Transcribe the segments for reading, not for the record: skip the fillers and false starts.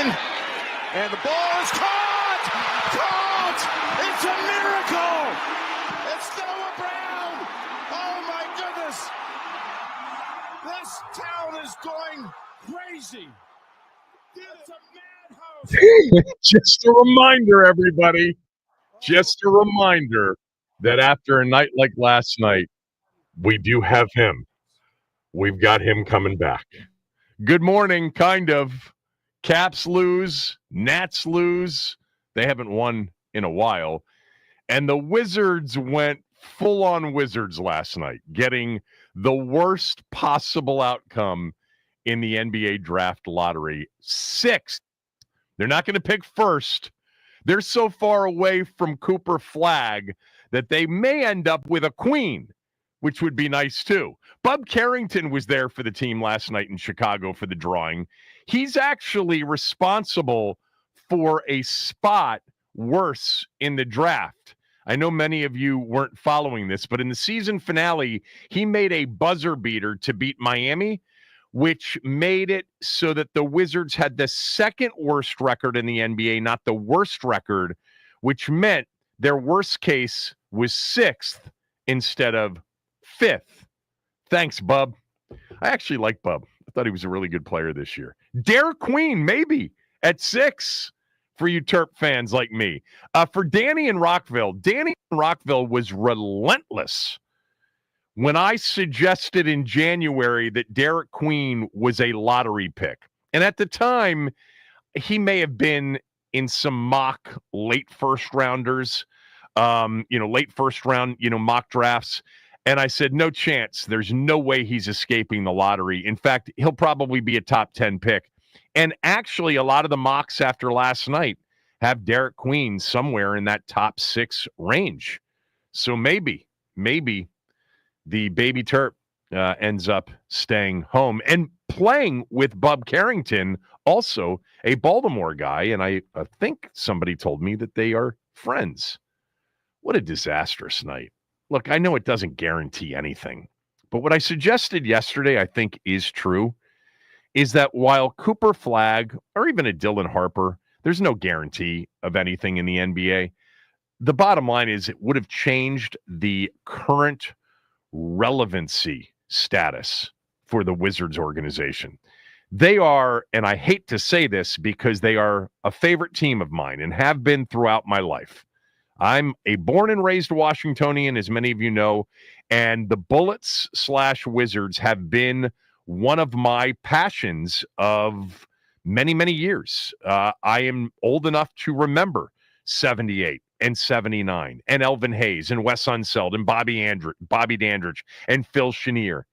And the ball is caught! Caught! It's a miracle! It's Noah Brown! Oh my goodness! This town is going crazy! It's a madhouse! Just a reminder, everybody. Just a reminder that after a night like last night, we do have him. We've got him coming back. Good morning, kind of. Caps lose, Nats lose. They haven't won in a while. And the Wizards went full-on Wizards last night, getting the worst possible outcome in the NBA draft lottery. 6th. They're not going to pick first. They're so far away from Cooper Flagg that they may end up with a queen, which would be nice too. Bub Carrington was there for the team last night in Chicago for the drawing. He's actually responsible for a spot worse in the draft. I know many of you weren't following this, but in the season finale, he made a buzzer beater to beat Miami, which made it so that the Wizards had the second worst record in the NBA, not the worst record, which meant their worst case was 6th instead of 5th. Thanks, Bub. I actually like Bub. I thought he was a really good player this year. Derek Queen, maybe, at 6 for you Terp fans like me. For Danny in Rockville was relentless when I suggested in January that Derek Queen was a lottery pick. And at the time, he may have been in some mock late first rounders, late first round, mock drafts. And I said, no chance. There's no way he's escaping the lottery. In fact, he'll probably be a top 10 pick. And actually, a lot of the mocks after last night have Derek Queen somewhere in that top 6 range. So maybe the baby Terp ends up staying home and playing with Bub Carrington, also a Baltimore guy. And I think somebody told me that they are friends. What a disastrous night. Look, I know it doesn't guarantee anything, but what I suggested yesterday, I think is true, is that while Cooper Flagg or even a Dylan Harper, there's no guarantee of anything in the NBA. The bottom line is it would have changed the current relevancy status for the Wizards organization. They are, and I hate to say this because they are a favorite team of mine and have been throughout my life. I'm a born and raised Washingtonian, as many of you know, and the Bullets/Wizards have been one of my passions of many, many years. I am old enough to remember 78 and 79 and Elvin Hayes and Wes Unseld and Bobby Dandridge and Phil Chenier,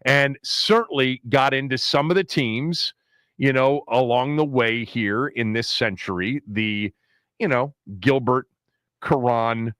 and certainly got into some of the teams, along the way here in this century, the, Gilbert, Caron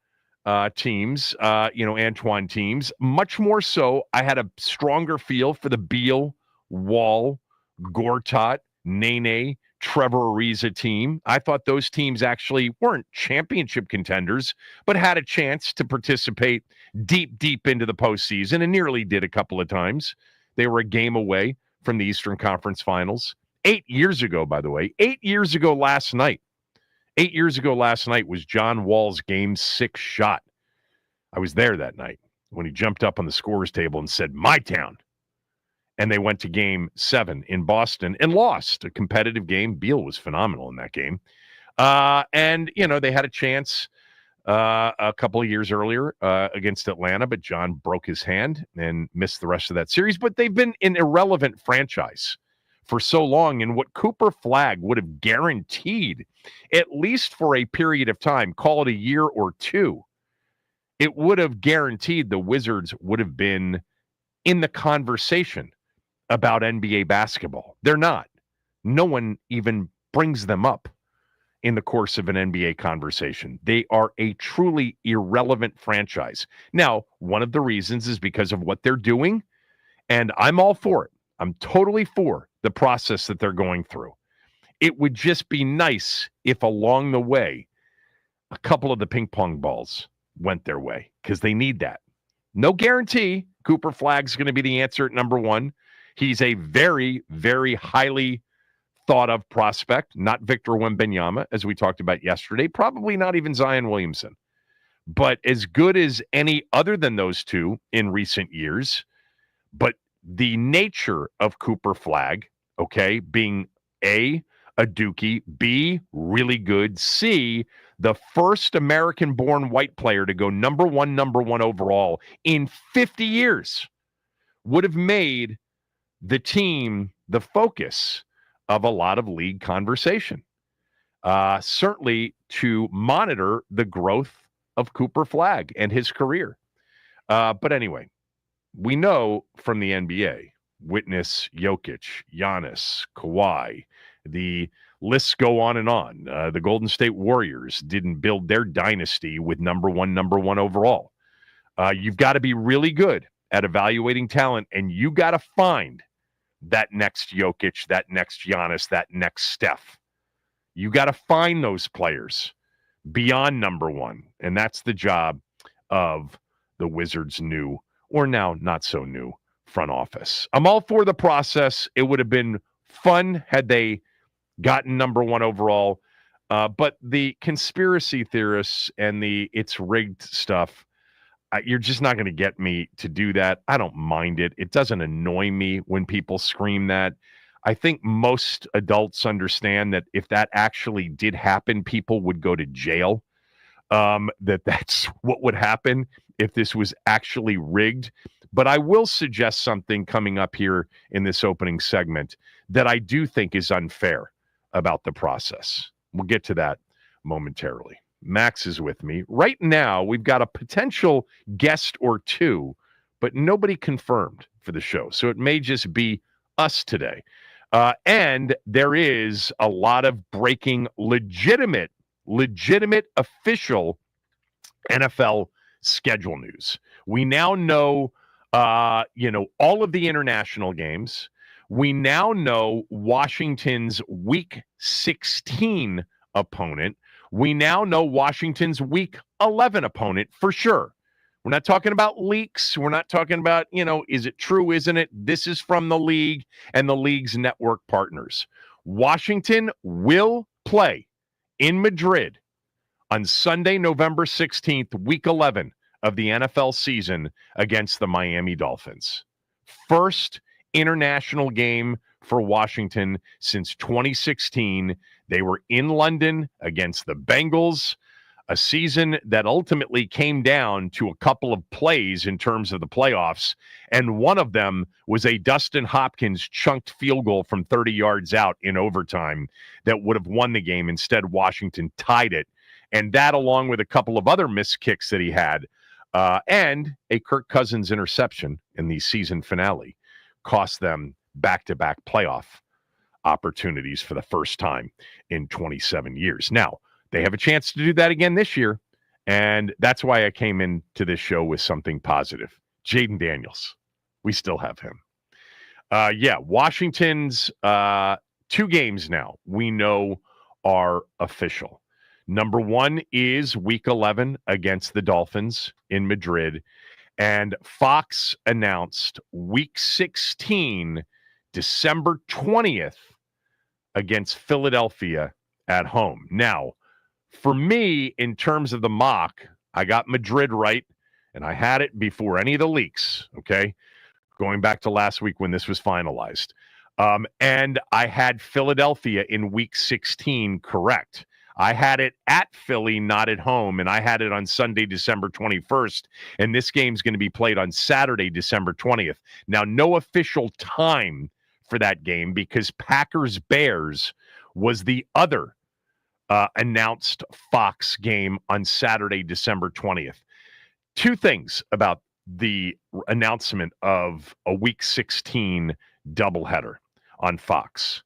teams, Antoine teams. Much more so, I had a stronger feel for the Beal, Wall, Gortat, Nene, Trevor Ariza team. I thought those teams actually weren't championship contenders, but had a chance to participate deep into the postseason and nearly did a couple of times. They were a game away from the Eastern Conference Finals. 8 years ago, by the way, 8 years ago last night. 8 years ago last night was John Wall's Game 6 shot. I was there that night when he jumped up on the scorer's table and said, "My town." And they went to Game 7 in Boston and lost a competitive game. Beal was phenomenal in that game. And they had a chance a couple of years earlier against Atlanta, but John broke his hand and missed the rest of that series. But they've been an irrelevant franchise for so long. And what Cooper Flagg would have guaranteed, at least for a period of time, call it a year or two, it would have guaranteed the Wizards would have been in the conversation about NBA basketball. They're not. No one even brings them up in the course of an NBA conversation. They are a truly irrelevant franchise. Now, one of the reasons is because of what they're doing, and I'm all for it. I'm totally for the process that they're going through. It would just be nice if along the way, a couple of the ping pong balls went their way, because they need that. No guarantee Cooper Flagg's going to be the answer at number one. He's a very, very highly thought of prospect, not Victor Wembanyama, as we talked about yesterday, probably not even Zion Williamson, but as good as any other than those two in recent years. But the nature of Cooper Flagg, okay, being A, a Dookie, B, really good, C, the first American-born white player to go number one overall in 50 years, would have made the team the focus of a lot of league conversation. Certainly to monitor the growth of Cooper Flagg and his career. But anyway, we know from the NBA, witness Jokic, Giannis, Kawhi, the lists go on and on. The Golden State Warriors didn't build their dynasty with number one overall. You've got to be really good at evaluating talent, and you got to find that next Jokic, that next Giannis, that next Steph. You got to find those players beyond number one, and that's the job of the Wizards' new, or now not so new, front office. I'm all for the process. It would have been fun had they gotten number one overall, but the conspiracy theorists and the it's rigged stuff, you're just not going to get me to do that. I don't mind it. It doesn't annoy me when people scream that. I think most adults understand that if that actually did happen, people would go to jail. That's what would happen if this was actually rigged. But I will suggest something coming up here in this opening segment that I do think is unfair about the process. We'll get to that momentarily. Max is with me. Right now, we've got a potential guest or two, but nobody confirmed for the show. So it may just be us today. And there is a lot of breaking legitimate official NFL schedule news. We now know, all of the international games. We now know Washington's Week 16 opponent. We now know Washington's Week 11 opponent for sure. We're not talking about leaks. We're not talking about, is it true, isn't it? This is from the league and the league's network partners. Washington will play in Madrid on Sunday, November 16th, Week 11 of the NFL season against the Miami Dolphins. First international game for Washington since 2016. They were in London against the Bengals, a season that ultimately came down to a couple of plays in terms of the playoffs, and one of them was a Dustin Hopkins chunked field goal from 30 yards out in overtime that would have won the game. Instead, Washington tied it, and that, along with a couple of other missed kicks that he had, and a Kirk Cousins interception in the season finale, cost them back-to-back playoff opportunities for the first time in 27 years. Now, they have a chance to do that again this year, and that's why I came into this show with something positive. Jaden Daniels. We still have him. Washington's 2 games now we know are official. Number 1 is Week 11 against the Dolphins in Madrid, and Fox announced Week 16, December 20th, against Philadelphia at home. Now, for me, in terms of the mock, I got Madrid right, and I had it before any of the leaks, okay? Going back to last week when this was finalized. And I had Philadelphia in Week 16 correct. I had it at Philly, not at home, and I had it on Sunday, December 21st, and this game's going to be played on Saturday, December 20th. Now, no official time for that game because Packers-Bears was the other announced Fox game on Saturday, December 20th. 2 things about the announcement of a Week 16 doubleheader on Fox.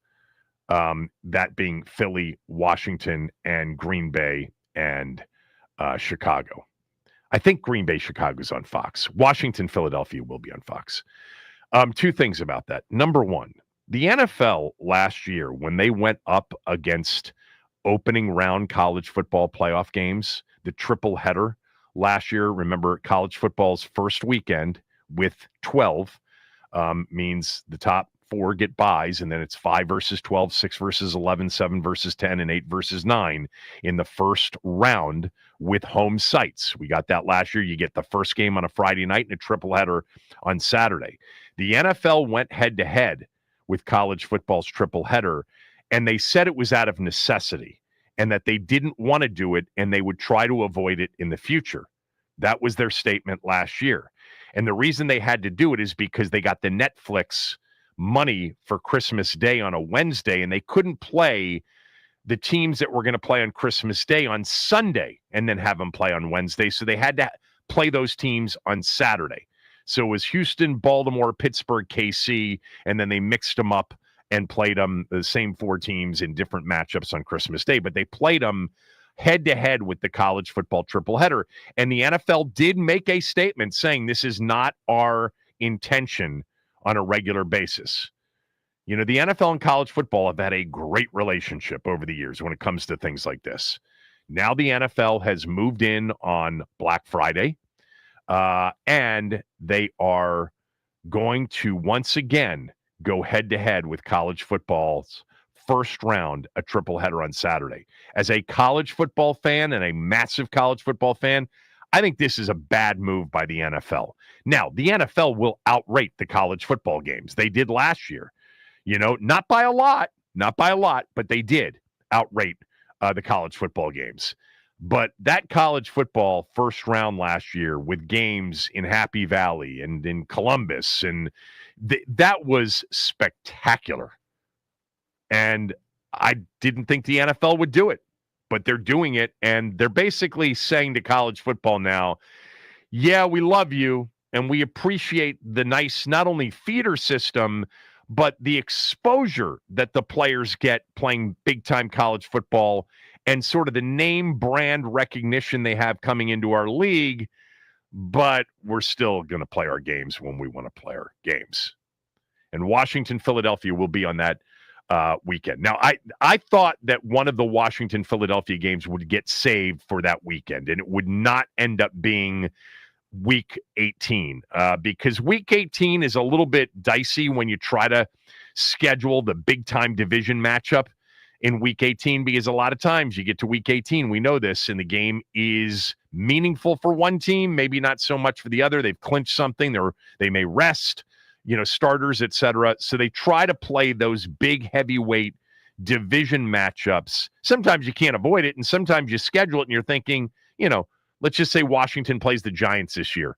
That being Philly, Washington, and Green Bay and Chicago. I think Green Bay, Chicago's on Fox. Washington, Philadelphia will be on Fox. 2 things about that. Number 1, the NFL last year, when they went up against opening round college football playoff games, the triple header last year, remember college football's first weekend with 12 means the top 4 get buys, and then it's 5 versus 12, 6 versus 11, 7 versus 10, and 8 versus 9 in the first round with home sites. We got that last year. You get the first game on a Friday night and a triple header on Saturday. The NFL went head-to-head with college football's triple header, and they said it was out of necessity and that they didn't want to do it and they would try to avoid it in the future. That was their statement last year. And the reason they had to do it is because they got the Netflix money for Christmas Day on a Wednesday, and they couldn't play the teams that were going to play on Christmas Day on Sunday and then have them play on Wednesday. So they had to play those teams on Saturday. So it was Houston, Baltimore, Pittsburgh, KC, and then they mixed them up and played them, the same 4 teams in different matchups on Christmas Day. But they played them head-to-head with the college football triple header. And the NFL did make a statement saying this is not our intention on a regular basis. You know, the NFL and college football have had a great relationship over the years when it comes to things like this. Now the NFL has moved in on Black Friday, and they are going to once again go head-to-head with college football's first round, a triple header on Saturday. As a college football fan and a massive college football fan, I think this is a bad move by the NFL. Now, the NFL will outrate the college football games. They did last year. You know, not by a lot, but they did outrate the college football games. But that college football first round last year with games in Happy Valley and in Columbus, and that was spectacular. And I didn't think the NFL would do it, but they're doing it. And they're basically saying to college football now, yeah, we love you and we appreciate the nice, not only feeder system, but the exposure that the players get playing big-time college football and sort of the name brand recognition they have coming into our league, but we're still going to play our games when we want to play our games. And Washington, Philadelphia will be on that weekend. Now, I thought that one of the Washington-Philadelphia games would get saved for that weekend, and it would not end up being Week 18, because Week 18 is a little bit dicey when you try to schedule the big-time division matchup in Week 18, because a lot of times you get to Week 18, we know this, and the game is meaningful for one team, maybe not so much for the other. They've clinched something, they may rest, starters, etc. So they try to play those big heavyweight division matchups. Sometimes you can't avoid it, and sometimes you schedule it and you're thinking, let's just say Washington plays the Giants this year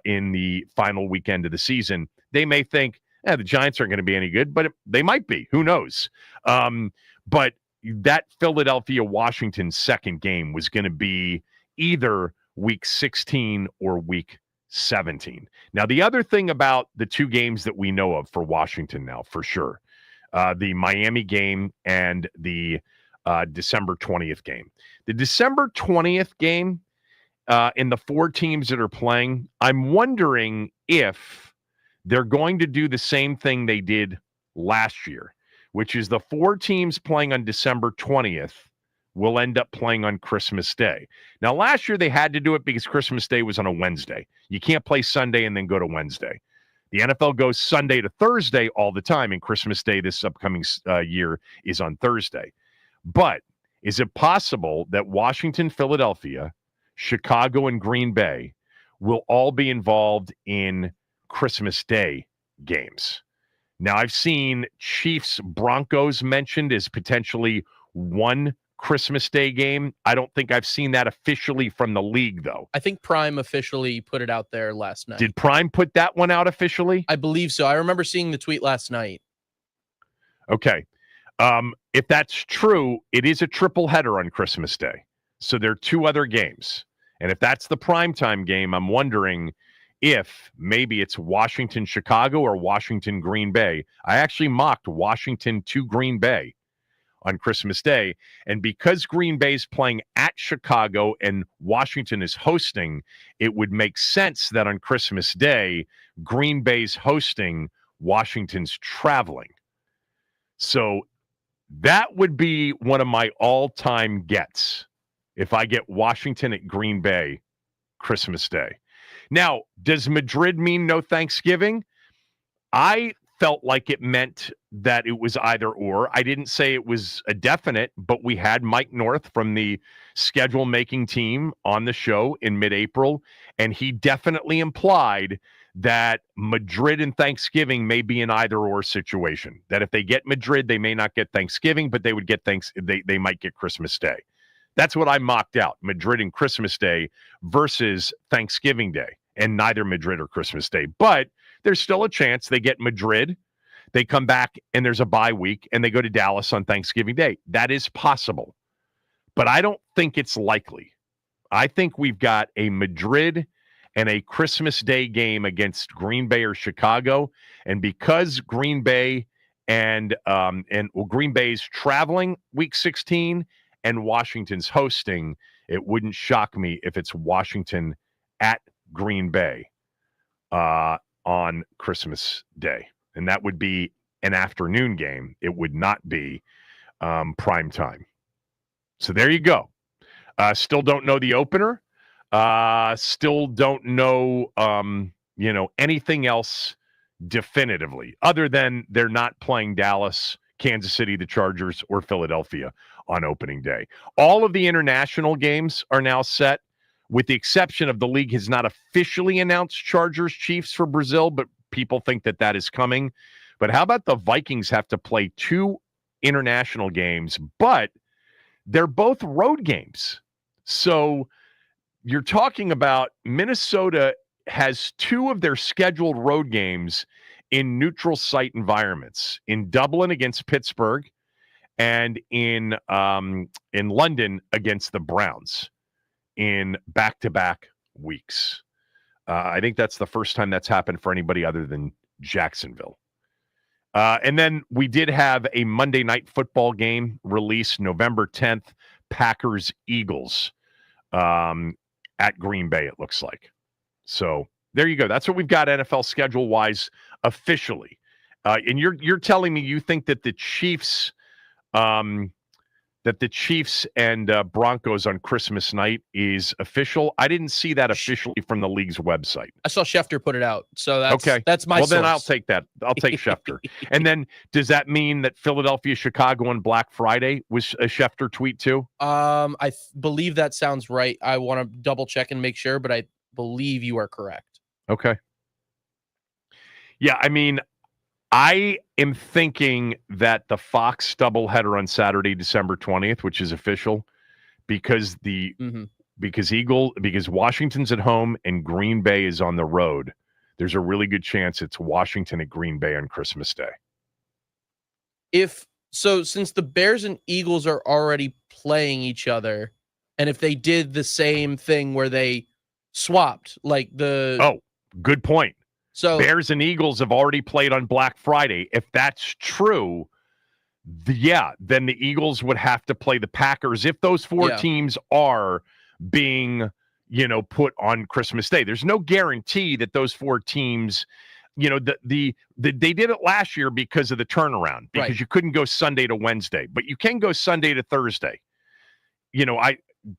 in the final weekend of the season. They may think, the Giants aren't going to be any good, but they might be. Who knows? But that Philadelphia-Washington second game was going to be either Week 16 or Week 17. Now, the other thing about the 2 games that we know of for Washington now, for sure, the Miami game and the December 20th game. The December 20th game, in the 4 teams that are playing, I'm wondering if they're going to do the same thing they did last year, which is the 4 teams playing on December 20th will end up playing on Christmas Day. Now, last year they had to do it because Christmas Day was on a Wednesday. You can't play Sunday and then go to Wednesday. The NFL goes Sunday to Thursday all the time, and Christmas Day this upcoming year is on Thursday. But is it possible that Washington, Philadelphia, Chicago, and Green Bay will all be involved in Christmas Day games? Now, I've seen Chiefs-Broncos mentioned as potentially one Christmas Day game. I don't think I've seen that officially from the league, though. I think Prime officially put it out there last night. Did Prime put that one out officially? I believe so. I remember seeing the tweet last night. Okay. If that's true, it is a triple header on Christmas Day. So there are 2 other games. And if that's the primetime game, I'm wondering if maybe it's Washington, Chicago, or Washington, Green Bay. I actually mocked Washington to Green Bay on Christmas Day. And because Green Bay's playing at Chicago and Washington is hosting, it would make sense that on Christmas Day, Green Bay's hosting, Washington's traveling. So that would be one of my all-time gets if I get Washington at Green Bay Christmas Day. Now, does Madrid mean no Thanksgiving? I felt like it meant that it was either or. I didn't say it was a definite, but we had Mike North from the schedule making team on the show in mid-April, and he definitely implied that Madrid and Thanksgiving may be an either or situation. That if they get Madrid, they may not get Thanksgiving, but they would get they might get Christmas Day. That's what I mocked out, Madrid and Christmas Day versus Thanksgiving Day, and neither Madrid or Christmas Day. But there's still a chance they get Madrid, they come back and there's a bye week, and they go to Dallas on Thanksgiving Day. That is possible. But I don't think it's likely. I think we've got a Madrid and a Christmas Day game against Green Bay or Chicago. And because Green Bay Green Bay's traveling week 16 and Washington's hosting, it wouldn't shock me if it's Washington at Green Bay on Christmas Day. And that would be an afternoon game. It would not be prime time. So there you go. Still don't know the opener. Still don't know, anything else definitively, other than they're not playing Dallas, Kansas City, the Chargers, or Philadelphia on opening day. All of the international games are now set, with the exception of the league has not officially announced Chargers Chiefs for Brazil, but people think that is coming. But how about the Vikings have to play 2 international games, but they're both road games. So you're talking about Minnesota has 2 of their scheduled road games in neutral site environments, in Dublin against Pittsburgh and in London against the Browns in back-to-back weeks. I think that's the first time that's happened for anybody other than Jacksonville. And then we did have a Monday Night Football game released November 10th, Packers-Eagles at Green Bay, it looks like. So there you go. That's what we've got NFL schedule-wise officially. And you're telling me you think that the Chiefs and Broncos on Christmas night is official? I didn't see that officially from the league's website. I saw Schefter put it out, so that's my Well, source. then I'll take that. I'll take Schefter. And then does that mean that Philadelphia, Chicago on Black Friday was a Schefter tweet too? I believe that sounds right. I want to double check and make sure, but I believe you are correct. Okay. Yeah, I mean, I am thinking that the Fox doubleheader on Saturday, December 20th, which is official, because because Washington's at home and Green Bay is on the road, there's a really good chance it's Washington at Green Bay on Christmas Day. Since the Bears and Eagles are already playing each other, and if they did the same thing where they swapped, good point. So Bears and Eagles have already played on Black Friday. If that's true, then the Eagles would have to play the Packers if those 4 teams are being, put on Christmas Day. There's no guarantee that those 4 teams, they did it last year because of the turnaround, because you couldn't go Sunday to Wednesday, but you can go Sunday to Thursday.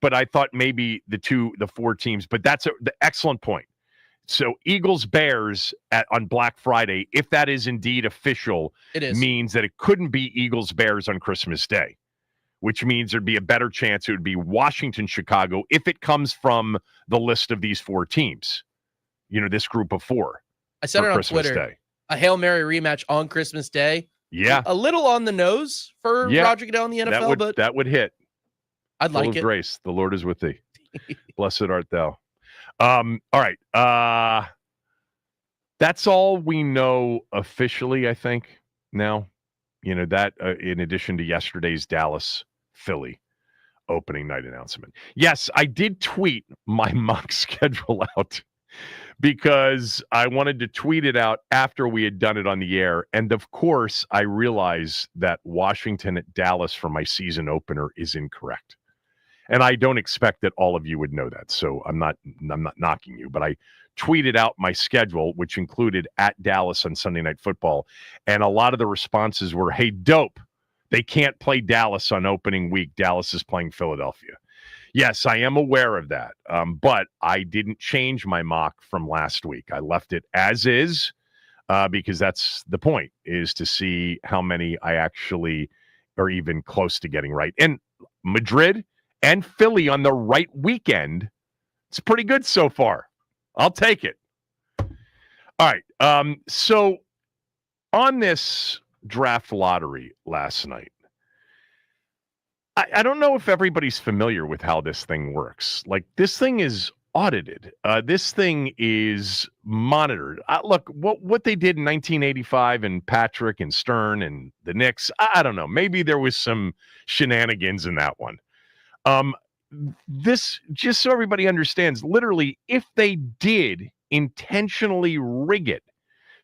But I thought maybe the 4 teams, but that's the excellent point. So Eagles Bears on Black Friday, if that is indeed official, means that it couldn't be Eagles Bears on Christmas Day, which means there'd be a better chance it would be Washington Chicago if it comes from the list of these 4 teams. This group of 4. I said it on Christmas Twitter. Day. A Hail Mary rematch on Christmas Day. Yeah. A little on the nose for Roger Goodell in the NFL, but that would hit. I'd Full like of it. Grace, the Lord is with thee. Blessed art thou. All right. That's all we know officially, I think, now. That in addition to yesterday's Dallas-Philly opening night announcement. Yes, I did tweet my mock schedule out because I wanted to tweet it out after we had done it on the air. And, of course, I realized that Washington at Dallas for my season opener is incorrect. And I don't expect that all of you would know that. So I'm not knocking you, but I tweeted out my schedule, which included at Dallas on Sunday Night Football. And a lot of the responses were, hey, dope. They can't play Dallas on opening week. Dallas is playing Philadelphia. Yes, I am aware of that. But I didn't change my mock from last week. I left it as is. because that's the point, is to see how many I actually are even close to getting right. And Madrid and Philly on the right weekend, it's pretty good so far. I'll take it. All right. So on this draft lottery last night, I don't know if everybody's familiar with how this thing works. Like, this thing is audited. This thing is monitored. Look, what they did in 1985 and Patrick and Stern and the Knicks, I don't know. Maybe there was some shenanigans in that one. This, just so everybody understands, literally, if they did intentionally rig it,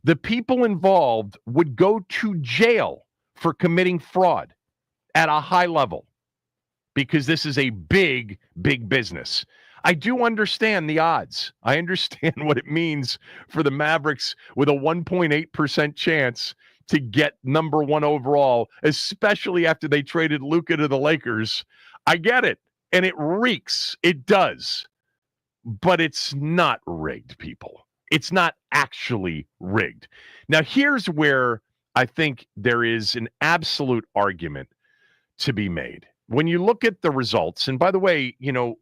the people involved would go to jail for committing fraud at a high level, because this is a big, big business. I do understand the odds. I understand what it means for the Mavericks with a 1.8% chance to get number one overall, especially after they traded Luka to the Lakers. I get it. And it reeks. It does. But it's not rigged, people. It's not actually rigged. Now, here's where I think there is an absolute argument to be made. When you look at the results, and by the way,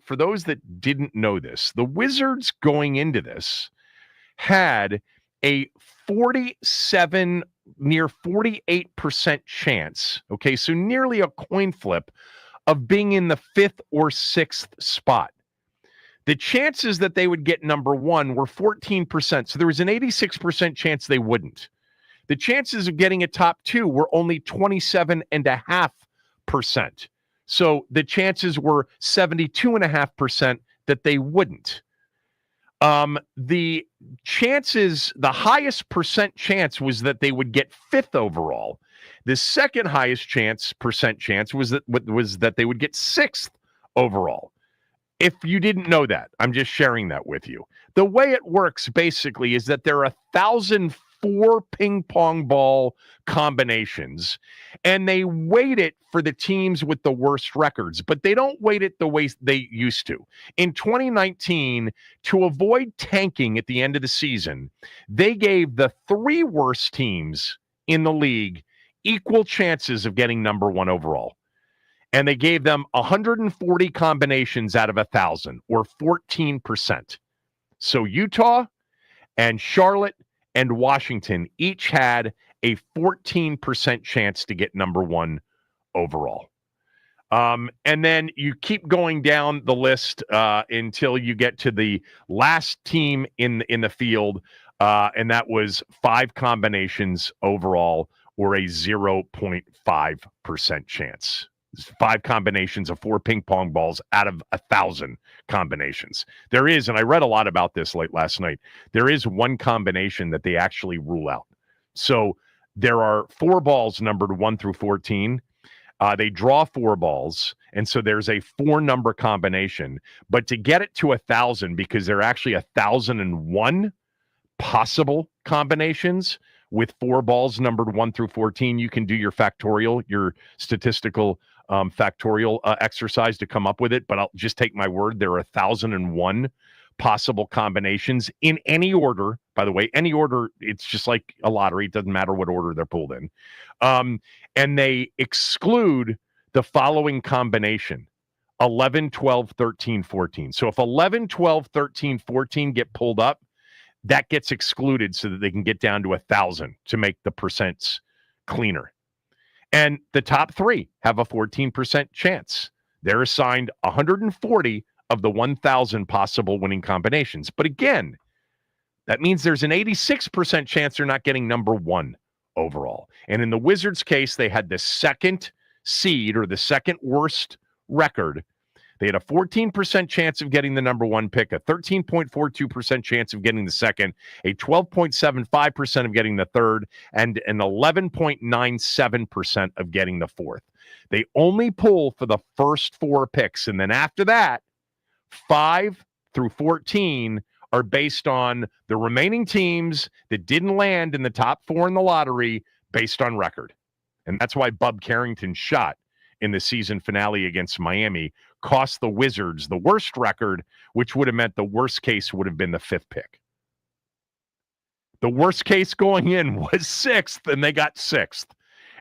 for those that didn't know this, the Wizards going into this had a 47, near 48% chance, okay, so nearly a coin flip, of being in the 5th or 6th spot. The chances that they would get number one were 14%, so there was an 86% chance they wouldn't. The chances of getting a top two were only 27.5%. So the chances were 72.5% that they wouldn't. The chances, the highest percent chance was that they would get 5th overall. The second highest percent chance was that they would get 6th overall. If you didn't know that, I'm just sharing that with you. The way it works basically is that there are 1,004 ping pong ball combinations, and they weight it for the teams with the worst records, but they don't weight it the way they used to. In 2019, to avoid tanking at the end of the season, they gave the 3 worst teams in the league equal chances of getting number one overall. And they gave them 140 combinations out of 1,000, or 14%. So Utah and Charlotte and Washington each had a 14% chance to get number one overall. And then you keep going down the list until you get to the last team in the field, and that was 5 combinations overall, or a 0.5% chance. 5 combinations of 4 ping pong balls out of 1,000 combinations. There is, and I read a lot about this late last night, there is one combination that they actually rule out. So there are 4 balls numbered 1 through 14. They draw 4 balls, and so there's a 4-number combination. But to get it to 1,000, because there are actually 1,001 possible combinations with 4 balls numbered 1 through 14, you can do your factorial, your statistical factorial exercise to come up with it. But I'll just take my word. There are 1,001 possible combinations in any order. By the way, any order, it's just like a lottery. It doesn't matter what order they're pulled in. And they exclude the following combination: 11, 12, 13, 14. So if 11, 12, 13, 14 get pulled up, that gets excluded so that they can get down to 1,000 to make the percents cleaner. And the top 3 have a 14% chance. They're assigned 140 of the 1,000 possible winning combinations. But again, that means there's an 86% chance they're not getting number one overall. And in the Wizards' case, they had the second seed, or the second worst record. They had a 14% chance of getting the number one pick, a 13.42% chance of getting the second, a 12.75% of getting the third, and an 11.97% of getting the fourth. They only pull for the first 4 picks. And then after that, 5 through 14 are based on the remaining teams that didn't land in the top 4 in the lottery based on record. And that's why Bub Carrington's shot in the season finale against Miami cost the Wizards the worst record, which would have meant the worst case would have been the 5th pick. The worst case going in was sixth, and they got sixth.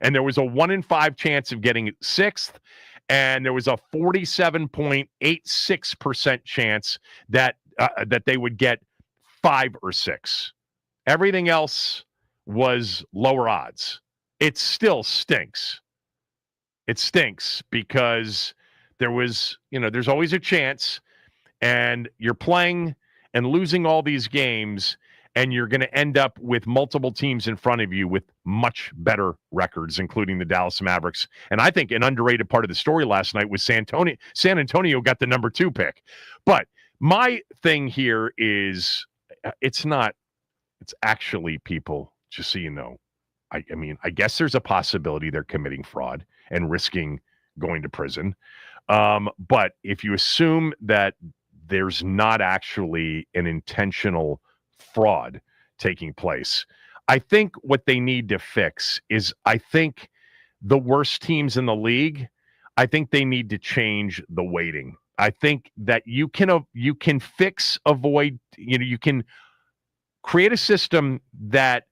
And there was a 1 in 5 chance of getting sixth, and there was a 47.86% chance that they would get 5 or 6. Everything else was lower odds. It still stinks. It stinks because there's always a chance, and you're playing and losing all these games, and you're going to end up with multiple teams in front of you with much better records, including the Dallas Mavericks. And I think an underrated part of the story last night was San Antonio got the number 2 pick. But my thing here is it's actually, people, just so you know, I mean, I guess there's a possibility they're committing fraud and risking going to prison. But if you assume that there's not actually an intentional fraud taking place, I think what they need to fix is, I think the worst teams in the league, I think they need to change the weighting. I think that you can create a system that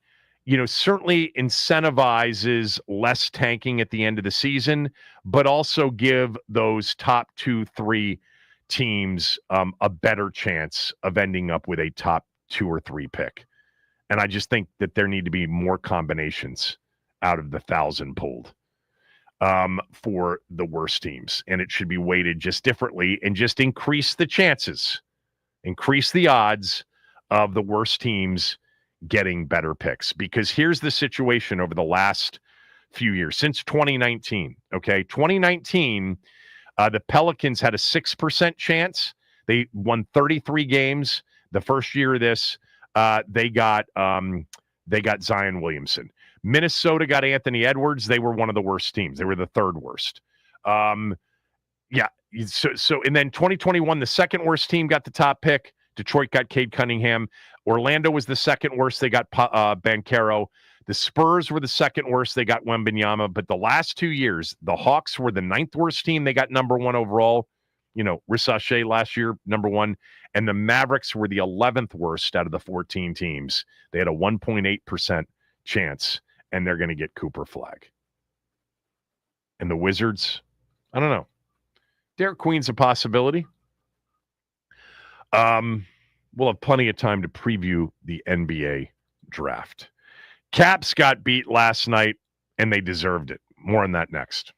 certainly incentivizes less tanking at the end of the season, but also give those top 2-3 teams a better chance of ending up with a top 2 or 3 pick. And I just think that there need to be more combinations out of the 1,000 pulled for the worst teams. And it should be weighted just differently and just increase the chances, increase the odds of the worst teams getting better picks. Because here's the situation over the last few years, since 2019. Okay, 2019, the Pelicans had a 6% chance. They won 33 games. The first year of this, they got Zion Williamson. Minnesota got Anthony Edwards. They were one of the worst teams. They were the third worst. Yeah. So and then 2021, the second worst team got the top pick. Detroit got Cade Cunningham. Orlando was the second worst. They got Banchero. The Spurs were the second worst. They got Wembanyama. But the last 2 years, the Hawks were the 9th worst team. They got number 1 overall. Risache last year, number 1. And the Mavericks were the 11th worst out of the 14 teams. They had a 1.8% chance, and they're going to get Cooper Flag. And the Wizards, I don't know. Derek Queen's a possibility. We'll have plenty of time to preview the NBA draft. Caps got beat last night, and they deserved it. More on that next.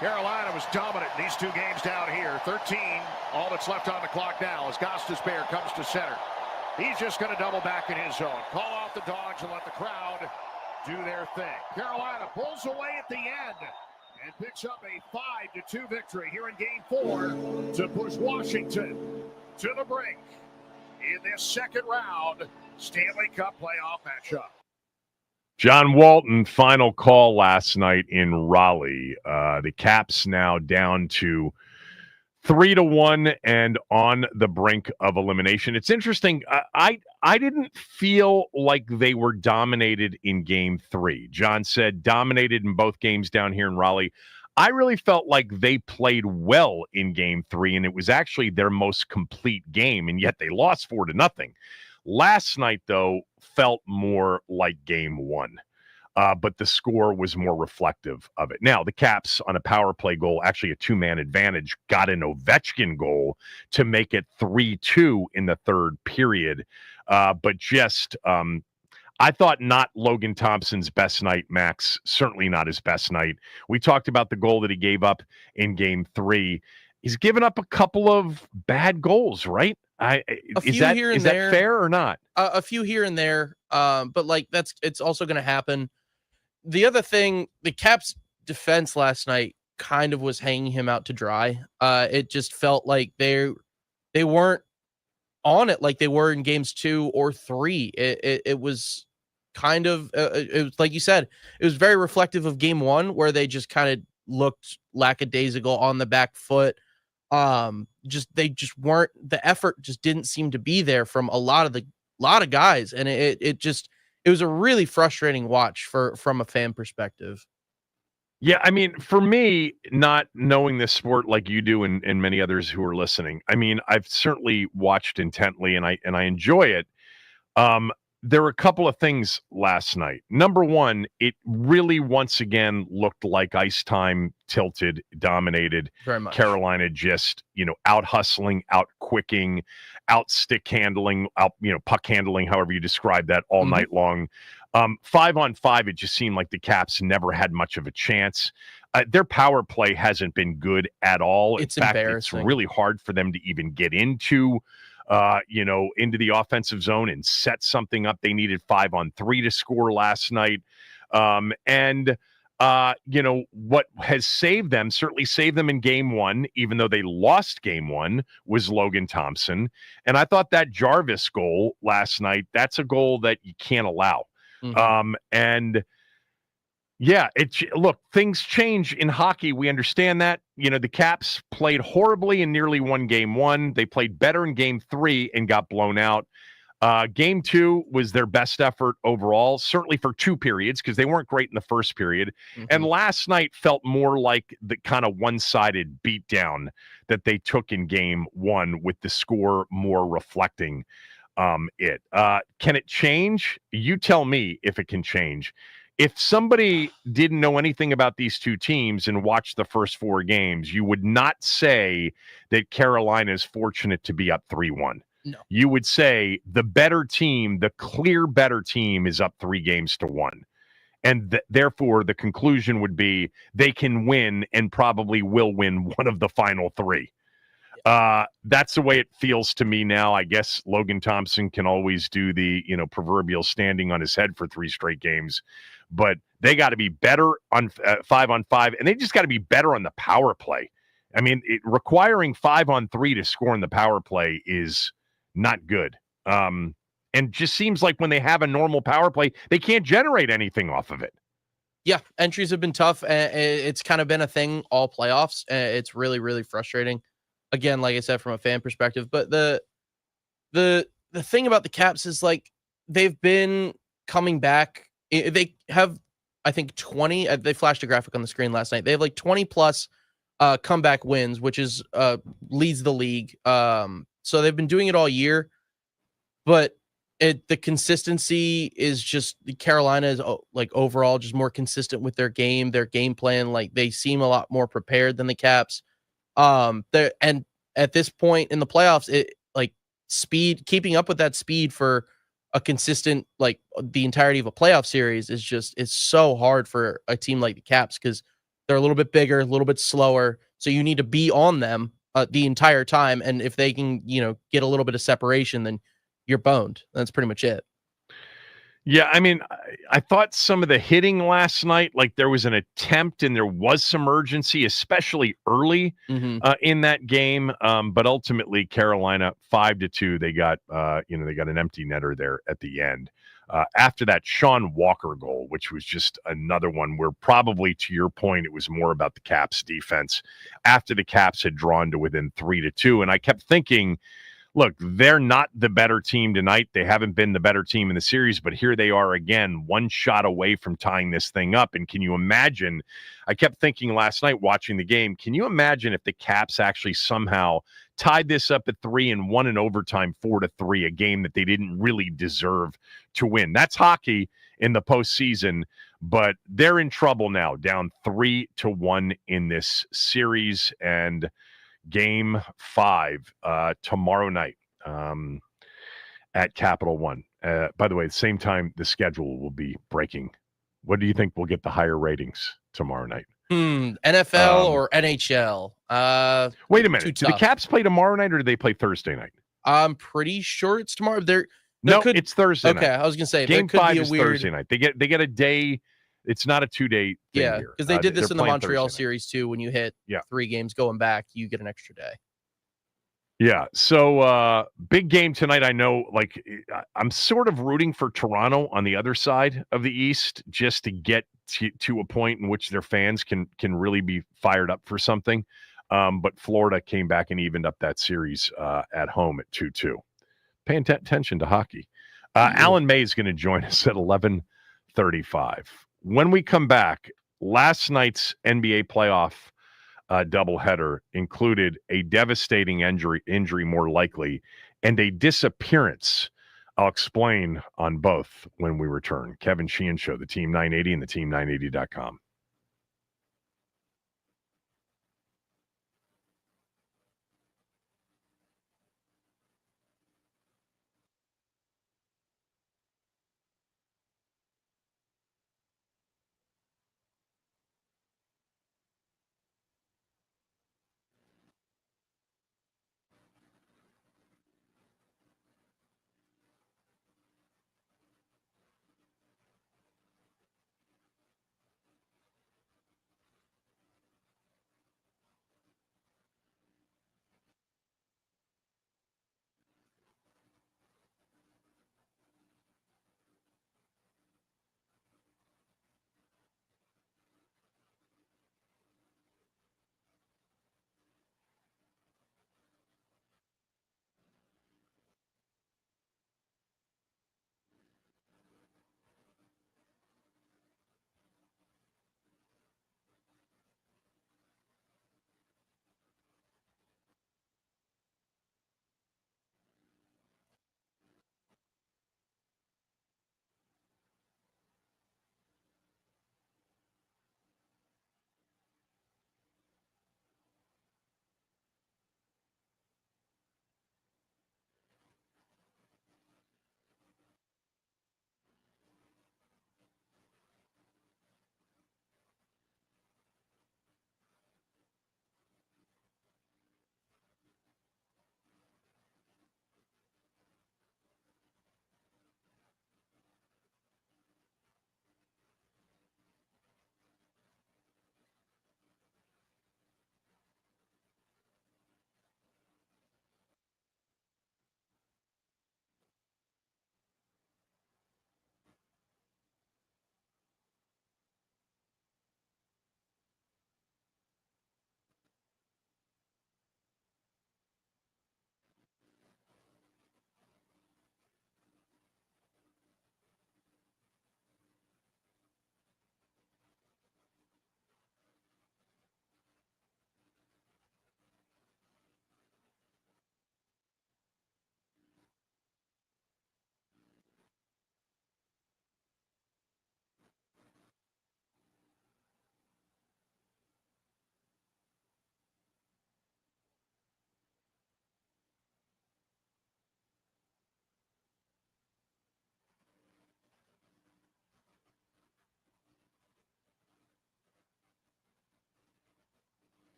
Carolina was dominant in these two games down here. 13, all that's left on the clock now as Gostisbehere comes to center. He's just going to double back in his zone. Call off the dogs and let the crowd do their thing. Carolina pulls away at the end and picks up a 5-2 victory here in Game 4 to push Washington to the brink in this second round Stanley Cup playoff matchup. John Walton, final call last night in Raleigh. The Caps now down to 3-1 and on the brink of elimination. It's interesting. I didn't feel like they were dominated in Game 3. John said dominated in both games down here in Raleigh. I really felt like they played well in Game 3, and it was actually their most complete game, and yet they lost 4-0. Last night, though, felt more like Game 1. But the score was more reflective of it. Now, the Caps on a power play goal, actually a two-man advantage, got an Ovechkin goal to make it 3-2 in the third period. But just, I thought not Logan Thompson's best night, Max. Certainly not his best night. We talked about the goal that he gave up in Game 3. He's given up a couple of bad goals, right? Is that fair or not? A few here and there, but like it's also going to happen. The other thing, the Caps defense last night kind of was hanging him out to dry. It just felt like they weren't on it like they were in games 2 or 3. It was kind of it was like you said, it was very reflective of Game 1 where they just kind of looked lackadaisical on the back foot. They just weren't, the effort just didn't seem to be there from a lot of guys, and it was a really frustrating watch from a fan perspective. Yeah, I mean, for me, not knowing this sport like you do and many others who are listening, I mean, I've certainly watched intently and I enjoy it. There were a couple of things last night. Number one, it really once again looked like ice time tilted, dominated. Very much. Carolina just, out hustling, out quicking, out stick handling, out, puck handling, however you describe that all night long. 5-on-5, it just seemed like the Caps never had much of a chance. Their power play hasn't been good at all. It's in fact, embarrassing. It's really hard for them to even get into the offensive zone and set something up. They needed 5-on-3 to score last night. What has certainly saved them in Game 1, even though they lost Game 1, was Logan Thompson. And I thought that Jarvis goal last night, that's a goal that you can't allow. Look, things change in hockey. We understand that. The Caps played horribly and nearly won Game 1. They played better in Game 3 and got blown out. Game 2 was their best effort overall, certainly for 2 periods, because they weren't great in the first period. And last night felt more like the kind of one-sided beatdown that they took in Game 1, with the score more reflecting it. Can it change? You tell me if it can change. If somebody didn't know anything about these two teams and watched the first 4 games, you would not say that Carolina is fortunate to be up 3-1. No. You would say the better team, the clear better team, is up 3-1. And therefore, the conclusion would be they can win and probably will win one of the final 3. That's the way it feels to me now. I guess Logan Thompson can always do the, proverbial standing on his head for 3 straight games. But they got to be better on 5-on-5, and they just got to be better on the power play. I mean, requiring 5-on-3 to score in the power play is not good. And just seems like when they have a normal power play, they can't generate anything off of it. Yeah, entries have been tough. It's kind of been a thing all playoffs. It's really, really frustrating. Again, like I said, from a fan perspective. But the thing about the Caps is, like, they've been coming back. They have, I think, 20. They flashed a graphic on the screen last night. They have like 20 plus comeback wins, which is leads the league. So they've been doing it all year, but the consistency is just, Carolina is like overall just more consistent with their game plan. Like, they seem a lot more prepared than the Caps. And at this point in the playoffs, keeping up with that speed for a consistent, like, the entirety of a playoff series is so hard for a team like the Caps, because They're a little bit bigger, a little bit slower, so you need to be on them the entire time. And if they can, get a little bit of separation, then you're boned. That's pretty much it. Yeah, I mean, I thought some of the hitting last night, like there was an attempt and there was some urgency, especially early in that game. But ultimately, Carolina 5-2. They got, they got an empty netter there at the end. After that Sean Walker goal, which was just another one where probably to your point, it was more about the Caps defense after the Caps had drawn to within 3-2. And I kept thinking, look, they're not the better team tonight. They haven't been the better team in the series, but here they are again, one shot away from tying this thing up. And can you imagine? I kept thinking last night watching the game, can you imagine if the Caps actually somehow tied this up at 3 and won in overtime 4-3, a game that they didn't really deserve to win? That's hockey in the postseason, but they're in trouble now, down 3-1 in this series. And Game 5 tomorrow night at Capital One. By the way, at the same time, the schedule will be breaking. What do you think will get the higher ratings tomorrow night? NFL or NHL? Wait a minute. Do the Caps play tomorrow night or do they play Thursday night? I'm pretty sure it's tomorrow. It's Thursday night. Okay, I was gonna say Game 5 is weird... Thursday night. They get a day. It's not a 2-day thing here. Because they did this in the Montreal series too. When you hit 3 games going back, you get an extra day. Yeah. So big game tonight. I know, like, I'm sort of rooting for Toronto on the other side of the East just to get to a point in which their fans can really be fired up for something. But Florida came back and evened up that series at home at 2-2. Paying attention to hockey. Alan May is going to join us at 11:35. When we come back, last night's NBA playoff doubleheader included a devastating injury more likely, and a disappearance. I'll explain on both when we return. Kevin Sheehan Show, the Team 980 and the team980.com.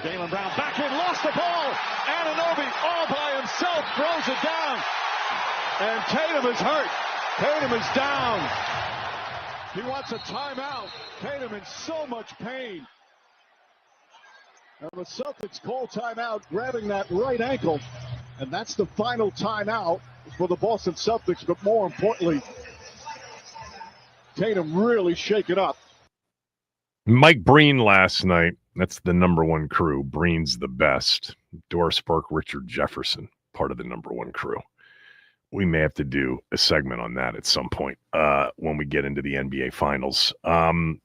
Jaylen Brown back in, lost the ball. Anunoby all by himself throws it down. And Tatum is hurt. Tatum is down. He wants a timeout. Tatum in so much pain. And the Celtics call timeout, grabbing that right ankle. And that's the final timeout for the Boston Celtics. But more importantly, Tatum really shaken up. Mike Breen last night. That's the number one crew. Breen's the best. Doris Burke, Richard Jefferson, part of the number one crew. We may have to do a segment on that at some point when we get into the NBA Finals.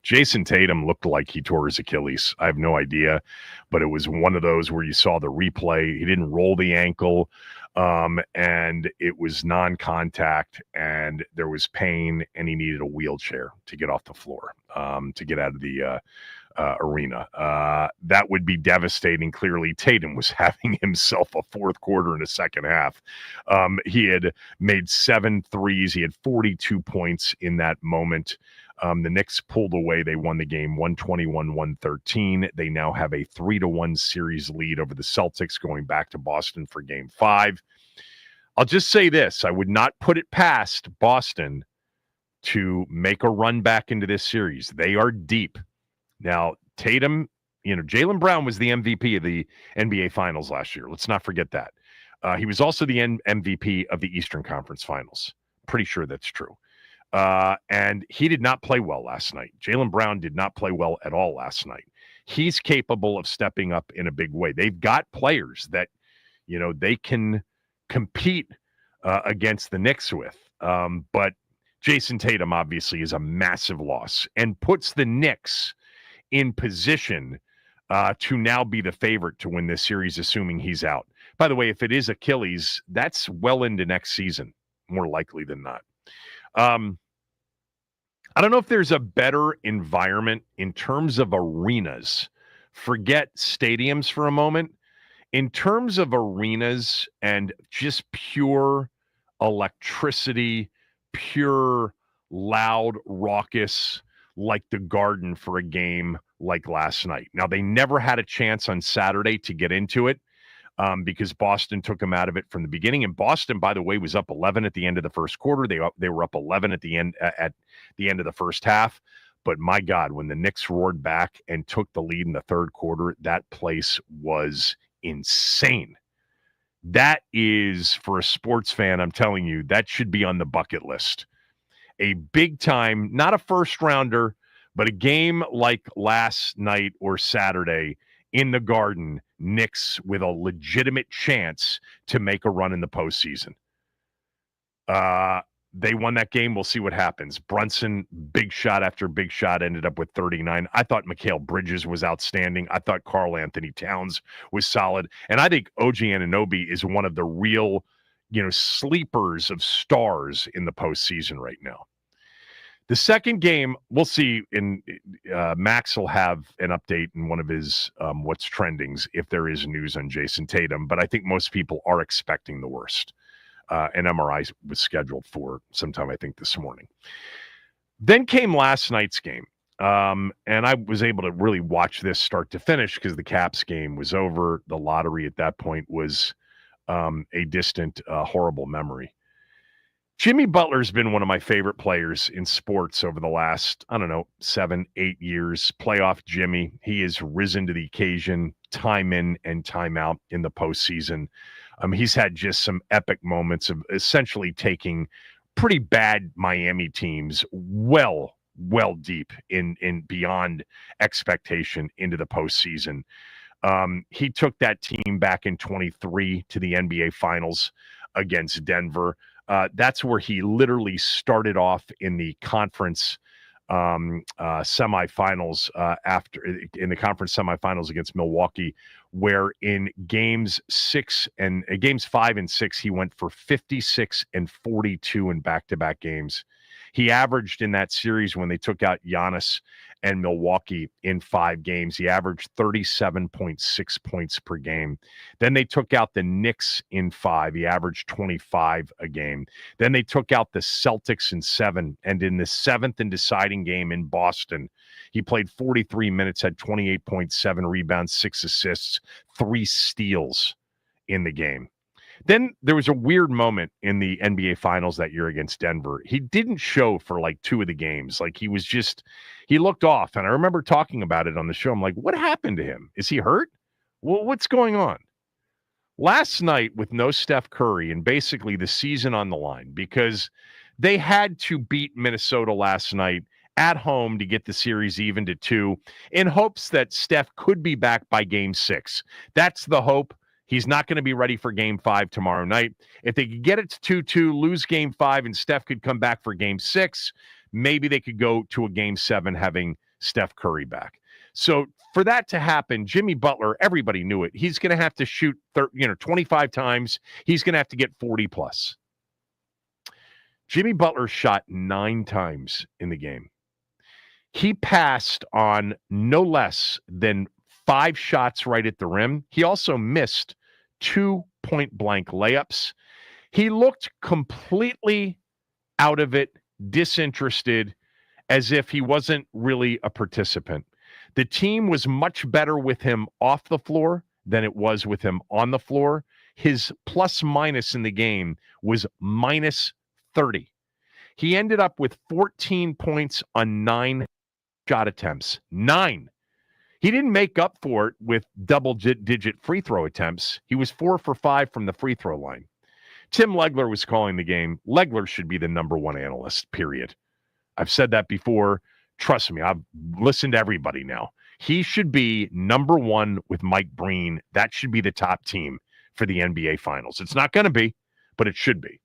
Jason Tatum looked like he tore his Achilles. I have no idea, but it was one of those where you saw the replay. He didn't roll the ankle, and it was non-contact, and there was pain, and he needed a wheelchair to get off the floor, to get out of the arena. That would be devastating. Clearly, Tatum was having himself a fourth quarter and a second half. He had made 7 threes. He had 42 points in that moment. The Knicks pulled away. They won the game 121-113. They now have a 3-1 series lead over the Celtics going back to Boston for game 5. I'll just say this. I would not put it past Boston to make a run back into this series. They are deep. Now, Tatum, Jaylen Brown was the MVP of the NBA Finals last year. Let's not forget that. He was also the MVP of the Eastern Conference Finals. Pretty sure that's true. And he did not play well last night. Jaylen Brown did not play well at all last night. He's capable of stepping up in a big way. They've got players that, they can compete against the Knicks with. But Jason Tatum obviously is a massive loss and puts the Knicks in position to now be the favorite to win this series, assuming he's out. By the way, if it is Achilles, that's well into next season, more likely than not. I don't know if there's a better environment in terms of arenas. Forget stadiums for a moment. In terms of arenas and just pure electricity, pure loud, raucous, like the Garden for a game like last night. Now, they never had a chance on Saturday to get into it because Boston took them out of it from the beginning. And Boston, by the way, was up 11 at the end of the first quarter. They were up 11 at the end of the first half. But my God, when the Knicks roared back and took the lead in the third quarter, that place was insane. That is, for a sports fan, I'm telling you, that should be on the bucket list. A big time, not a first rounder, but a game like last night or Saturday in the Garden, Knicks with a legitimate chance to make a run in the postseason. They won that game. We'll see what happens. Brunson, big shot after big shot, ended up with 39. I thought Mikal Bridges was outstanding. I thought Karl Anthony Towns was solid. And I think OG Anunoby is one of the real, sleepers of stars in the postseason right now. The second game, we'll see. Max will have an update in one of his what's trendings if there is news on Jason Tatum. But I think most people are expecting the worst. An MRI was scheduled for sometime, I think, this morning. Then came last night's game. And I was able to really watch this start to finish because the Caps game was over. The lottery at that point was a distant, horrible memory. Jimmy Butler's been one of my favorite players in sports over the last, 7-8 years. Playoff Jimmy. He has risen to the occasion time in and time out in the postseason. He's had just some epic moments of essentially taking pretty bad Miami teams well deep in beyond expectation into the postseason. He took that team back in 23 to the NBA Finals against Denver. That's where he literally started off in the conference semifinals in the conference semifinals against Milwaukee, where in games 5 and 6, he went for 56 and 42 in back-to-back games. He averaged in that series when they took out Giannis and Milwaukee in 5 games, he averaged 37.6 points per game. Then they took out the Knicks in 5. He averaged 25 a game. Then they took out the Celtics in 7. And in the 7th and deciding game in Boston, he played 43 minutes, had 28.7 rebounds, 6 assists, 3 steals in the game. Then there was a weird moment in the NBA Finals that year against Denver. He didn't show for like 2 of the games. Like he looked off. And I remember talking about it on the show. I'm like, what happened to him? Is he hurt? Well, what's going on? Last night with no Steph Curry and basically the season on the line, because they had to beat Minnesota last night at home to get the series even to 2 in hopes that Steph could be back by game 6. That's the hope. He's not going to be ready for game 5 tomorrow night. If they could get it to 2-2, lose game 5, and Steph could come back for game 6, maybe they could go to a game 7 having Steph Curry back. So for that to happen, Jimmy Butler, everybody knew it. He's going to have to shoot 25 times. He's going to have to get 40 plus. Jimmy Butler shot 9 times in the game. He passed on no less than 5 shots right at the rim. He also missed 2 point-blank layups. He looked completely out of it, disinterested, as if he wasn't really a participant. The team was much better with him off the floor than it was with him on the floor. His plus-minus in the game was minus 30. He ended up with 14 points on 9 shot attempts. 9. He didn't make up for it with double-digit free throw attempts. He was 4 for 5 from the free throw line. Tim Legler was calling the game. Legler should be the number 1 analyst, period. I've said that before. Trust me, I've listened to everybody now. He should be number 1 with Mike Breen. That should be the top team for the NBA Finals. It's not going to be, but it should be.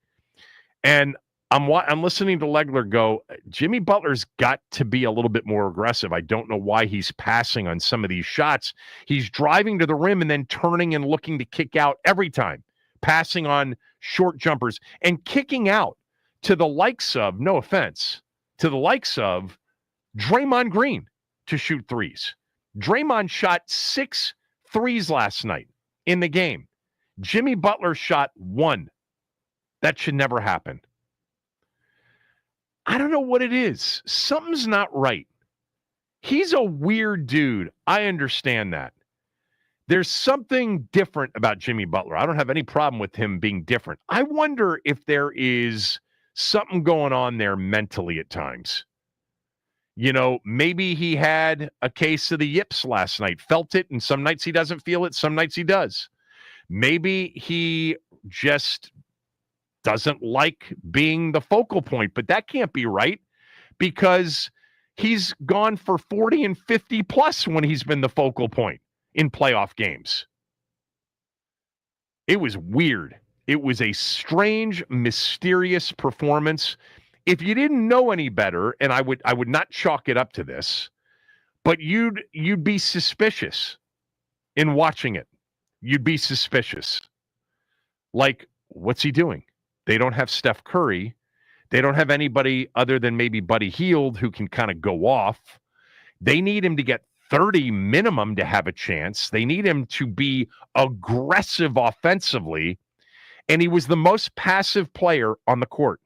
And I'm listening to Legler go, Jimmy Butler's got to be a little bit more aggressive. I don't know why he's passing on some of these shots. He's driving to the rim and then turning and looking to kick out every time, passing on short jumpers and kicking out to the likes of, no offense, to the likes of Draymond Green to shoot threes. Draymond shot 6 threes last night in the game. Jimmy Butler shot 1. That should never happen. I don't know what it is. Something's not right. He's a weird dude. I understand that. There's something different about Jimmy Butler. I don't have any problem with him being different. I wonder if there is something going on there mentally at times. You know, maybe he had a case of the yips last night, felt it, and some nights he doesn't feel it, some nights he does. Maybe he just doesn't like being the focal point, but that can't be right because he's gone for 40 and 50 plus when he's been the focal point in playoff games. It was weird. It was a strange, mysterious performance. If you didn't know any better, and I would not chalk it up to this, but you'd be suspicious in watching it. You'd be suspicious. Like, what's he doing? They don't have Steph Curry. They don't have anybody other than maybe Buddy Hield who can kind of go off. They need him to get 30 minimum to have a chance. They need him to be aggressive offensively. And he was the most passive player on the court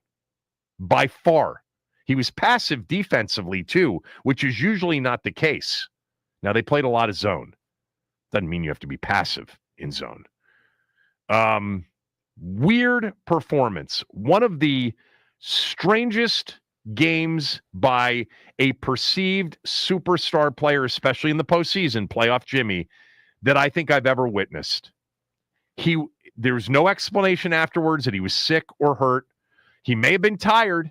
by far. He was passive defensively too, which is usually not the case. Now, they played a lot of zone. Doesn't mean you have to be passive in zone. Weird performance. One of the strangest games by a perceived superstar player, especially in the postseason, playoff Jimmy, that I think I've ever witnessed. There was no explanation afterwards that he was sick or hurt. He may have been tired.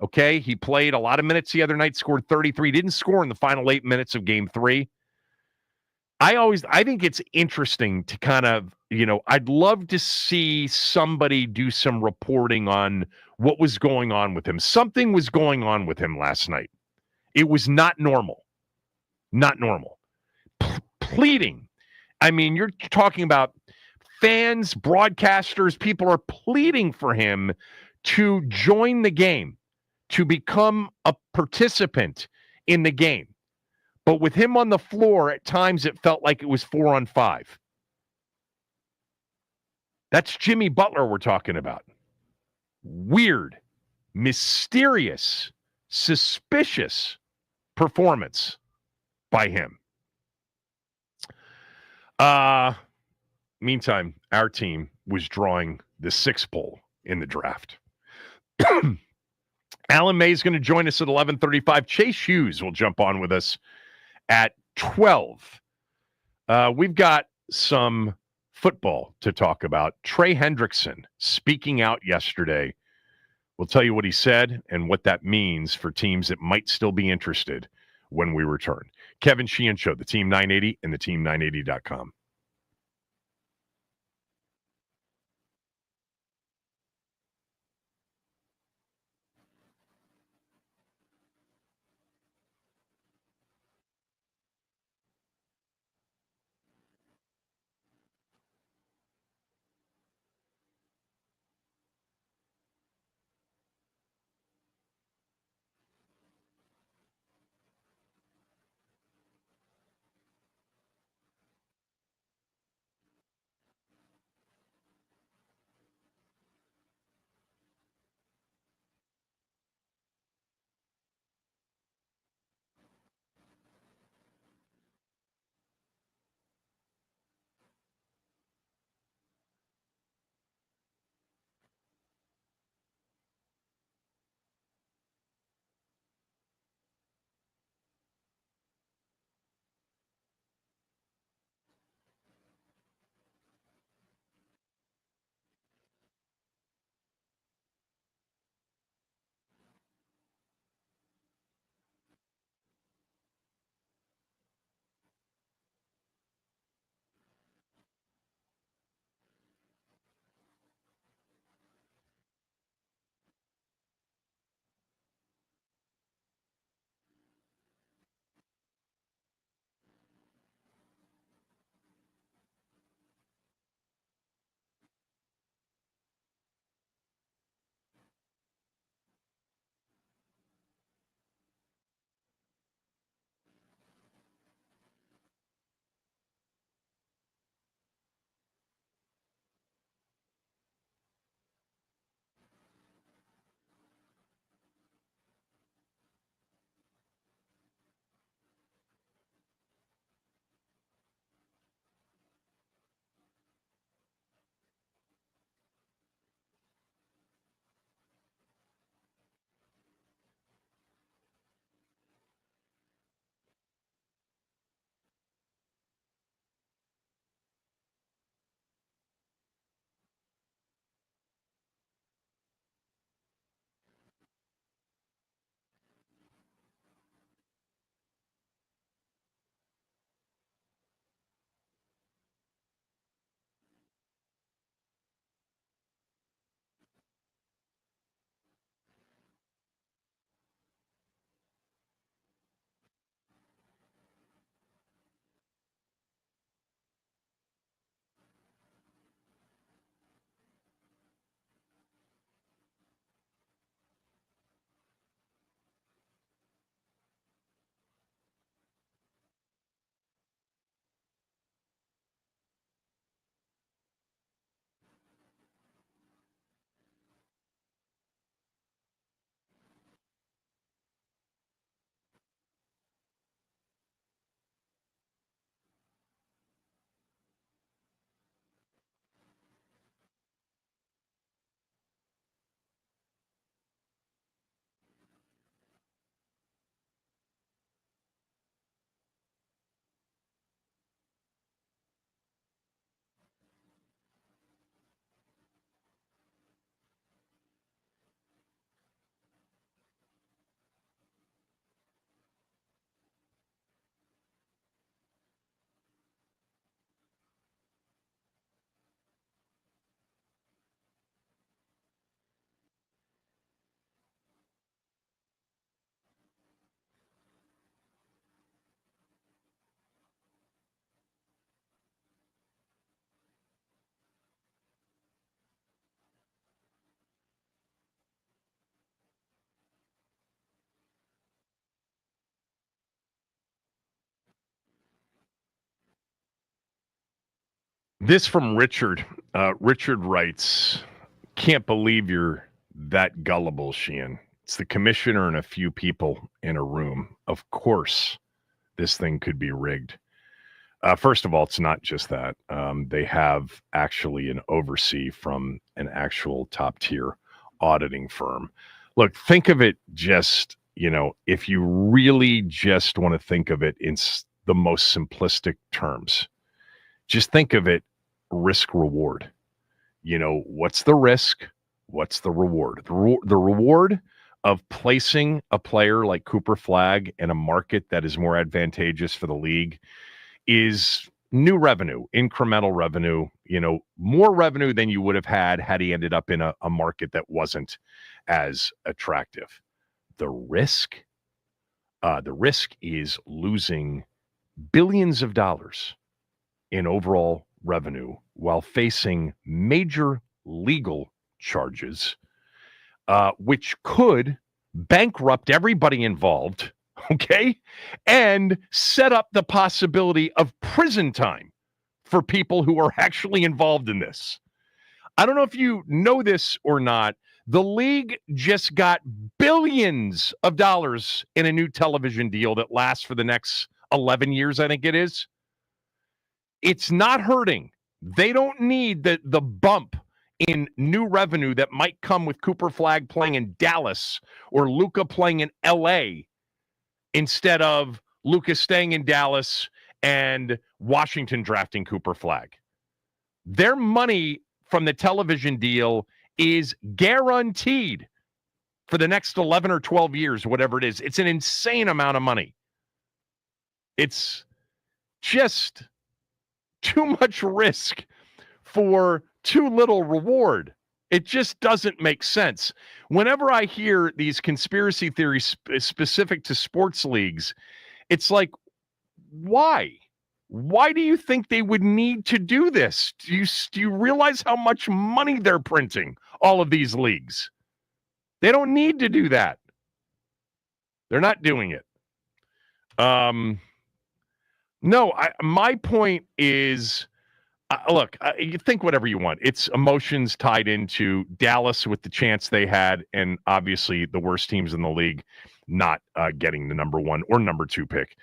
Okay. He played a lot of minutes the other night, scored 33, didn't score in the final 8 minutes of game 3. I think it's interesting to kind of, I'd love to see somebody do some reporting on what was going on with him. Something was going on with him last night. It was not normal. Not normal. Pleading. I mean, you're talking about fans, broadcasters, people are pleading for him to join the game, to become a participant in the game. But with him on the floor, at times it felt like it was 4-on-5. That's Jimmy Butler we're talking about. Weird, mysterious, suspicious performance by him. Meantime, our team was drawing the 6th pole in the draft. Alan May is going to join us at 11:35. Chase Hughes will jump on with us at 12. We've got some football to talk about. Trey Hendrickson speaking out yesterday. We'll tell you what he said and what that means for teams that might still be interested when we return. Kevin Sheehan Show, the Team 980 and the team980.com. This from Richard. Richard writes, can't believe you're that gullible, Sheehan. It's the commissioner and a few people in a room. Of course, this thing could be rigged. First of all, it's not just that. They have actually an oversee from an actual top-tier auditing firm. Look, think of it just, if you really just want to think of it in the most simplistic terms, just think of it risk-reward. What's the risk? What's the reward? The reward of placing a player like Cooper Flagg in a market that is more advantageous for the league is new revenue, incremental revenue, more revenue than you would have had he ended up in a market that wasn't as attractive. The risk is losing billions of dollars in overall revenue while facing major legal charges, which could bankrupt everybody involved, okay, and set up the possibility of prison time for people who are actually involved in this. I don't know if you know this or not. The league just got billions of dollars in a new television deal that lasts for the next 11 years, I think it is. It's not hurting. They don't need the bump in new revenue that might come with Cooper Flagg playing in Dallas or Luka playing in LA instead of Luka staying in Dallas and Washington drafting Cooper Flagg. Their money from the television deal is guaranteed for the next 11 or 12 years, whatever it is. It's an insane amount of money. It's just too much risk for too little reward. It just doesn't make sense. Whenever I hear these conspiracy theories specific to sports leagues, it's like, why? Why do you think they would need to do this? Do you realize how much money they're printing, all of these leagues? They don't need to do that. They're not doing it. My point is, look, you think whatever you want. It's emotions tied into Dallas with the chance they had, and obviously the worst teams in the league not getting the number 1 or number 2 pick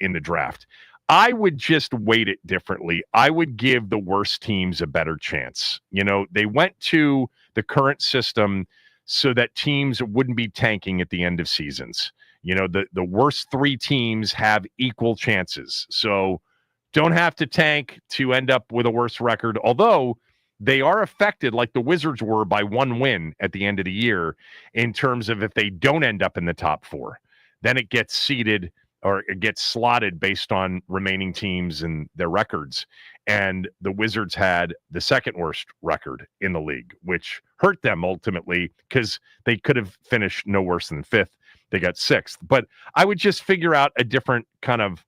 in the draft. I would just weight it differently. I would give the worst teams a better chance. They went to the current system so that teams wouldn't be tanking at the end of seasons. The worst 3 teams have equal chances. So don't have to tank to end up with a worse record, although they are affected like the Wizards were by 1 win at the end of the year in terms of if they don't end up in the top 4, then it gets seeded or it gets slotted based on remaining teams and their records. And the Wizards had the second worst record in the league, which hurt them ultimately because they could have finished no worse than 5th. They got 6th. But I would just figure out a different kind of,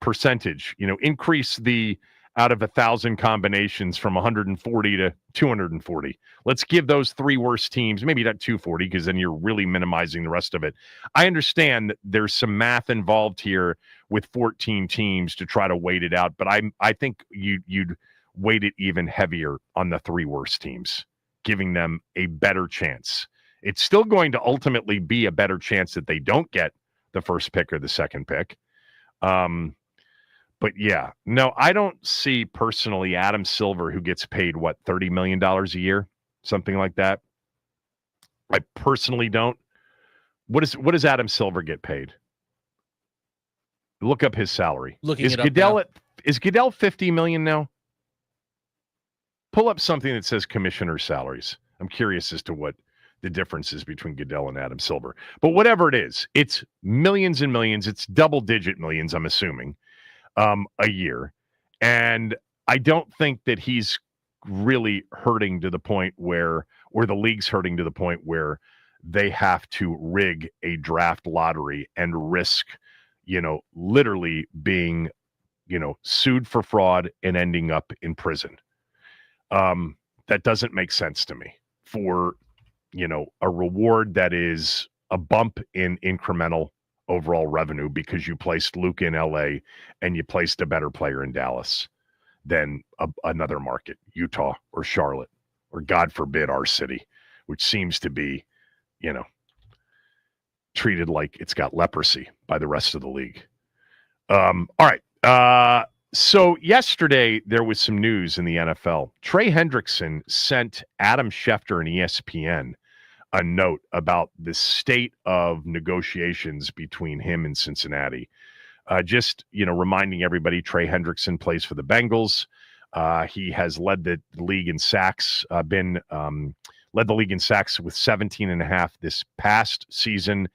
percentage, increase the out of 1,000 combinations from 140 to 240. Let's give those 3 worst teams, maybe not 240, because then you're really minimizing the rest of it. I understand that there's some math involved here with 14 teams to try to weight it out, but I think you'd weight it even heavier on the 3 worst teams, giving them a better chance. It's still going to ultimately be a better chance that they don't get the first pick or the second pick. But yeah, no, I don't see personally Adam Silver, who gets paid, $30 million a year, something like that. I personally don't. What does Adam Silver get paid? Look up his salary. Is Goodell $50 million now? Pull up something that says commissioner salaries. I'm curious as to what the difference is between Goodell and Adam Silver. But whatever it is, it's millions and millions. It's double-digit millions, I'm assuming, a year. And I don't think that he's really hurting to the point where, or the league's hurting to the point where they have to rig a draft lottery and risk, literally being, sued for fraud and ending up in prison. That doesn't make sense to me for, a reward that is a bump in incremental overall revenue because you placed Luke in LA and you placed a better player in Dallas. than another market, Utah or Charlotte, or God forbid our city, which seems to be, treated like it's got leprosy by the rest of the league. All right. So yesterday there was some news in the NFL. Trey Hendrickson sent Adam Schefter and ESPN a note about the state of negotiations between him and Cincinnati. Just reminding everybody, Trey Hendrickson plays for the Bengals. He has led the league in sacks, led the league in sacks with 17.5 this past season.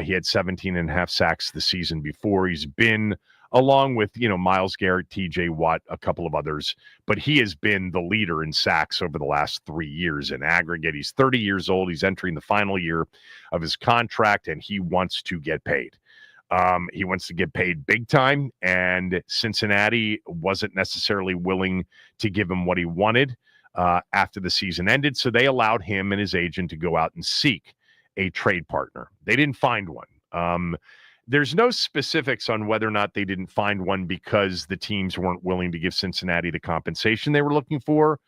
He had 17.5 sacks the season before. He's been, along with, Myles Garrett, TJ Watt, a couple of others, but he has been the leader in sacks over the last 3 years in aggregate. He's 30 years old. He's entering the final year of his contract, and he wants to get paid. He wants to get paid big time, and Cincinnati wasn't necessarily willing to give him what he wanted after the season ended, so they allowed him and his agent to go out and seek a trade partner. They didn't find one. There's no specifics on whether or not they didn't find one because the teams weren't willing to give Cincinnati the compensation they were looking for,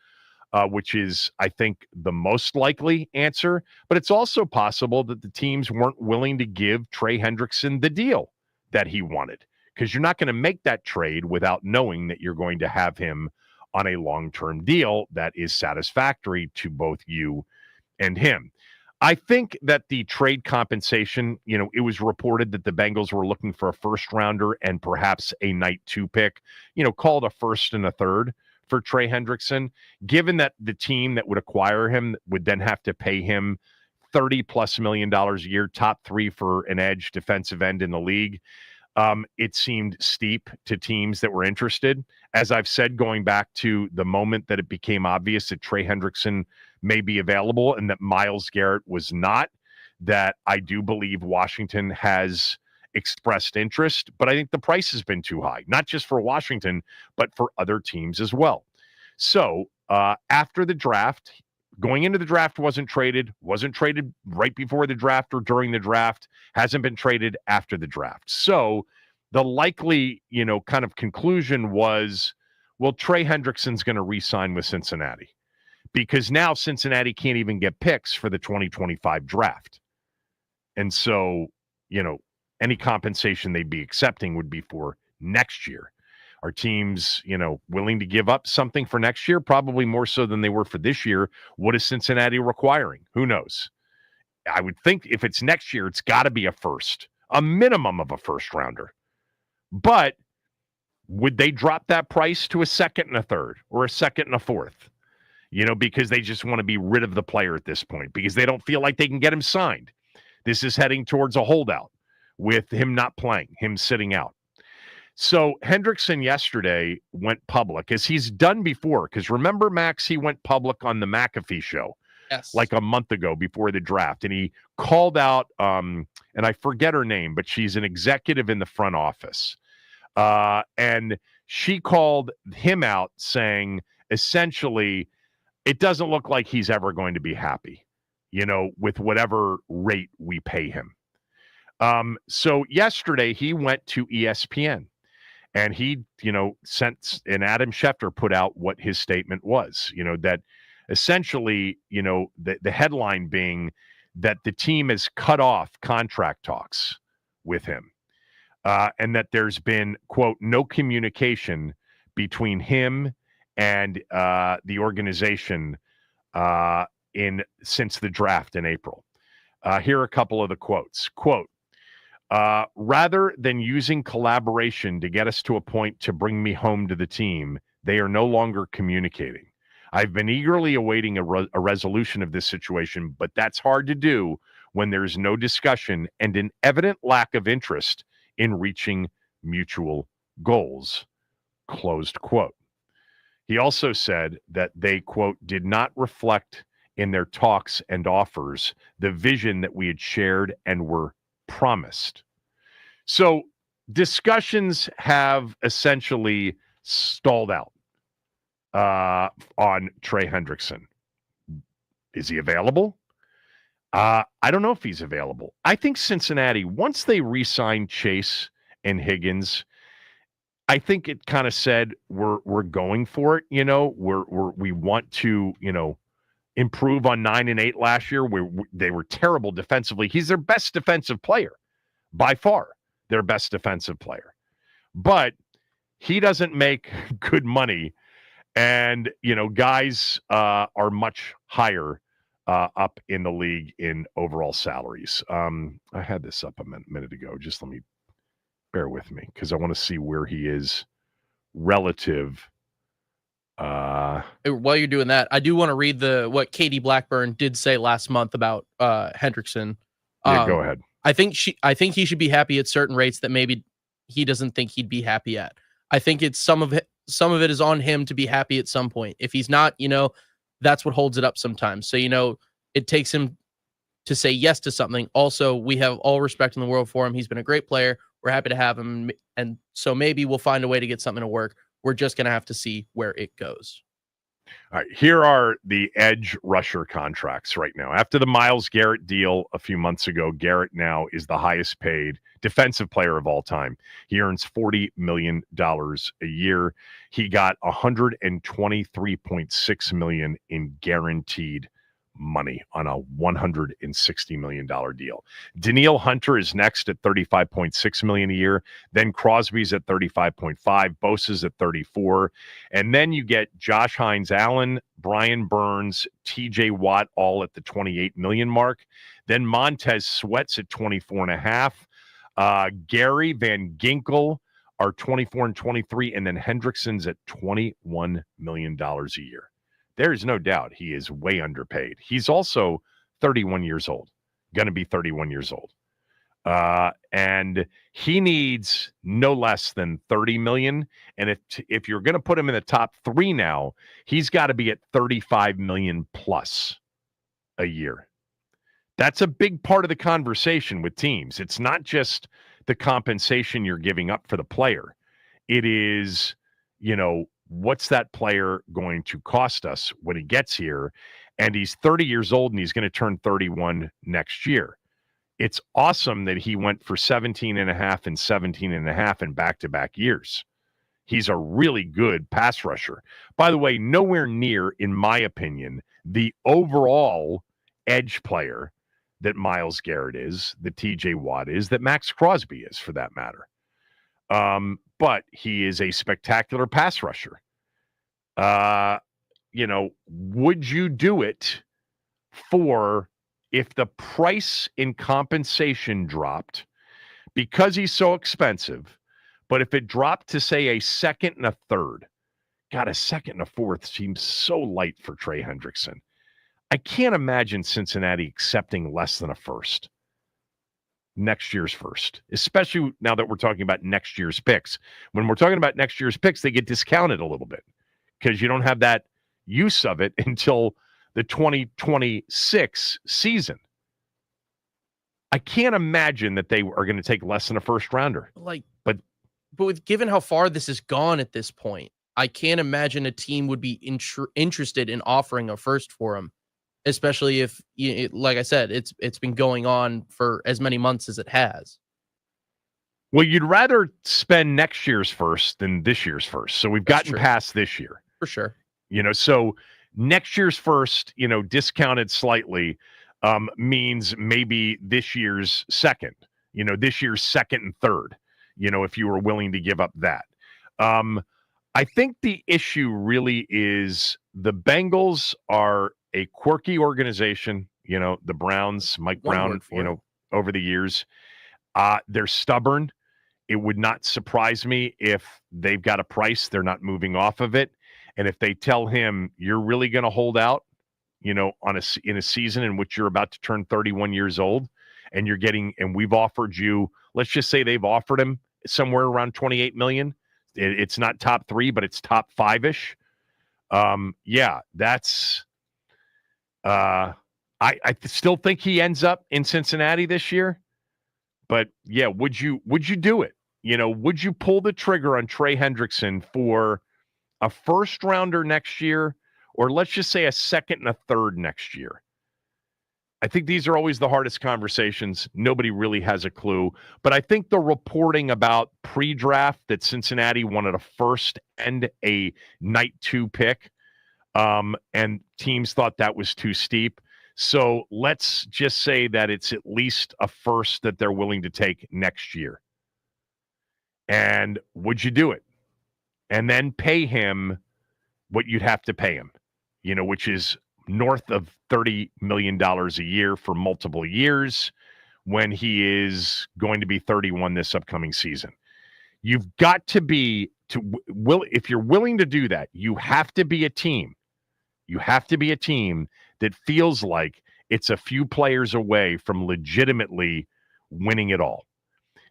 which is, I think, the most likely answer. But it's also possible that the teams weren't willing to give Trey Hendrickson the deal that he wanted, because you're not going to make that trade without knowing that you're going to have him on a long-term deal that is satisfactory to both you and him. I think that the trade compensation, it was reported that the Bengals were looking for a first rounder and perhaps a night 2 pick, called a first and a third for Trey Hendrickson, given that the team that would acquire him would then have to pay him $30+ million a year, top 3 for an edge defensive end in the league. It seemed steep to teams that were interested. As I've said, going back to the moment that it became obvious that Trey Hendrickson may be available and that Myles Garrett was not, that I do believe Washington has expressed interest, but I think the price has been too high, not just for Washington, but for other teams as well. So after the draft, going into the draft, wasn't traded right before the draft or during the draft, hasn't been traded after the draft. So the likely, kind of conclusion was, well, Trey Hendrickson's going to re-sign with Cincinnati, because now Cincinnati can't even get picks for the 2025 draft. And so, any compensation they'd be accepting would be for next year. Are teams, willing to give up something for next year? Probably more so than they were for this year. What is Cincinnati requiring? Who knows? I would think if it's next year, it's got to be a minimum of a first rounder. But would they drop that price to a second and a third or a second and a fourth? Because they just want to be rid of the player at this point, because they don't feel like they can get him signed. This is heading towards a holdout with him not playing, him sitting out. So Hendrickson yesterday went public, as he's done before, because remember, Max, he went public on the McAfee show. Yes. Like a month ago before the draft. And he called out, and I forget her name, but she's an executive in the front office. And she called him out saying, essentially, it doesn't look like he's ever going to be happy, with whatever rate we pay him. So yesterday he went to ESPN and he, sent, and Adam Schefter put out what his statement was, that essentially, the headline being that the team has cut off contract talks with him, and that there's been, quote, no communication between him and the organization since the draft in April. Here are a couple of the quotes. Quote, rather than using collaboration to get us to a point to bring me home to the team, they are no longer communicating. I've been eagerly awaiting a resolution of this situation, but that's hard to do when there's no discussion and an evident lack of interest in reaching mutual goals, closed quote. He also said that they, quote, did not reflect in their talks and offers the vision that we had shared and were promised. So discussions have essentially stalled out on Trey Hendrickson. Is he available? I don't know if he's available. I think Cincinnati, once they re-sign Chase and Higgins, I think it kind of said we're going for it. We want to improve on 9 and 8 last year. They were terrible defensively. He's their best defensive player by far, their best defensive player, but he doesn't make good money. And, guys are much higher up in the league in overall salaries. I had this up a minute ago. Just let me bear with me because I want to see where he is relative. While you're doing that, I do want to read what Katie Blackburn did say last month about Hendrickson. Yeah, go ahead. I think he should be happy at certain rates that maybe he doesn't think he'd be happy at. I think it's some of it is on him to be happy at some point. If he's not, that's what holds it up sometimes. So, it takes him to say yes to something. Also, we have all respect in the world for him. He's been a great player. We're happy to have him. And so maybe we'll find a way to get something to work. We're just going to have to see where it goes. All right, here are the edge rusher contracts right now. After the Myles Garrett deal a few months ago, Garrett now is the highest paid defensive player of all time. He earns $40 million a year. He got $123.6 million in guaranteed money on a $160 million deal. Danielle Hunter is next at $35.6 million a year. Then Crosby's at $35.5, Bosa's at $34. And then you get Josh Hines Allen, Brian Burns, TJ Watt, all at the $28 million mark. Then Montez Sweat's at $24.5. Gary Van Ginkel are 24 and 23, and then Hendrickson's at $21 million a year. There's no doubt he is way underpaid. He's also 31 years old, going to be 31 years old. And he needs no less than $30 million. And if you're going to put him in the top 3 now, he's got to be at $35 million plus a year. That's a big part of the conversation with teams. It's not just the compensation you're giving up for the player. It is, what's that player going to cost us when he gets here? And he's 30 years old and he's going to turn 31 next year. It's awesome that he went for 17 and a half and 17 and a half in back-to-back years. He's a really good pass rusher. By the way, nowhere near, in my opinion, the overall edge player that Myles Garrett is, that TJ Watt is, that Max Crosby is, for that matter. But he is a spectacular pass rusher. Would you do it for if the price in compensation dropped because he's so expensive, but if it dropped to, say, a second and a third? God, a second and a fourth seems so light for Trey Hendrickson. I can't imagine Cincinnati accepting less than a first. Next year's first, especially now that we're talking about next year's picks. When we're talking about next year's picks, they get discounted a little bit because you don't have that use of it until the 2026 season. I can't imagine that they are going to take less than a first rounder. But with given how far this has gone at this point, I can't imagine a team would be interested in offering a first for him. Especially if, like I said, it's been going on for as many months as it has. Well, you'd rather spend next year's first than this year's first. So we've gotten past this year. For sure. So next year's first, discounted slightly means maybe this year's second, this year's second and third, if you were willing to give up that. I think the issue really is the Bengals are a quirky organization, the Browns, Mike Brown, over the years. They're stubborn. It would not surprise me if they've got a price, they're not moving off of it. And if they tell him you're really going to hold out, in a season in which you're about to turn 31 years old and and we've offered you, let's just say they've offered him somewhere around 28 million. It's not top 3, but it's top 5-ish. That's, I still think he ends up in Cincinnati this year, but yeah, would you do it? Would you pull the trigger on Trey Hendrickson for a first rounder next year, or let's just say a second and a third next year? I think these are always the hardest conversations. Nobody really has a clue. But I think the reporting about pre-draft that Cincinnati wanted a first and a night 2 pick, and teams thought that was too steep. So let's just say that it's at least a first that they're willing to take next year. And would you do it? And then pay him what you'd have to pay him, which is north of $30 million a year for multiple years when he is going to be 31 this upcoming season. You've got to be if you're willing to do that, you have to be a team. You have to be a team that feels like it's a few players away from legitimately winning it all.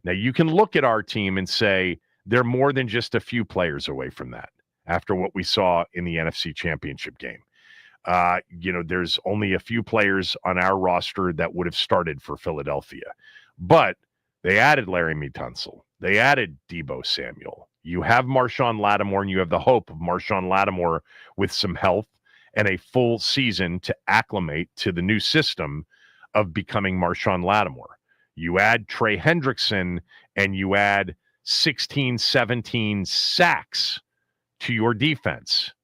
Now, you can look at our team and say they're more than just a few players away from that after what we saw in the NFC Championship game. There's only a few players on our roster that would have started for Philadelphia. But they added Laremy Tunsil. They added Deebo Samuel. You have Marshawn Lattimore, and you have the hope of Marshawn Lattimore with some health and a full season to acclimate to the new system of becoming Marshawn Lattimore. You add Trey Hendrickson, and you add 16, 17 sacks to your defense.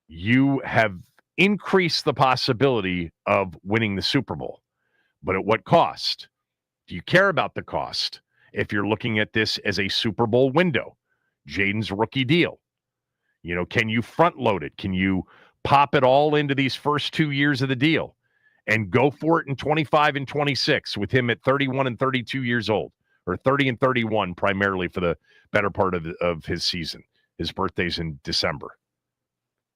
You have increased the possibility of winning the Super Bowl. But at what cost? Do you care about the cost if you're looking at this as a Super Bowl window? Jaden's rookie deal. Can you front load it? Can you pop it all into these first 2 years of the deal and go for it in 25 and 26 with him at 31 and 32 years old, or 30 and 31 primarily for the better part of his season? His birthday's in December.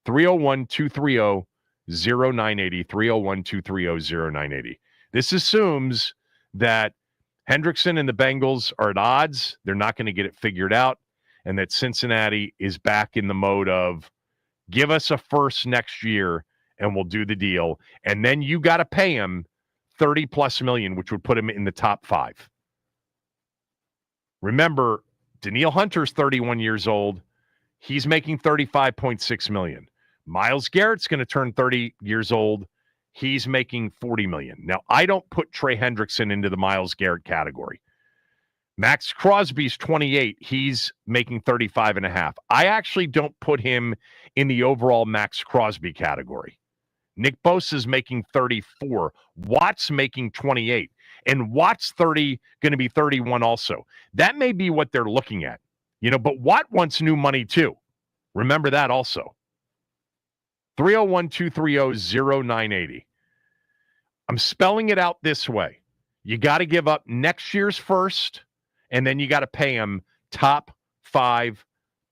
301-230-0980, 301-230-0980. This assumes that Hendrickson and the Bengals are at odds. They're not going to get it figured out, and that Cincinnati is back in the mode of give us a first next year and we'll do the deal. And then you got to pay him $30+ million, which would put him in the top 5. Remember, Danielle Hunter's 31 years old. He's making $35.6 million. Myles Garrett's going to turn 30 years old. He's making $40 million. Now, I don't put Trey Hendrickson into the Myles Garrett category. Max Crosby's 28. He's making 35.5. I actually don't put him in the overall Max Crosby category. Nick Bosa's making 34. Watt's making 28. And Watt's going to be 31 also. That may be what they're looking at. But Watt wants new money too. Remember that also. 301-230-0980. I'm spelling it out this way. You got to give up next year's first, and then you got to pay him top 5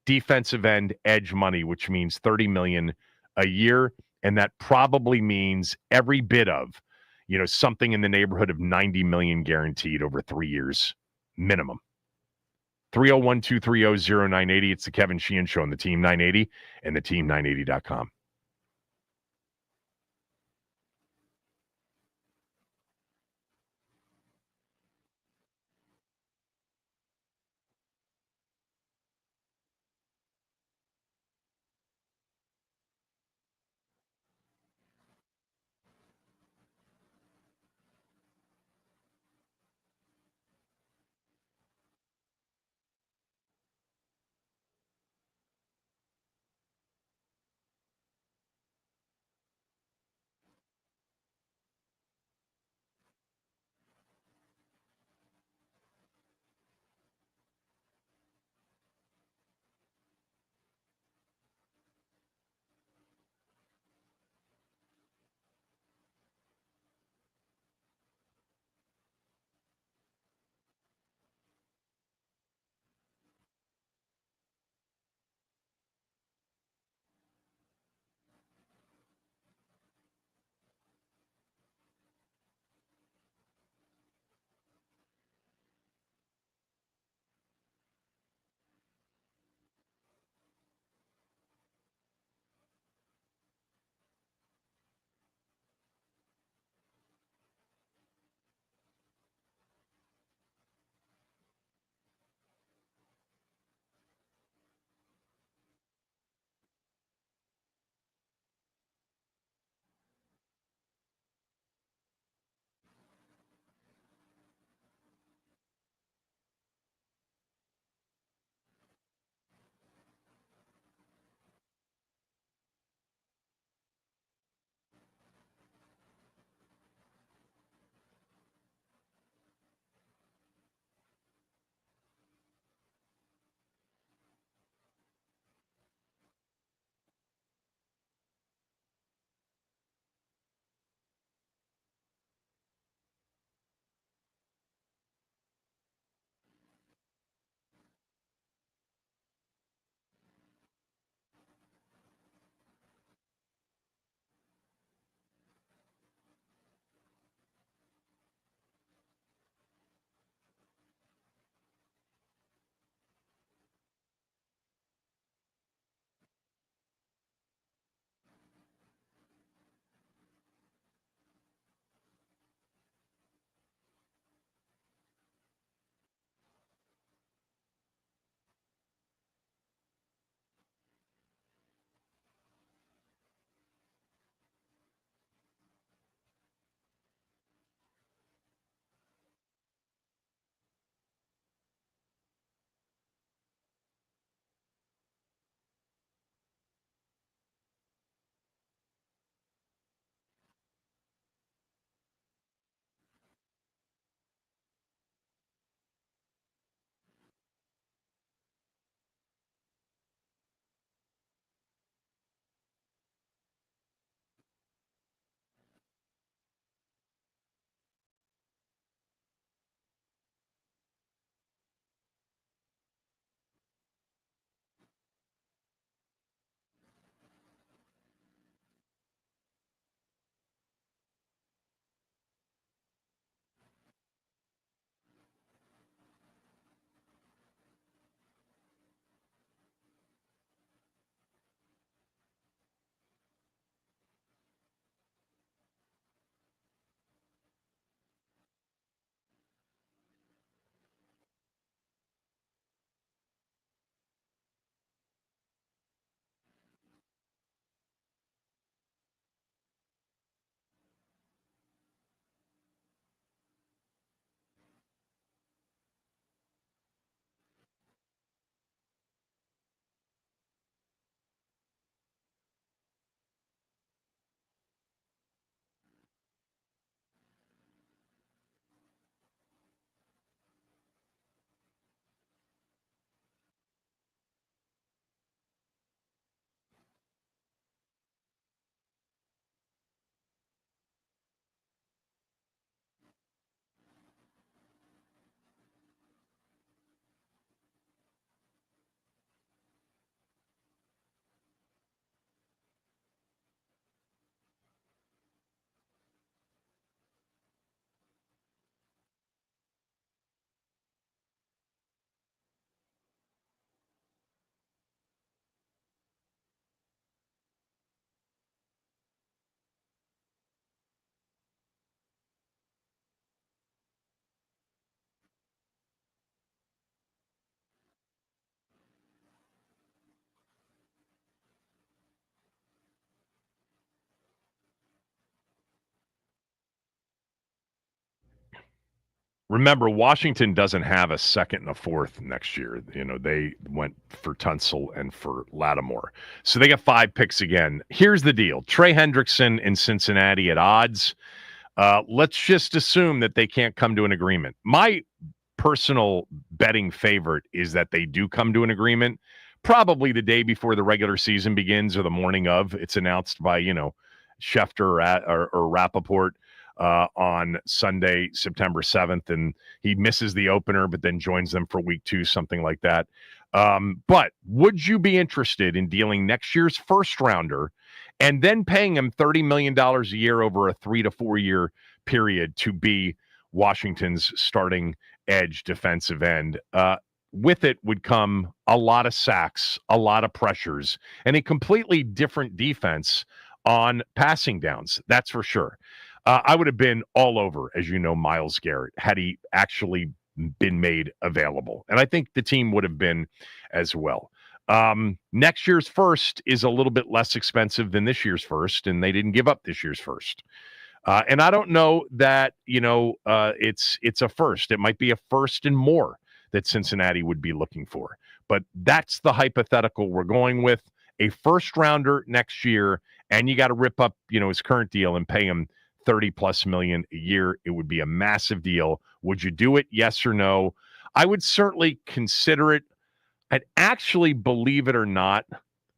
defensive end edge money, which means $30 million a year. And that probably means every bit of, something in the neighborhood of $90 million guaranteed over 3 years minimum. 301-230-0980. It's the Kevin Sheehan Show on the Team 980 and the team980.com. Remember, Washington doesn't have a second and a fourth next year. They went for Tunsil and for Lattimore. So they got 5 picks again. Here's the deal. Trey Hendrickson in Cincinnati at odds. Let's just assume that they can't come to an agreement. My personal betting favorite is that they do come to an agreement, probably the day before the regular season begins or the morning of. It's announced by, Schefter or Rappaport on Sunday, September 7th, and he misses the opener, but then joins them for week 2, something like that. But would you be interested in dealing next year's first rounder and then paying him $30 million a year over a 3 to 4 year period to be Washington's starting edge defensive end? With it would come a lot of sacks, a lot of pressures, and a completely different defense on passing downs. That's for sure. I would have been all over, as you know, Myles Garrett, had he actually been made available. And I think the team would have been as well. Next year's first is a little bit less expensive than this year's first, and they didn't give up this year's first. And I don't know that, it's a first. It might be a first and more that Cincinnati would be looking for. But that's the hypothetical we're going with. A first rounder next year, and you got to rip up, his current deal and pay him $30+ million a year. It would be a massive deal. Would you do it? Yes or no? I would certainly consider it. I'd actually, believe it or not,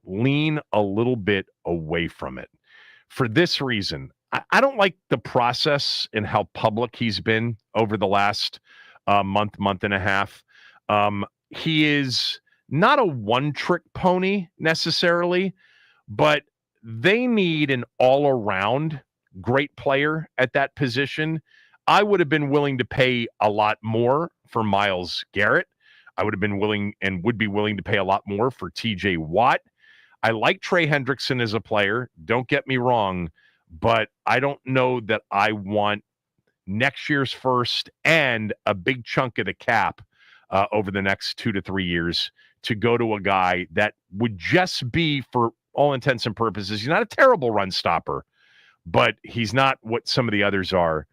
lean a little bit away from it for this reason. I don't like the process and how public he's been over the last month and a half. He is not a one-trick pony necessarily, but they need an all-around great player at that position. I would have been willing to pay a lot more for Myles Garrett. I would have been willing and would be willing to pay a lot more for TJ Watt. I like Trey Hendrickson as a player. Don't get me wrong, but I don't know that I want next year's first and a big chunk of the cap over the next 2 to 3 years to go to a guy that would just be, for all intents and purposes, he's not a terrible run stopper, but he's not what some of the others are.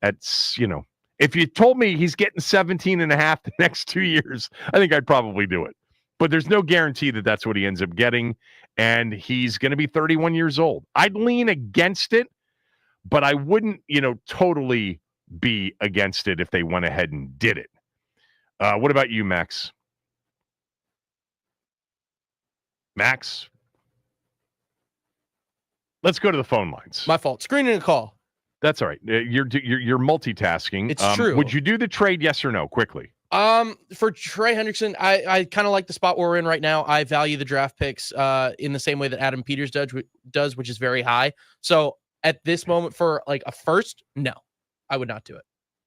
If you told me he's getting 17 and a half the next 2 years, I think I'd probably do it. But there's no guarantee that that's what he ends up getting, and he's going to be 31 years old. I'd lean against it, but I wouldn't, totally be against it if they went ahead and did it. What about you, Max? Max? Let's go to the phone lines. My fault. Screening a call. That's all right. You're multitasking. It's true. Would you do the trade, yes or no, quickly? For Trey Hendrickson, I kind of like the spot we're in right now. I value the draft picks in the same way that Adam Peters does, which is very high. So at this moment, for like a first, no, I would not do it.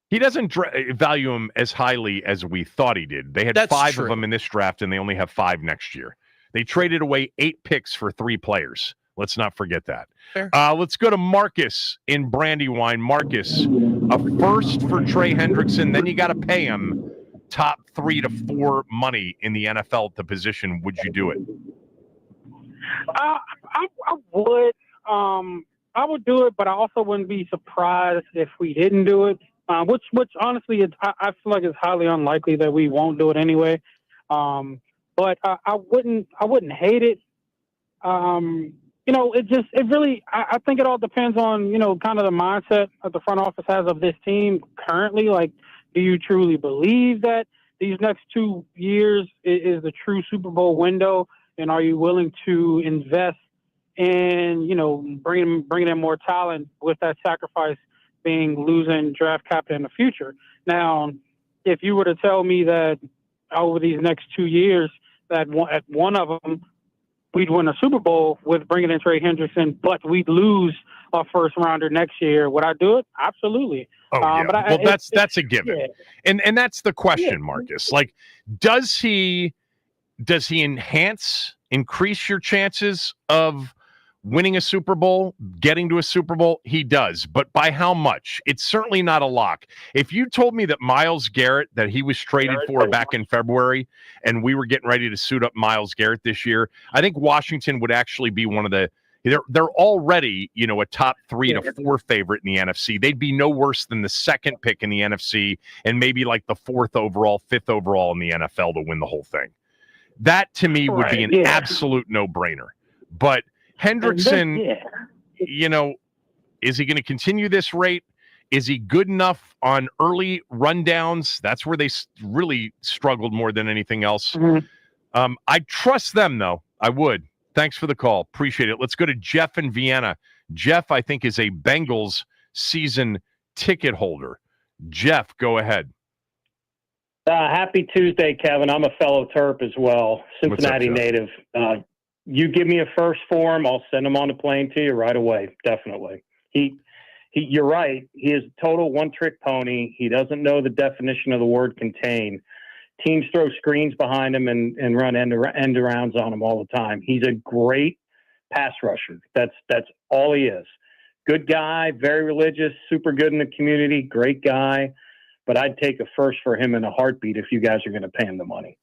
He doesn't value him as highly as we thought he did. They had That's 5 true. of them in this draft, and they only have 5 next year. They traded away 8 picks for 3 players. Let's not forget that. Fair. Let's go to Marcus in Brandywine. Marcus, a first for Trey Hendrickson, then you got to pay him top 3 to 4 money in the NFL at the position. Would you do it? I would. I would do it, but I also wouldn't be surprised if we didn't do it. Which honestly, I feel like it's highly unlikely that we won't do it anyway. But I wouldn't hate it. I think it all depends on, kind of the mindset that the front office has of this team currently. Like, do you truly believe that these next 2 years is the true Super Bowl window? And are you willing to invest in, bringing in more talent with that sacrifice being losing draft capital in the future? Now, if you were to tell me that over these next 2 years that at one of them we'd win a Super Bowl with bringing in Trey Hendrickson, but we'd lose a first rounder next year, would I do it? Absolutely. Oh, yeah. But that's a given. Yeah. And that's the question, Marcus. Like, does he increase your chances of winning a Super Bowl, getting to a Super Bowl? He does, but by how much? It's certainly not a lock. If you told me that Myles Garrett, that he was traded for back in February, and we were getting ready to suit up Myles Garrett this year, I think Washington would actually be one of the They're already, a top 3 to 4 favorite in the NFC. They'd be no worse than the second pick in the NFC and maybe like the 4th overall, 5th overall in the NFL to win the whole thing. That to me would be an absolute no-brainer. But Hendrickson, is he going to continue this rate? Is he good enough on early rundowns? That's where they really struggled more than anything else. Mm-hmm. I trust them, though. I would. Thanks for the call. Appreciate it. Let's go to Jeff in Vienna. Jeff, I think, is a Bengals season ticket holder. Jeff, go ahead. Happy Tuesday, Kevin. I'm a fellow Terp as well, Cincinnati native. You give me a first for him, I'll send him on the plane to you right away. Definitely. You're right. He is a total one-trick pony. He doesn't know the definition of the word contain. Teams throw screens behind him and run end arounds on him all the time. He's a great pass rusher. That's all he is. Good guy, very religious, super good in the community, great guy. But I'd take a first for him in a heartbeat if you guys are going to pay him the money.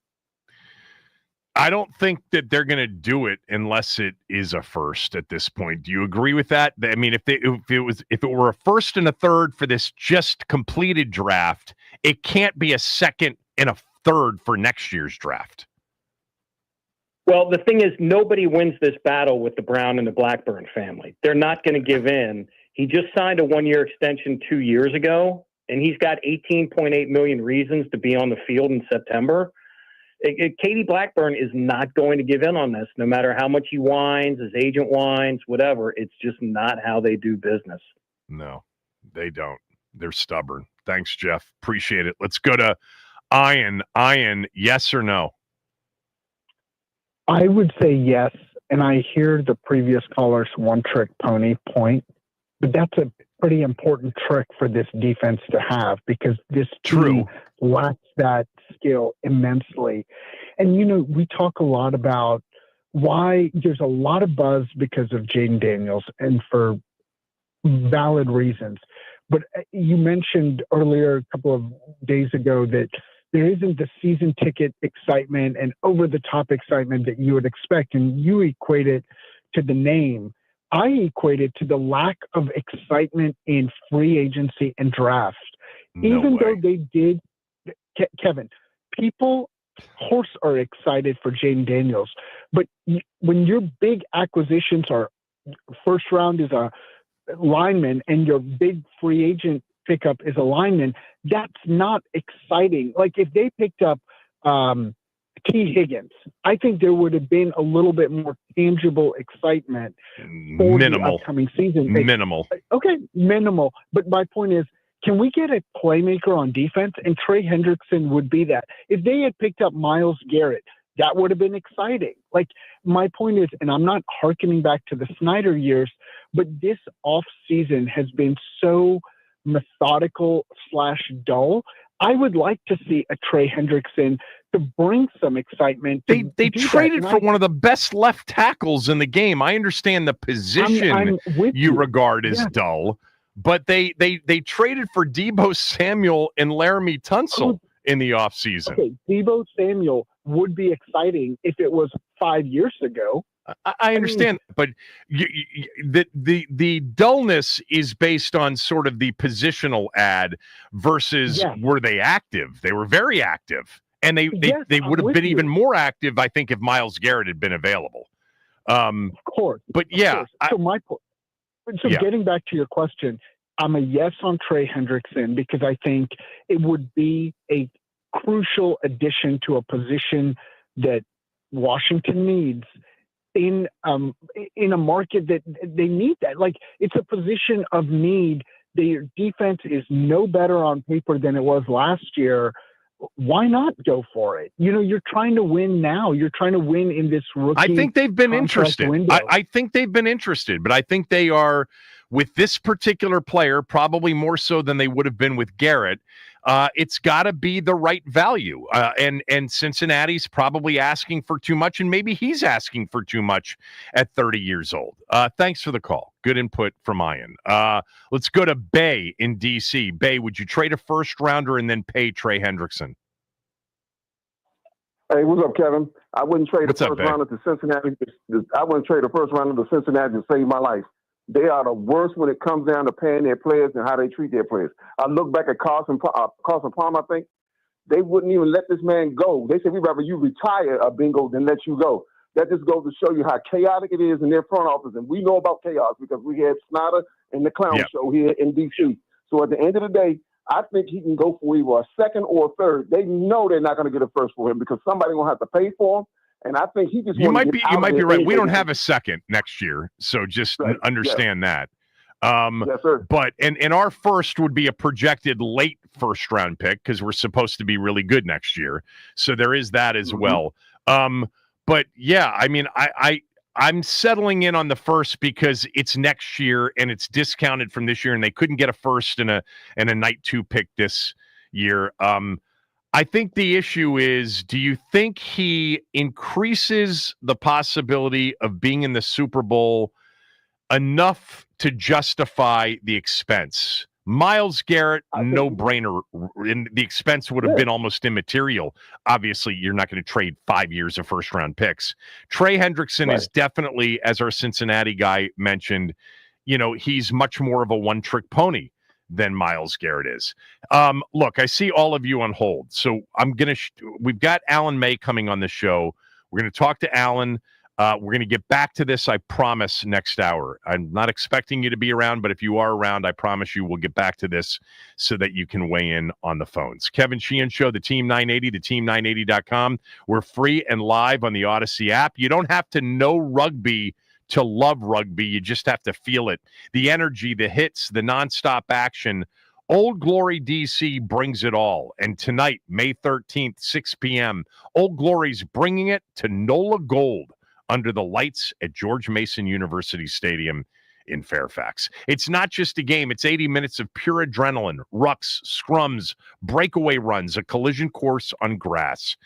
I don't think that they're going to do it unless it is a first at this point. Do you agree with that? I mean, if it were a first and a third for this just completed draft, it can't be a second and a third for next year's draft. Well, the thing is, nobody wins this battle with the Brown and the Blackburn family. They're not going to give in. He just signed a 1-year extension 2 years ago, and he's got 18.8 million reasons to be on the field in September. Katie Blackburn is not going to give in on this, no matter how much he whines, his agent whines, whatever. It's just not how they do business. No, they don't. They're stubborn. Thanks, Jeff. Appreciate it. Let's go to Ian. Ian, yes or no? I would say yes, and I hear the previous caller's one-trick pony point, but that's a pretty important trick for this defense to have because this team lacks that skill immensely. And, we talk a lot about why there's a lot of buzz because of Jaden Daniels and for valid reasons. But you mentioned earlier, a couple of days ago, that there isn't the season ticket excitement and over-the-top excitement that you would expect, and you equate it to the name. I equate it to the lack of excitement in free agency and draft. Even though they did, Kevin, people, of course, are excited for Jaden Daniels, but when your big acquisitions are first round is a lineman and your big free agent pickup is a lineman, that's not exciting. Like if they picked up T. Higgins, I think there would have been a little bit more tangible excitement for the upcoming season. Minimal. Okay, minimal. But my point is, can we get a playmaker on defense? And Trey Hendrickson would be that. If they had picked up Myles Garrett, that would have been exciting. Like my point is, and I'm not hearkening back to the Snyder years, but this off season has been so methodical / dull. I would like to see a Trey Hendrickson to bring some excitement. They traded for one of the best left tackles in the game. I understand the position you regard as dull, but they traded for Deebo Samuel and Laramie Tunsil in the offseason. Okay, Deebo Samuel would be exciting if it was 5 years ago. I understand, but the dullness is based on sort of the positional ad versus were they active? They were very active, and they would have been even more active, I think, if Myles Garrett had been available. Of course, but So my point. So getting back to your question, I'm a yes on Trey Hendrickson because I think it would be a crucial addition to a position that Washington needs. In a market that they need that. Like, it's a position of need. Their defense is no better on paper than it was last year. Why not go for it? You're trying to win now. You're trying to win in this rookie. I think they've been interested. I think they've been interested, but I think they are, with this particular player, probably more so than they would have been with Garrett. It's got to be the right value. And Cincinnati's probably asking for too much, and maybe he's asking for too much at 30 years old. Thanks for the call. Good input from Ian. Let's go to Bay in D.C. Bay, would you trade a first-rounder and then pay Trey Hendrickson? Hey, what's up, Kevin? I wouldn't trade What's the up, first babe? round to Cincinnati. I wouldn't trade the first round to Cincinnati to save my life. They are the worst when it comes down to paying their players and how they treat their players. I look back at Carson Palmer, I think. They wouldn't even let this man go. They said, we'd rather you retire a bingo than let you go. That just goes to show you how chaotic it is in their front office. And we know about chaos because we had Snyder and the Clown Show here in D.C. So at the end of the day, I think he can go for either a second or a third. They know they're not going to get a first for him because somebody's going to have to pay for him. And I think he just You might be right. Anyway. We don't have a second next year, so just understand that. Yes, sir. But and our first would be a projected late first round pick because we're supposed to be really good next year. So there is that as well. But yeah, I mean, I'm settling in on the first because it's next year and it's discounted from this year, and they couldn't get a first and a night 2 pick this year. I think the issue is, do you think he increases the possibility of being in the Super Bowl enough to justify the expense? Miles Garrett, no brainer. And the expense would have been almost immaterial. Obviously, you're not going to trade 5 years of first round picks. Trey Hendrickson is definitely, as our Cincinnati guy mentioned, he's much more of a one-trick pony than Miles Garrett is. Look, I see all of you on hold. So I'm going to, we've got Alan May coming on the show. We're going to talk to Alan. We're going to get back to this, I promise, next hour. I'm not expecting you to be around, but if you are around, I promise you we'll get back to this so that you can weigh in on the phones. Kevin Sheehan Show, the Team 980, theteam980.com. We're free and live on the Odyssey app. You don't have to know rugby to love rugby. You just have to feel it. The energy, the hits, the nonstop action. Old Glory DC brings it all. And tonight, May 13th, 6 p.m., Old Glory's bringing it to NOLA Gold under the lights at George Mason University Stadium in Fairfax. It's not just a game. It's 80 minutes of pure adrenaline, rucks, scrums, breakaway runs, a collision course on grass.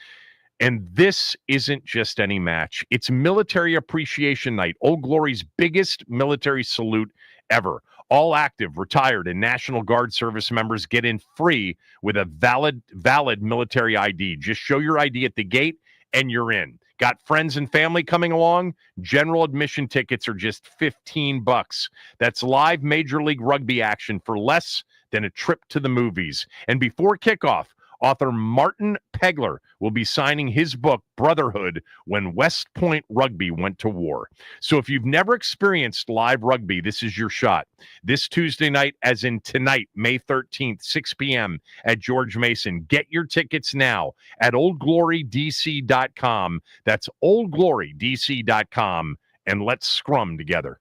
And this isn't just any match. It's Military Appreciation Night, Old Glory's biggest military salute ever. All active, retired, and National Guard service members get in free with a valid military ID. Just show your ID at the gate and you're in. Got friends and family coming along? General admission tickets are just $15. That's live Major League Rugby action for less than a trip to the movies. And before kickoff, author Martin Pegler will be signing his book, Brotherhood, When West Point Rugby Went to War. So if you've never experienced live rugby, this is your shot. This Tuesday night, as in tonight, May 13th, 6 p.m. at George Mason. Get your tickets now at oldglorydc.com. That's oldglorydc.com, and let's scrum together.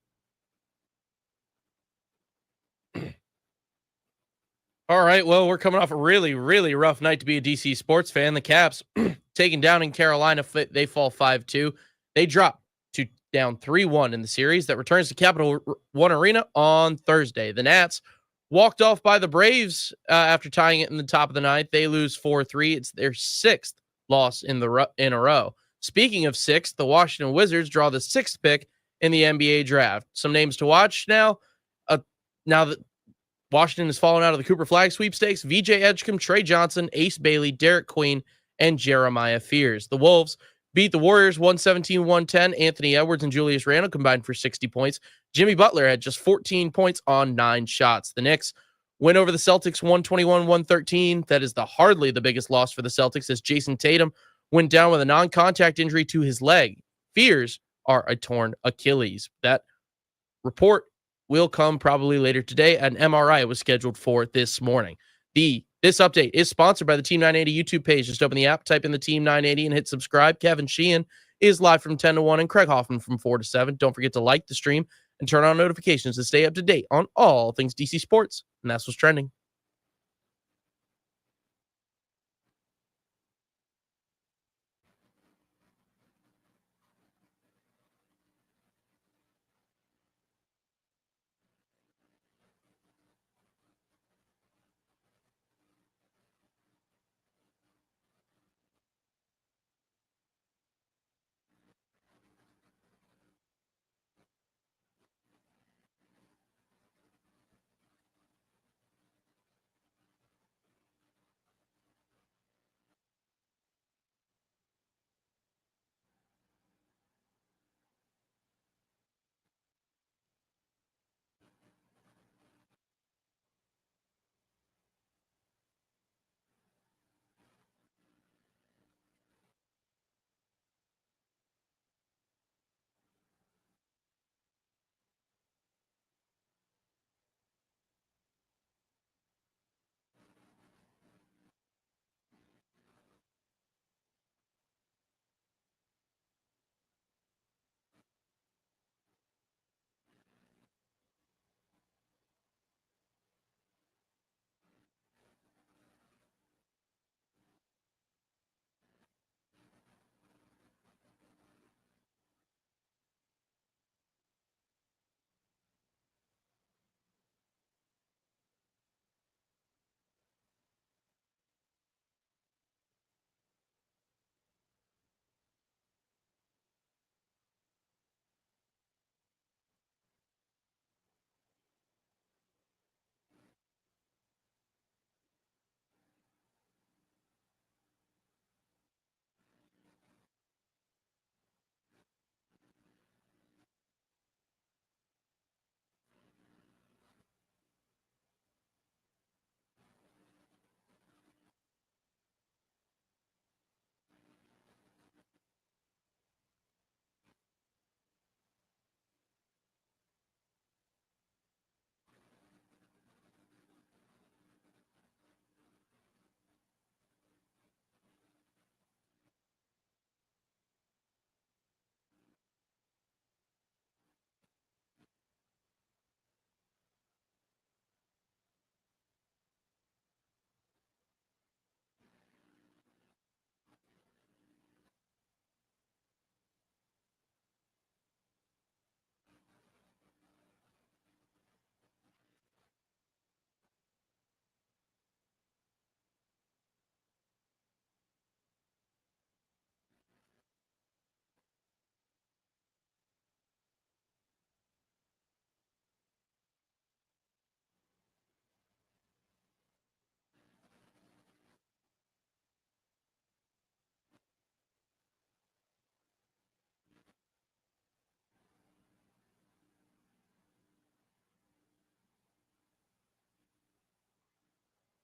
All right, well, we're coming off a really, really rough night to be a DC sports fan. The Caps taken down in Carolina. They fall 5-2. They drop to down 3-1 in the series that returns to Capital One Arena on Thursday. The Nats walked off by the Braves after tying it in the top of the ninth. They lose 4-3. It's their 6th loss in a row. Speaking of 6th, the Washington Wizards draw the 6th pick in the NBA draft. Some names to watch now. Now that Washington has fallen out of the Cooper Flag sweepstakes, VJ Edgecombe, Trey Johnson, Ace Bailey, Derek Queen, and Jeremiah Fears. The Wolves beat the Warriors 117-110. Anthony Edwards and Julius Randle combined for 60 points. Jimmy Butler had just 14 points on 9 shots. The Knicks win over the Celtics 121-113. That is hardly the biggest loss for the Celtics, as Jason Tatum went down with a non-contact injury to his leg. Fears are a torn Achilles. That report will come probably later today. An MRI was scheduled for this morning. This update is sponsored by the Team 980 YouTube page. Just open the app, type in the Team 980, and hit subscribe. Kevin Sheehan is live from 10 to 1, and Craig Hoffman from 4 to 7. Don't forget to like the stream and turn on notifications to stay up to date on all things DC sports. And that's what's trending.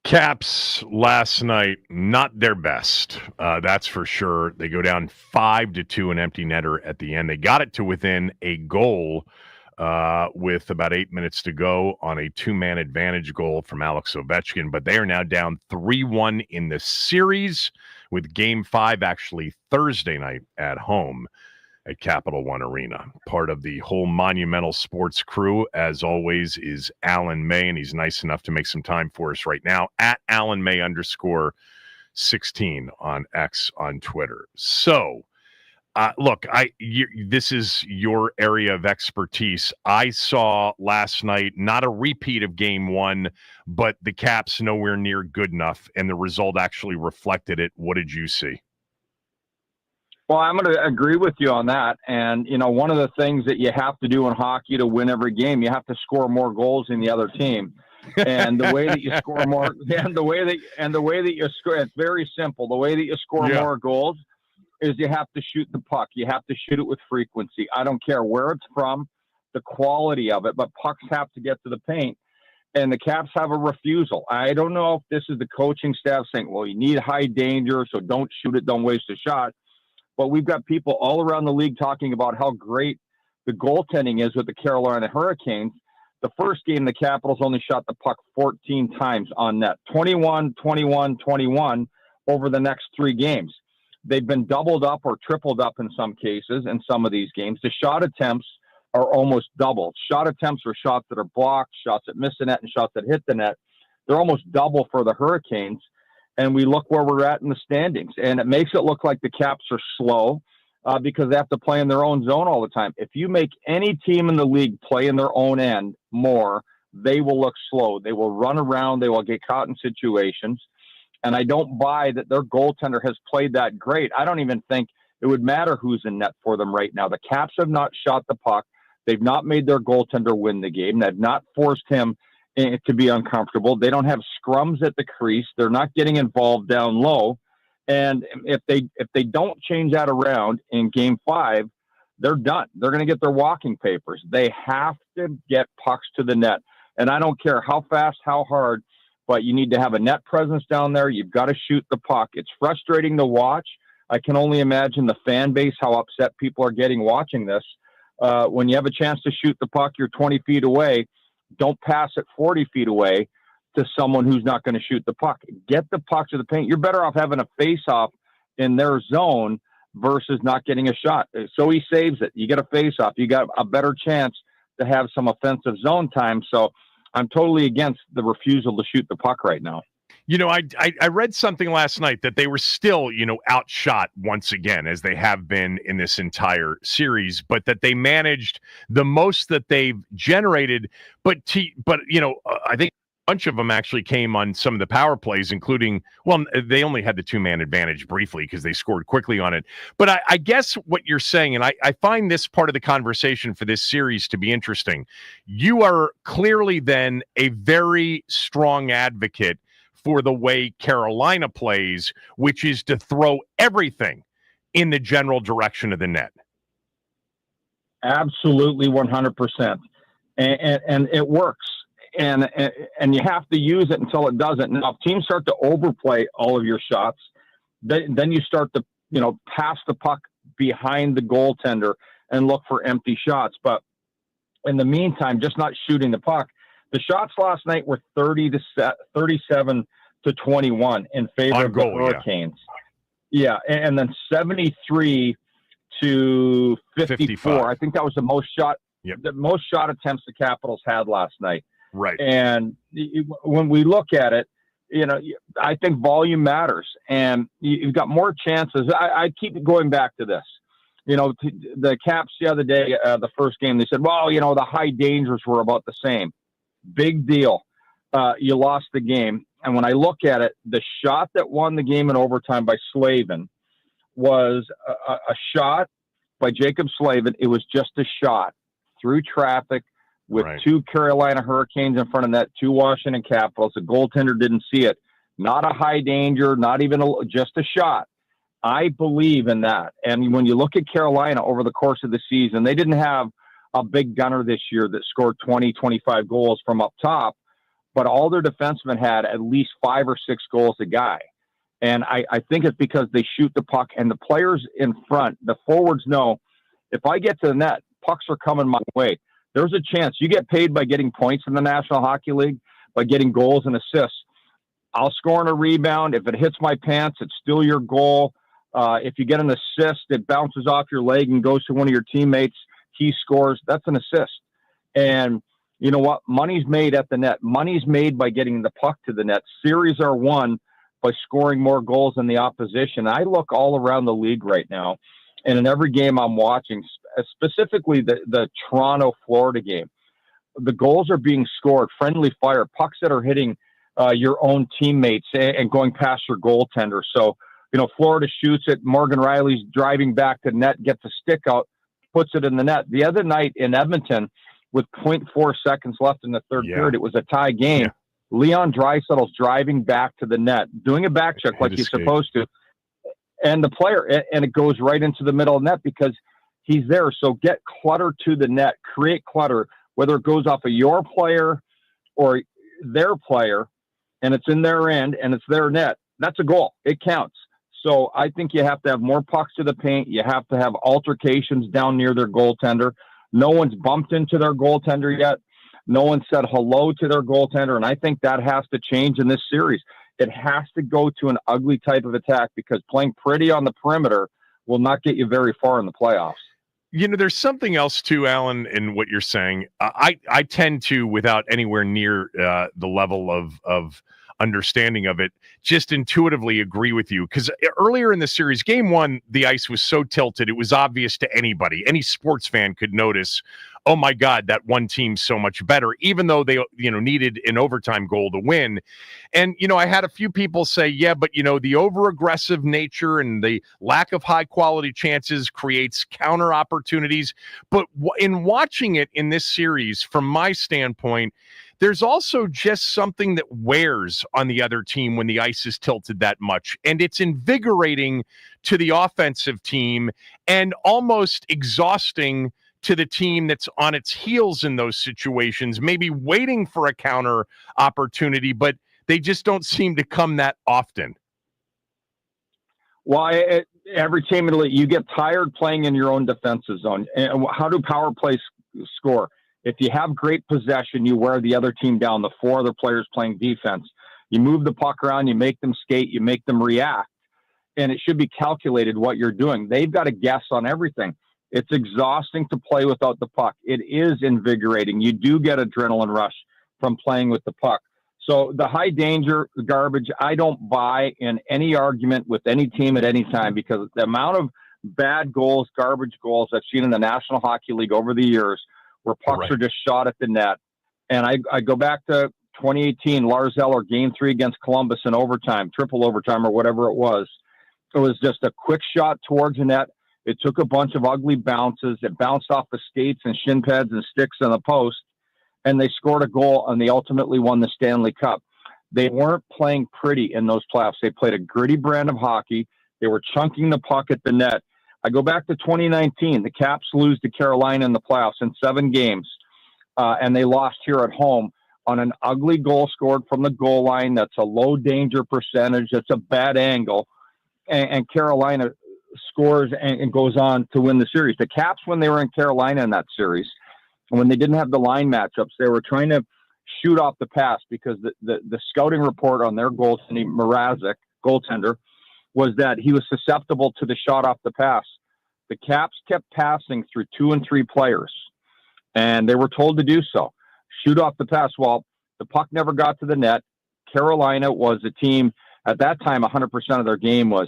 Caps last night, not their best. That's for sure. They go down 5-2, an empty netter at the end. They got it to within a goal with about 8 minutes to go on a 2-man advantage goal from Alex Ovechkin, but they are now down 3-1 in the series, with Game 5 actually Thursday night at home at Capital One Arena. Part of the whole Monumental Sports crew, as always, is Alan May, and he's nice enough to make some time for us right now at Alan May _16 on X on Twitter. So, look, this is your area of expertise. I saw last night not a repeat of Game 1, but the Caps nowhere near good enough, and the result actually reflected it. What did you see? Well, I'm going to agree with you on that. And, one of the things that you have to do in hockey to win every game, you have to score more goals than the other team. And the way that you score more, and the way that you score, it's very simple. The way that you score more goals is you have to shoot the puck. You have to shoot it with frequency. I don't care where it's from, the quality of it, but pucks have to get to the paint. And the Caps have a refusal. I don't know if this is the coaching staff saying, well, you need high danger, so don't shoot it, don't waste a shot. But we've got people all around the league talking about how great the goaltending is with the Carolina Hurricanes. The first game, the Capitals only shot the puck 14 times on net, 21, 21, 21 over the next 3 games. They've been doubled up or tripled up in some cases in some of these games. The shot attempts are almost double. Shot attempts are shots that are blocked, shots that miss the net, and shots that hit the net. They're almost double for the Hurricanes. And we look where we're at in the standings. And it makes it look like the Caps are slow because they have to play in their own zone all the time. If you make any team in the league play in their own end more, they will look slow. They will run around. They will get caught in situations. And I don't buy that their goaltender has played that great. I don't even think it would matter who's in net for them right now. The Caps have not shot the puck. They've not made their goaltender win the game. They've not forced him to be uncomfortable. They don't have scrums at the crease. They're not getting involved down low. And if they don't change that around in Game 5, they're done. They're going to get their walking papers. They have to get pucks to the net. And I don't care how fast, how hard, but you need to have a net presence down there. You've got to shoot the puck. It's frustrating to watch. I can only imagine the fan base, how upset people are getting watching this. When you have a chance to shoot the puck, you're 20 feet away. Don't pass it 40 feet away to someone who's not going to shoot the puck. Get the puck to the paint. You're better off having a face-off in their zone versus not getting a shot. So he saves it. You get a face-off. You got a better chance to have some offensive zone time. So I'm totally against the refusal to shoot the puck right now. I read something last night that they were still, outshot once again, as they have been in this entire series, but that they managed the most that they've generated. But I think a bunch of them actually came on some of the power plays, including, they only had the 2-man advantage briefly because they scored quickly on it. But I guess what you're saying, and I find this part of the conversation for this series to be interesting. You are clearly then a very strong advocate for the way Carolina plays, which is to throw everything in the general direction of the net. Absolutely, 100%. And it works. And you have to use it until it doesn't. Now, if teams start to overplay all of your shots, then you start to, pass the puck behind the goaltender and look for empty shots. But in the meantime, just not shooting the puck. The shots last night were 37 to 21 in favor of the Hurricanes. Yeah, and then 73 to 54. I think that was the most shot attempts the Capitals had last night. Right. And when we look at it, I think volume matters, and you've got more chances. I keep going back to this. The Caps the other day, the first game, they said, well, the high dangers were about the same. Big deal. You lost the game. And when I look at it, the shot that won the game in overtime by Slavin was a shot by Jacob Slavin. It was just a shot through traffic with 2 Carolina Hurricanes in front of that, 2 Washington Capitals. The goaltender didn't see it. Not a high danger, not even just a shot. I believe in that. And when you look at Carolina over the course of the season, they didn't have a big gunner this year that scored 20, 25 goals from up top. but all their defensemen had at least 5 or 6 goals a guy. And I think it's because they shoot the puck, and the players in front, the forwards know, if I get to the net, pucks are coming my way. There's a chance. You get paid by getting points in the National Hockey League, by getting goals and assists. I'll score on a rebound. If it hits my pants, it's still your goal. If you get an assist, it bounces off your leg and goes to one of your teammates. He scores. That's an assist. And you know what? Money's made at the net. Money's made by getting the puck to the net. Series are won by scoring more goals than the opposition. I look all around the league right now, and in every game I'm watching, specifically the Toronto-Florida game, the goals are being scored, friendly fire, pucks that are hitting your own teammates and going past your goaltender. So, Florida shoots it. Morgan Riley's driving back to net, gets a stick out, puts it in the net. The other night in Edmonton, with 0.4 seconds left in the third period, it was a tie game. Yeah. Leon Draisaitl's driving back to the net, doing a back check like he's supposed to. And the player, and it goes right into the middle of the net because he's there. So get clutter to the net, create clutter, whether it goes off of your player or their player, and it's in their end and it's their net. That's a goal. It counts. So I think you have to have more pucks to the paint. You have to have altercations down near their goaltender. No one's bumped into their goaltender yet. No one said hello to their goaltender, and I think that has to change in this series. It has to go to an ugly type of attack because playing pretty on the perimeter will not get you very far in the playoffs. There's something else too, Alan, in what you're saying. I tend to, without anywhere near the level of understanding of it, just intuitively agree with you. Because earlier in the series, game 1, the ice was so tilted, it was obvious to anybody. Any sports fan could notice, oh my God, that one team's so much better, even though they, needed an overtime goal to win. And, I had a few people say, yeah, but, the over-aggressive nature and the lack of high-quality chances creates counter opportunities. But in watching it in this series, from my standpoint, there's also just something that wears on the other team when the ice is tilted that much. And it's invigorating to the offensive team and almost exhausting to the team that's on its heels in those situations, maybe waiting for a counter opportunity, but they just don't seem to come that often. Well, every team, you get tired playing in your own defensive zone. And how do power plays score? If you have great possession, you wear the other team down, the 4 other players playing defense. You move the puck around, you make them skate, you make them react, and it should be calculated what you're doing. They've got to guess on everything. It's exhausting to play without the puck. It is invigorating. You do get adrenaline rush from playing with the puck. So the high danger garbage, I don't buy in any argument with any team at any time because the amount of bad goals, garbage goals I've seen in the National Hockey League over the years where pucks are just shot at the net. And I go back to 2018, Lars Eller, Game 3 against Columbus in overtime, triple overtime or whatever it was. It was just a quick shot towards the net. It took a bunch of ugly bounces. It bounced off the skates and shin pads and sticks on the post, and they scored a goal, and they ultimately won the Stanley Cup. They weren't playing pretty in those playoffs. They played a gritty brand of hockey. They were chunking the puck at the net. I go back to 2019. The Caps lose to Carolina in the playoffs in 7 games, and they lost here at home on an ugly goal scored from the goal line. That's a low danger percentage. That's a bad angle, and Carolina scores and goes on to win the series. The Caps, when they were in Carolina in that series, when they didn't have the line matchups, they were trying to shoot off the pass because the scouting report on their goaltender, Mrazek, goaltender, was that he was susceptible to the shot off the pass. The Caps kept passing through 2 and 3 players, and they were told to do so. Shoot off the pass. Well, the puck never got to the net. Carolina was a team, at that time, 100% of their game was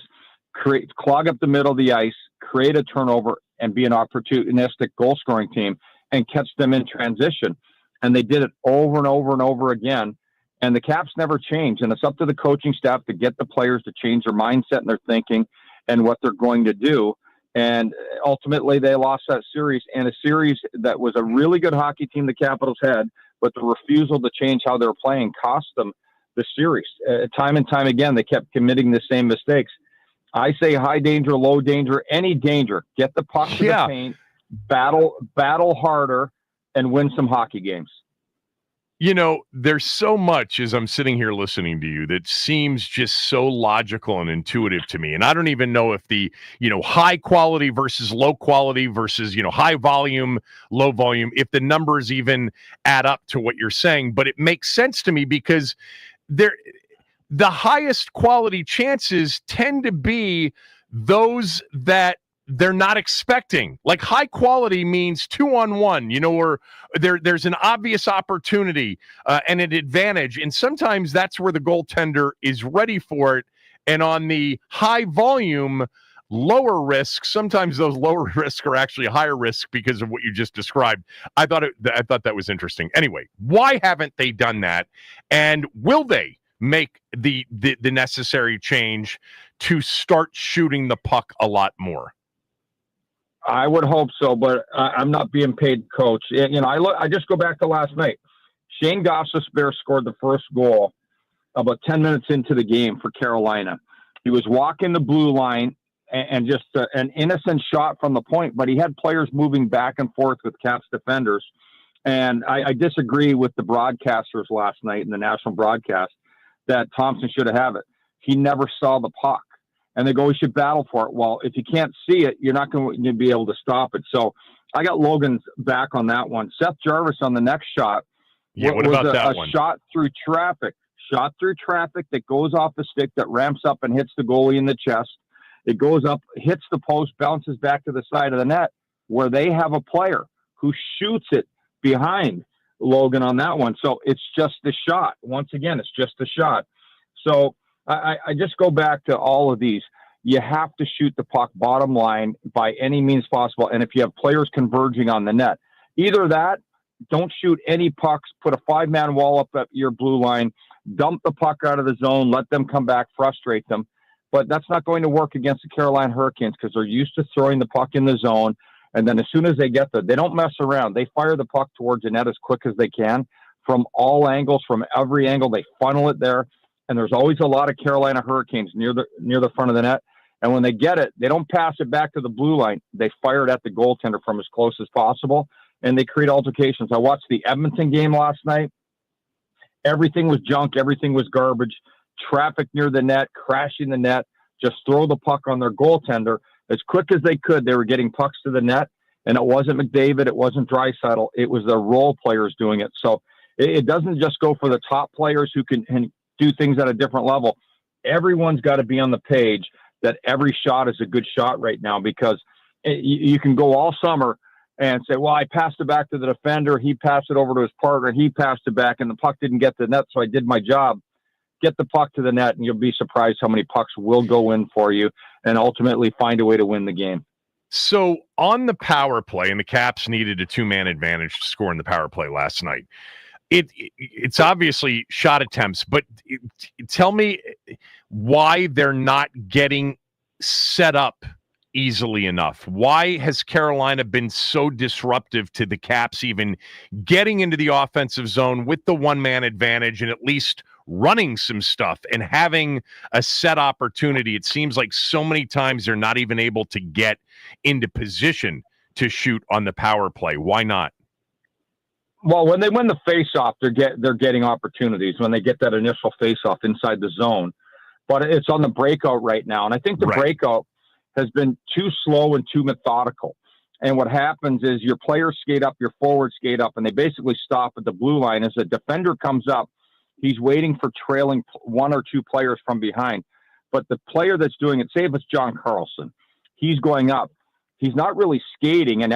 clog up the middle of the ice, create a turnover, and be an opportunistic goal-scoring team and catch them in transition. And they did it over and over and over again. And the Caps never changed. And it's up to the coaching staff to get the players to change their mindset and their thinking and what they're going to do. And ultimately, they lost that series, and a series that was a really good hockey team the Capitals had, but the refusal to change how they were playing cost them the series. Time and time again, they kept committing the same mistakes. I say high danger, low danger, any danger. Get the puck to the paint, battle harder, and win some hockey games. You know, there's so much as I'm sitting here listening to you that seems just so logical and intuitive to me. And I don't even know if the, high quality versus low quality versus, high volume, low volume, if the numbers even add up to what you're saying. But it makes sense to me because the highest quality chances tend to be those that they're not expecting. Like high quality means 2-on-1, or there's an obvious opportunity and an advantage. And sometimes that's where the goaltender is ready for it. And on the high volume, lower risk, sometimes those lower risks are actually higher risk because of what you just described. I thought that was interesting. Anyway, why haven't they done that? And will they make the necessary change to start shooting the puck a lot more? I would hope so, but I'm not being paid coach. I just go back to last night. Shane Gostisbehere scored the first goal about 10 minutes into the game for Carolina. He was walking the blue line and just an innocent shot from the point, but he had players moving back and forth with Caps defenders. And I disagree with the broadcasters last night in the national broadcast that Thompson should have it. He never saw the puck. And they go, we should battle for it. Well, if you can't see it, you're not going to be able to stop it. So I got Logan's back on that one. Seth Jarvis on the next shot. Yeah, what about that one? Shot through traffic that goes off the stick, that ramps up and hits the goalie in the chest. It goes up, hits the post, bounces back to the side of the net, where they have a player who shoots it behind Logan on that one. So it's just a shot. Once again, it's just a shot. So I just go back to all of these. You have to shoot the puck bottom line by any means possible. And if you have players converging on the net, either that, don't shoot any pucks, put a 5-man wall up at your blue line, dump the puck out of the zone, let them come back, frustrate them. But that's not going to work against the Carolina Hurricanes because they're used to throwing the puck in the zone. And then as soon as they get there, they don't mess around. They fire the puck towards the net as quick as they can from all angles, from every angle. They funnel it there. And there's always a lot of Carolina Hurricanes near the front of the net. And when they get it, they don't pass it back to the blue line. They fire it at the goaltender from as close as possible, and they create altercations. I watched the Edmonton game last night. Everything was junk. Everything was garbage. Traffic near the net, crashing the net, just throw the puck on their goaltender. As quick as they could, they were getting pucks to the net, and it wasn't McDavid. It wasn't Draisaitl. It was the role players doing it. So it doesn't just go for the top players who can do things at a different level. Everyone's got to be on the page that every shot is a good shot right now, because you can go all summer and say, well, I passed it back to the defender. He passed it over to his partner. He passed it back, and the puck didn't get to the net, so I did my job. Get the puck to the net, and you'll be surprised how many pucks will go in for you and ultimately find a way to win the game. So on the power play, and the Caps needed a 2-man advantage to score in the power play last night. It's obviously shot attempts, but tell me why they're not getting set up easily enough. Why has Carolina been so disruptive to the Caps even getting into the offensive zone with the 1-man advantage and at least running some stuff and having a set opportunity? It seems like so many times they're not even able to get into position to shoot on the power play. Why not? Well, when they win the face-off, they're getting opportunities when they get that initial face-off inside the zone. But it's on the breakout right now. And I think the breakout has been too slow and too methodical. And what happens is your players skate up, your forwards skate up, and they basically stop at the blue line. As a defender comes up, he's waiting for trailing 1 or 2 players from behind. But the player that's doing it, say if it's John Carlson, he's going up. He's not really skating, and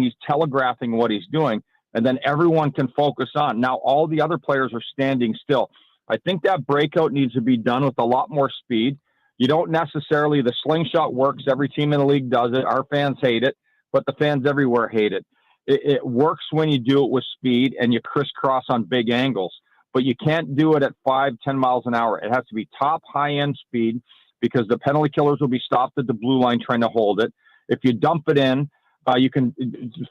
he's telegraphing what he's doing. And then everyone can focus on. Now, all the other players are standing still. I think that breakout needs to be done with a lot more speed. You don't necessarily, the slingshot works. Every team in the league does it. Our fans hate it, but the fans everywhere hate it. It works when you do it with speed and you crisscross on big angles, but you can't do it at 5-10 miles an hour. It has to be top high-end speed because the penalty killers will be stopped at the blue line trying to hold it. If you dump it in, you can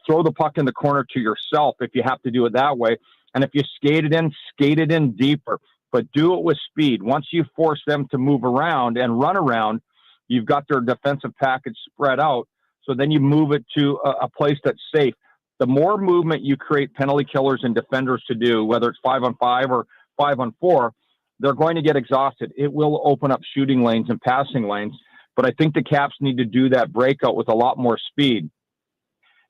throw the puck in the corner to yourself if you have to do it that way. And if you skate it in deeper, but do it with speed. Once you force them to move around and run around, you've got their defensive package spread out. So then you move it to a place that's safe. The more movement you create penalty killers and defenders to do, whether it's 5-on-5 or 5-on-4, they're going to get exhausted. It will open up shooting lanes and passing lanes. But I think the Caps need to do that breakout with a lot more speed.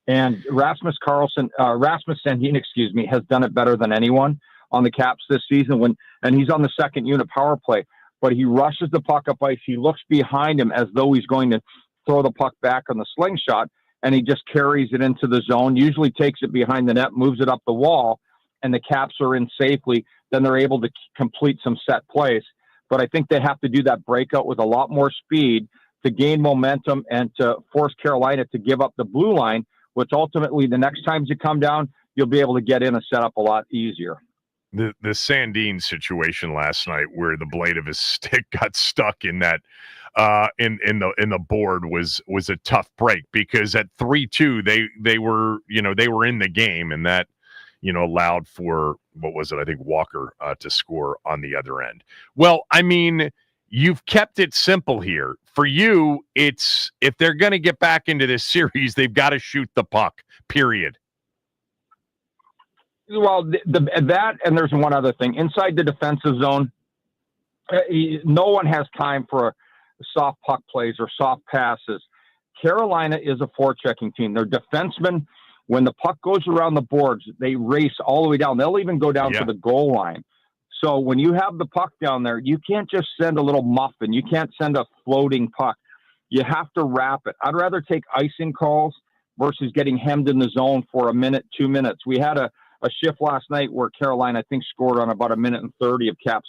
And Rasmus Sandin, has done it better than anyone on the Caps this season. And he's on the second unit power play, but he rushes the puck up ice. He looks behind him as though he's going to throw the puck back on the slingshot, and he just carries it into the zone, usually takes it behind the net, moves it up the wall, and the Caps are in safely. Then they're able to complete some set plays. But I think they have to do that breakout with a lot more speed to gain momentum and to force Carolina to give up the blue line, which ultimately the next times you come down, you'll be able to get in and set up a lot easier. The Sandin situation last night, where the blade of his stick got stuck in that in the board, was a tough break, because at 3-2 they were in the game, and that allowed for, what was it? I think Walker to score on the other end. Well, I mean, you've kept it simple here. For you, it's, if they're going to get back into this series, they've got to shoot the puck, period. Well, that, and there's one other thing. Inside the defensive zone, no one has time for soft puck plays or soft passes. Carolina is a forechecking team. Their defensemen, when the puck goes around the boards, they race all the way down. They'll even go down to the goal line. So when you have the puck down there, you can't just send a little muffin. You can't send a floating puck. You have to wrap it. I'd rather take icing calls versus getting hemmed in the zone for a minute, 2 minutes. We had a shift last night where Carolina, I think, scored on about 1:30 of Caps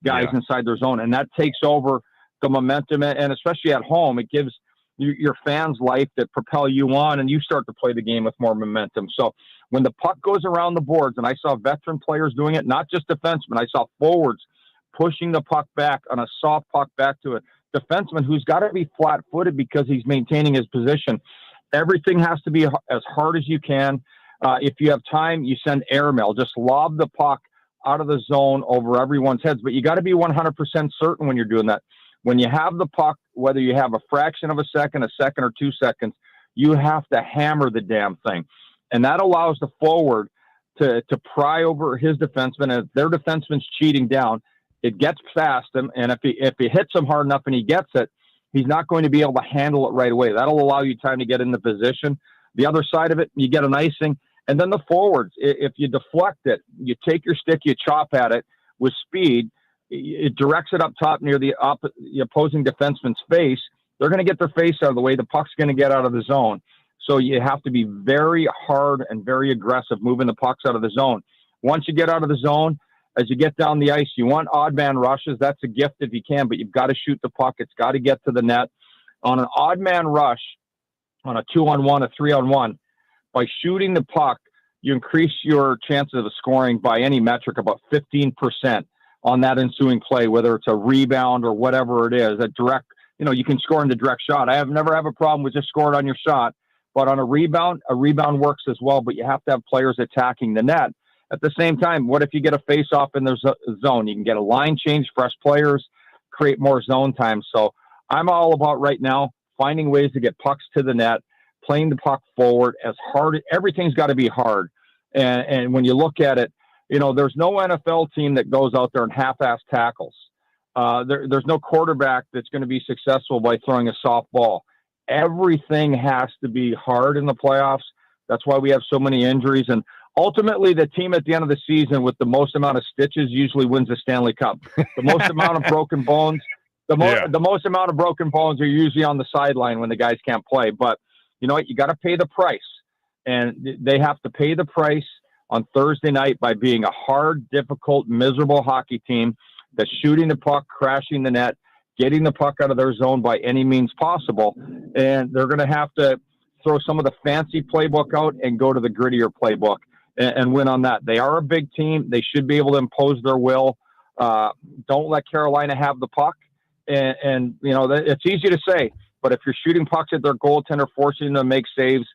guys inside their zone, and that takes over the momentum. And especially at home, it gives your fans life that propel you on, and you start to play the game with more momentum. So when the puck goes around the boards, and I saw veteran players doing it, not just defensemen, I saw forwards pushing the puck back on a soft puck back to a defenseman who's got to be flat-footed because he's maintaining his position. Everything has to be as hard as you can. If you have time, you send airmail. Just lob the puck out of the zone over everyone's heads. But you got to be 100% certain when you're doing that. When you have the puck, whether you have a fraction of a second or 2 seconds, you have to hammer the damn thing. And that allows the forward to pry over his defenseman. And if their defenseman's cheating down, it gets past him. And if he hits him hard enough and he gets it, he's not going to be able to handle it right away. That'll allow you time to get in the position. The other side of it, you get an icing. And then the forwards, if you deflect it, you take your stick, you chop at it with speed, it directs it up top near the opposing defenseman's face. They're going to get their face out of the way. The puck's going to get out of the zone. So you have to be very hard and very aggressive moving the pucks out of the zone. Once you get out of the zone, as you get down the ice, you want odd man rushes. That's a gift if you can, but you've got to shoot the puck. It's got to get to the net. On an odd man rush, on a 2-on-1, a 3-on-1, by shooting the puck, you increase your chances of scoring by any metric about 15% on that ensuing play, whether it's a rebound or whatever it is. A direct, you can score in the direct shot. Never have a problem with just scoring on your shot, but on a rebound works as well, but you have to have players attacking the net. At the same time, what if you get a face-off in the zone? You can get a line change, fresh players, create more zone time. So I'm all about right now finding ways to get pucks to the net, playing the puck forward as hard. Everything's got to be hard. And when you look at it, there's no NFL team that goes out there and half-ass tackles. There's no quarterback that's going to be successful by throwing a soft ball. Everything has to be hard in the playoffs. That's why we have so many injuries. And ultimately, the team at the end of the season with the most amount of stitches usually wins the Stanley Cup. The most amount of broken bones, the most amount of broken bones are usually on the sideline when the guys can't play. But you know what? You got to pay the price. And they have to pay the price on Thursday night by being a hard, difficult, miserable hockey team that's shooting the puck, crashing the net, getting the puck out of their zone by any means possible. And they're going to have to throw some of the fancy playbook out and go to the grittier playbook and win on that. They are a big team. They should be able to impose their will. Don't let Carolina have the puck. And it's easy to say, but if you're shooting pucks at their goaltender, forcing them to make saves,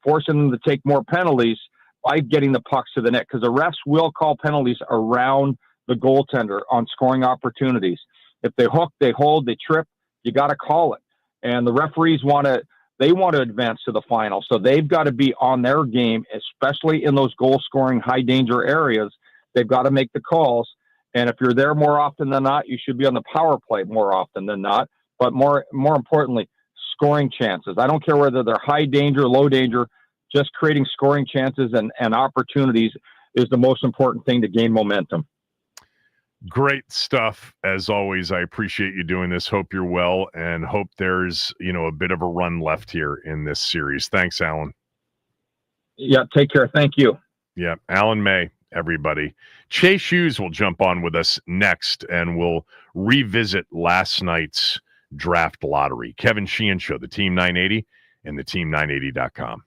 forcing them to take more penalties by getting the pucks to the net, because the refs will call penalties around the goaltender on scoring opportunities. If they hook, they hold, they trip, you got to call it. And the referees want to They want to advance to the final. So they've got to be on their game, especially in those goal-scoring, high-danger areas. They've got to make the calls. And if you're there more often than not, you should be on the power play more often than not. But more importantly, scoring chances. I don't care whether they're high danger, low danger, just creating scoring chances and opportunities is the most important thing to gain momentum. Great stuff as always. I appreciate you doing this. Hope you're well and hope there's, a bit of a run left here in this series. Thanks, Alan. Yeah, take care. Thank you. Yeah, Alan May, everybody. Chase Hughes will jump on with us next and we'll revisit last night's draft lottery. Kevin Sheehan Show, the Team 980 and the team980.com.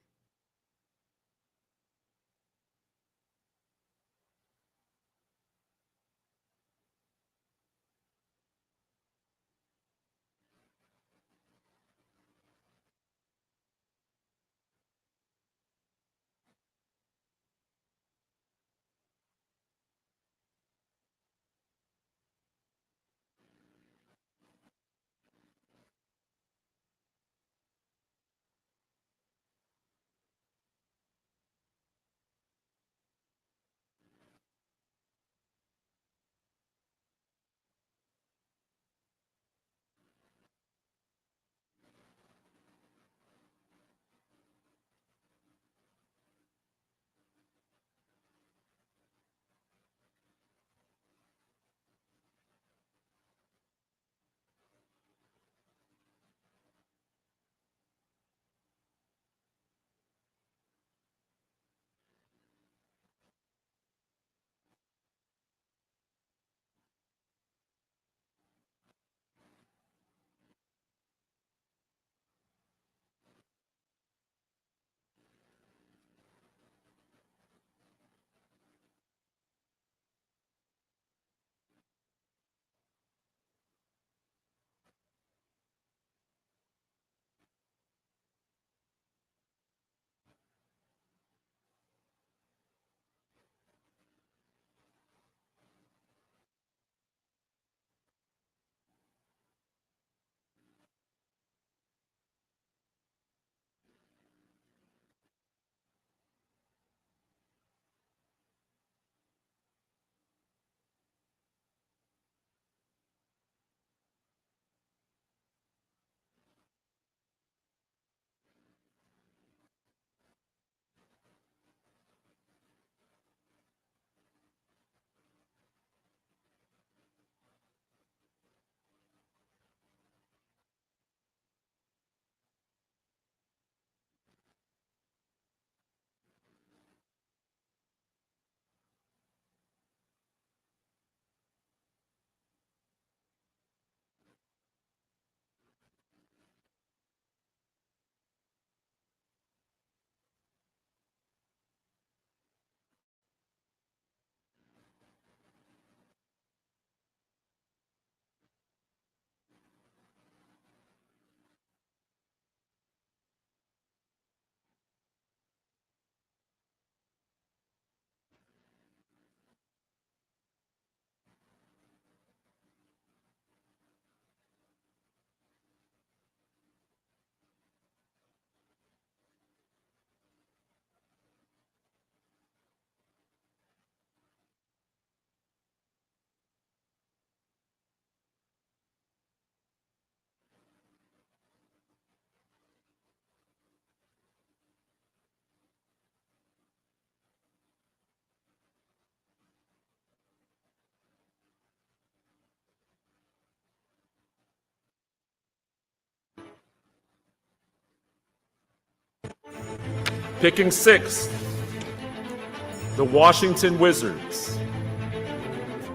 Picking sixth, the Washington Wizards.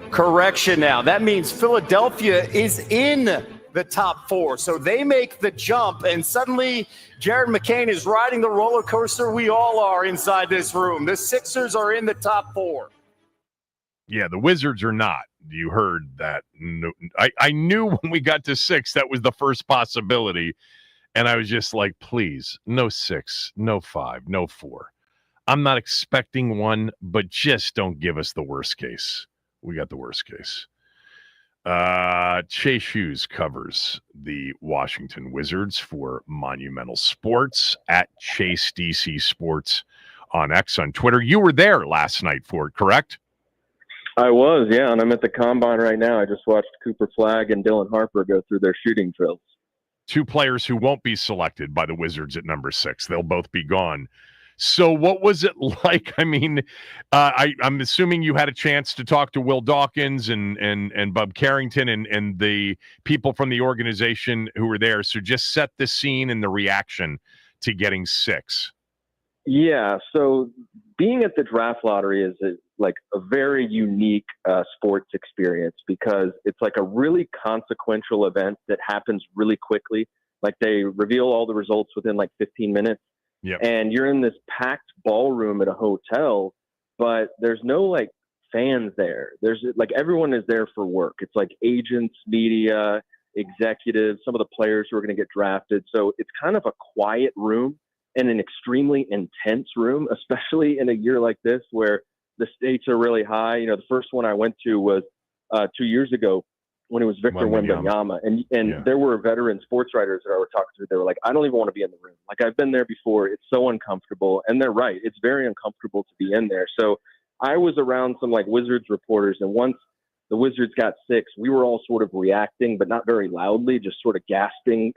Correction now. That means Philadelphia is in the top four. So they make the jump, and suddenly Jared McCain is riding the roller coaster we all are inside this room. The Sixers are in the top four. Yeah, the Wizards are not. You heard that. No, I knew when we got to 6 that was the first possibility. And I was just like, please, no 6, no 5, no 4. I'm not expecting one, but just don't give us the worst case. We got the worst case. Chase Hughes covers the Washington Wizards for Monumental Sports at Chase DC Sports on X on Twitter. You were there last night for it, correct? I was, yeah, and I'm at the Combine right now. I just watched Cooper Flagg and Dylan Harper go through their shooting drills. Two players who won't be selected by the Wizards at number 6. They'll both be gone. So what was it like? I mean, I'm assuming you had a chance to talk to Will Dawkins and Bub Carrington and the people from the organization who were there. So just set the scene and the reaction to getting 6. Yeah, so being at the draft lottery is a very unique sports experience because it's like a really consequential event that happens really quickly. Like they reveal all the results within like 15 minutes. Yep. And you're in this packed ballroom at a hotel, but there's no like fans there. There's like everyone is there for work. It's like agents, media, executives, some of the players who are going to get drafted. So it's kind of a quiet room and an extremely intense room, especially in a year like this where the stakes are really high. You know, the first one I went to was 2 years ago when it was Victor Wembanyama. And Yeah. there were veteran sports writers that I were talking to. They were like, I don't even want to be in the room. Like, I've been there before. It's so uncomfortable. And they're right. It's very uncomfortable to be in there. So I was around some like Wizards reporters. And once the Wizards got 6, we were all sort of reacting, but not very loudly, just sort of gasping,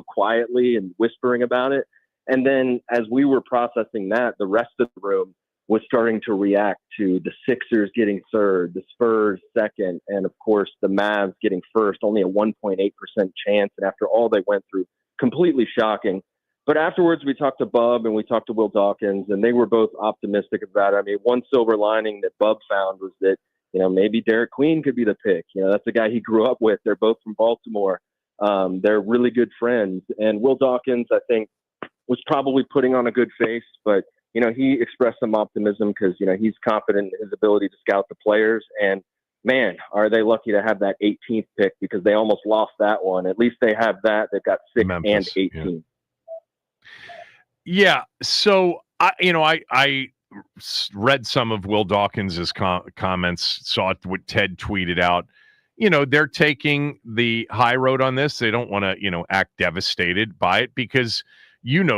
quietly and whispering about it. And then as we were processing that, the rest of the room was starting to react to the Sixers getting third, the Spurs second, and of course the Mavs getting first, only a 1.8% chance. And after all they went through, completely shocking. But afterwards we talked to Bub and we talked to Will Dawkins, and they were both optimistic about it. I mean, one silver lining that Bub found was that, maybe Derek Queen could be the pick. That's the guy he grew up with. They're both from Baltimore. They're really good friends. And Will Dawkins, I think, was probably putting on a good face, but he expressed some optimism because, he's confident in his ability to scout the players. And, man, are they lucky to have that 18th pick because they almost lost that one. At least they have that. They've got 6 Memphis, and 18. Yeah. So, I read some of Will Dawkins' comments, saw what Ted tweeted out. They're taking the high road on this. They don't want to, act devastated by it because –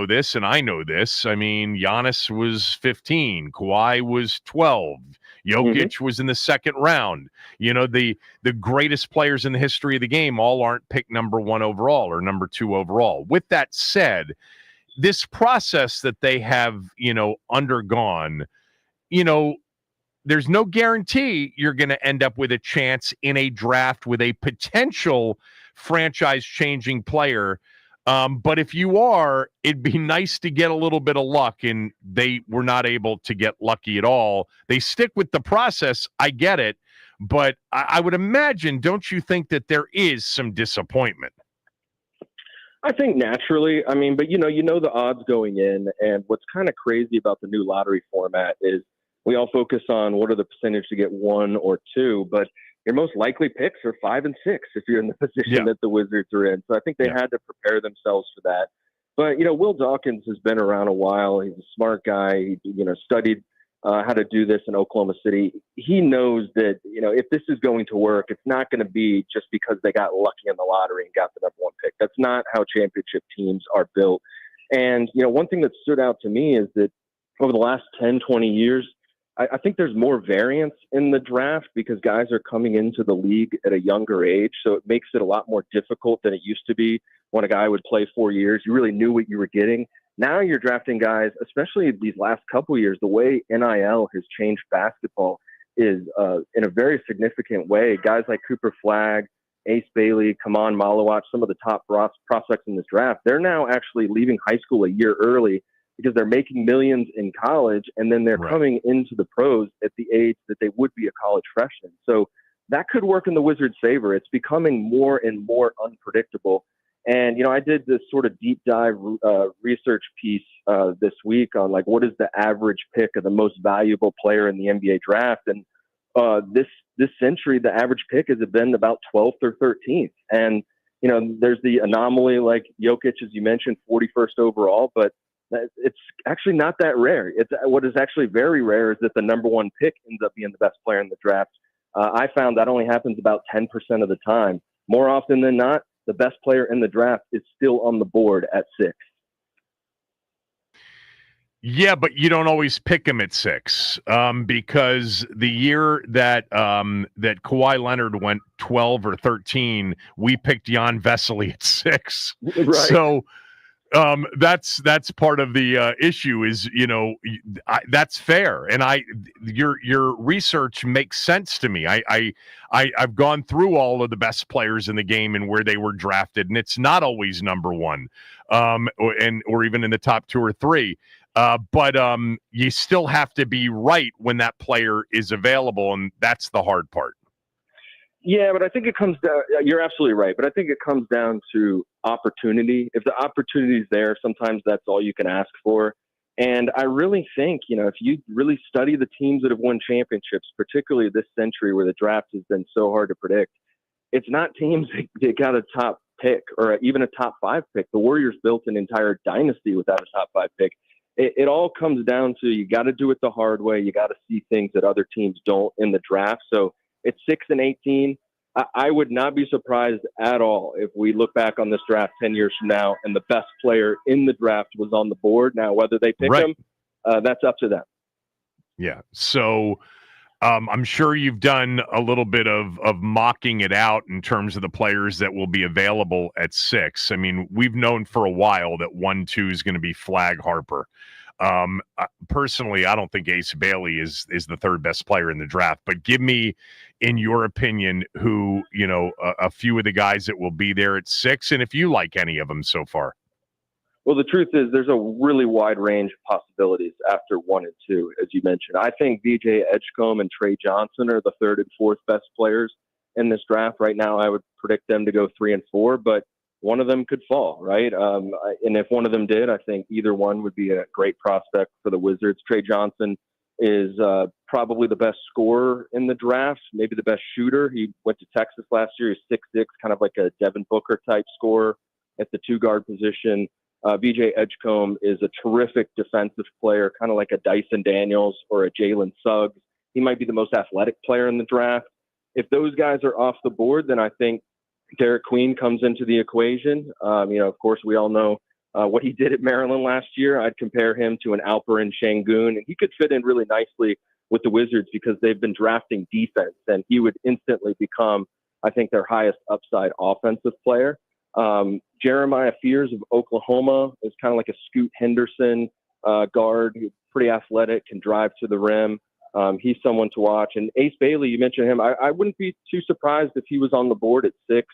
this, and I know this. I mean, Giannis was 15. Kawhi was 12. Jokic was in the second round. The greatest players in the history of the game all aren't picked number 1 overall or number 2 overall. With that said, this process that they have, undergone, there's no guarantee you're going to end up with a chance in a draft with a potential franchise-changing player. But if you are, it'd be nice to get a little bit of luck, and they were not able to get lucky at all. They stick with the process. I get it. But I would imagine, don't you think that there is some disappointment? I think naturally. I mean, but you know the odds going in, and what's kind of crazy about the new lottery format is we all focus on what are the percentage to get 1 or 2, but your most likely picks are 5 and 6 if you're in the position that the Wizards are in. So I think they had to prepare themselves for that. But, Will Dawkins has been around a while. He's a smart guy. He, studied how to do this in Oklahoma City. He knows that, if this is going to work, it's not going to be just because they got lucky in the lottery and got the number 1 pick. That's not how championship teams are built. And, one thing that stood out to me is that over the last 10, 20 years, I think there's more variance in the draft because guys are coming into the league at a younger age. So it makes it a lot more difficult than it used to be when a guy would play 4 years. You really knew what you were getting. Now you're drafting guys, especially these last couple of years, the way NIL has changed basketball is in a very significant way. Guys like Cooper Flagg, Ace Bailey, Kaman Malawach, some of the top prospects in this draft, they're now actually leaving high school a year early because they're making millions in college, and then they're coming into the pros at the age that they would be a college freshman. So that could work in the Wizards' favor. It's becoming more and more unpredictable. And, I did this sort of deep dive research piece this week on, like, what is the average pick of the most valuable player in the NBA draft? And this century, the average pick has been about 12th or 13th. And, there's the anomaly like Jokic, as you mentioned, 41st overall, but it's actually not that rare. What is actually very rare is that the number 1 pick ends up being the best player in the draft I found that only happens about 10% of the time. More often than not, the best player in the draft is still on the board at 6. Yeah, but you don't always pick him at 6 because the year that that Kawhi Leonard went 12 or 13, we picked Jan Vesely at 6. Right. So that's part of the issue is, that's fair. And your research makes sense to me. I've gone through all of the best players in the game and where they were drafted, and it's not always number 1 or even in the top 2 or 3. But you still have to be right when that player is available, and that's the hard part. Yeah, but I think it comes down, you're absolutely right, but I think it comes down to opportunity. If the opportunity is there, sometimes that's all you can ask for. And I really think, if you really study the teams that have won championships, particularly this century where the draft has been so hard to predict, it's not teams that got a top pick or even a top 5 pick. The Warriors built an entire dynasty without a top 5 pick. It all comes down to you got to do it the hard way. You got to see things that other teams don't in the draft. So at 6 and 18, I would not be surprised at all if we look back on this draft 10 years from now and the best player in the draft was on the board. Now, whether they pick him, that's up to them. Yeah. So I'm sure you've done a little bit of mocking it out in terms of the players that will be available at 6. I mean, we've known for a while that 1-2 is going to be Flag Harper. Personally, I don't think Ace Bailey is the third best player in the draft, but give me, in your opinion, who, a few of the guys that will be there at 6, and if you like any of them so far. Well, the truth is there's a really wide range of possibilities after 1 and 2, as you mentioned. I think VJ Edgecombe and Trey Johnson are the 3rd and 4th best players in this draft. Right now, I would predict them to go 3 and 4, but one of them could fall, right? And if one of them did, I think either one would be a great prospect for the Wizards. Trey Johnson is probably the best scorer in the draft, maybe the best shooter. He went to Texas last year. He's 6'6", kind of like a Devin Booker type scorer at the 2-guard position. VJ Edgecombe is a terrific defensive player, kind of like a Dyson Daniels or a Jalen Suggs. He might be the most athletic player in the draft. If those guys are off the board, then I think Derek Queen comes into the equation. Of course, we all know what he did at Maryland last year. I'd compare him to an Alperen Şengün, and he could fit in really nicely with the Wizards because they've been drafting defense, and he would instantly become, I think, their highest upside offensive player. Jeremiah Fears of Oklahoma is kind of like a Scoot Henderson guard, pretty athletic, can drive to the rim. He's someone to watch. And Ace Bailey, you mentioned him. I wouldn't be too surprised if he was on the board at 6.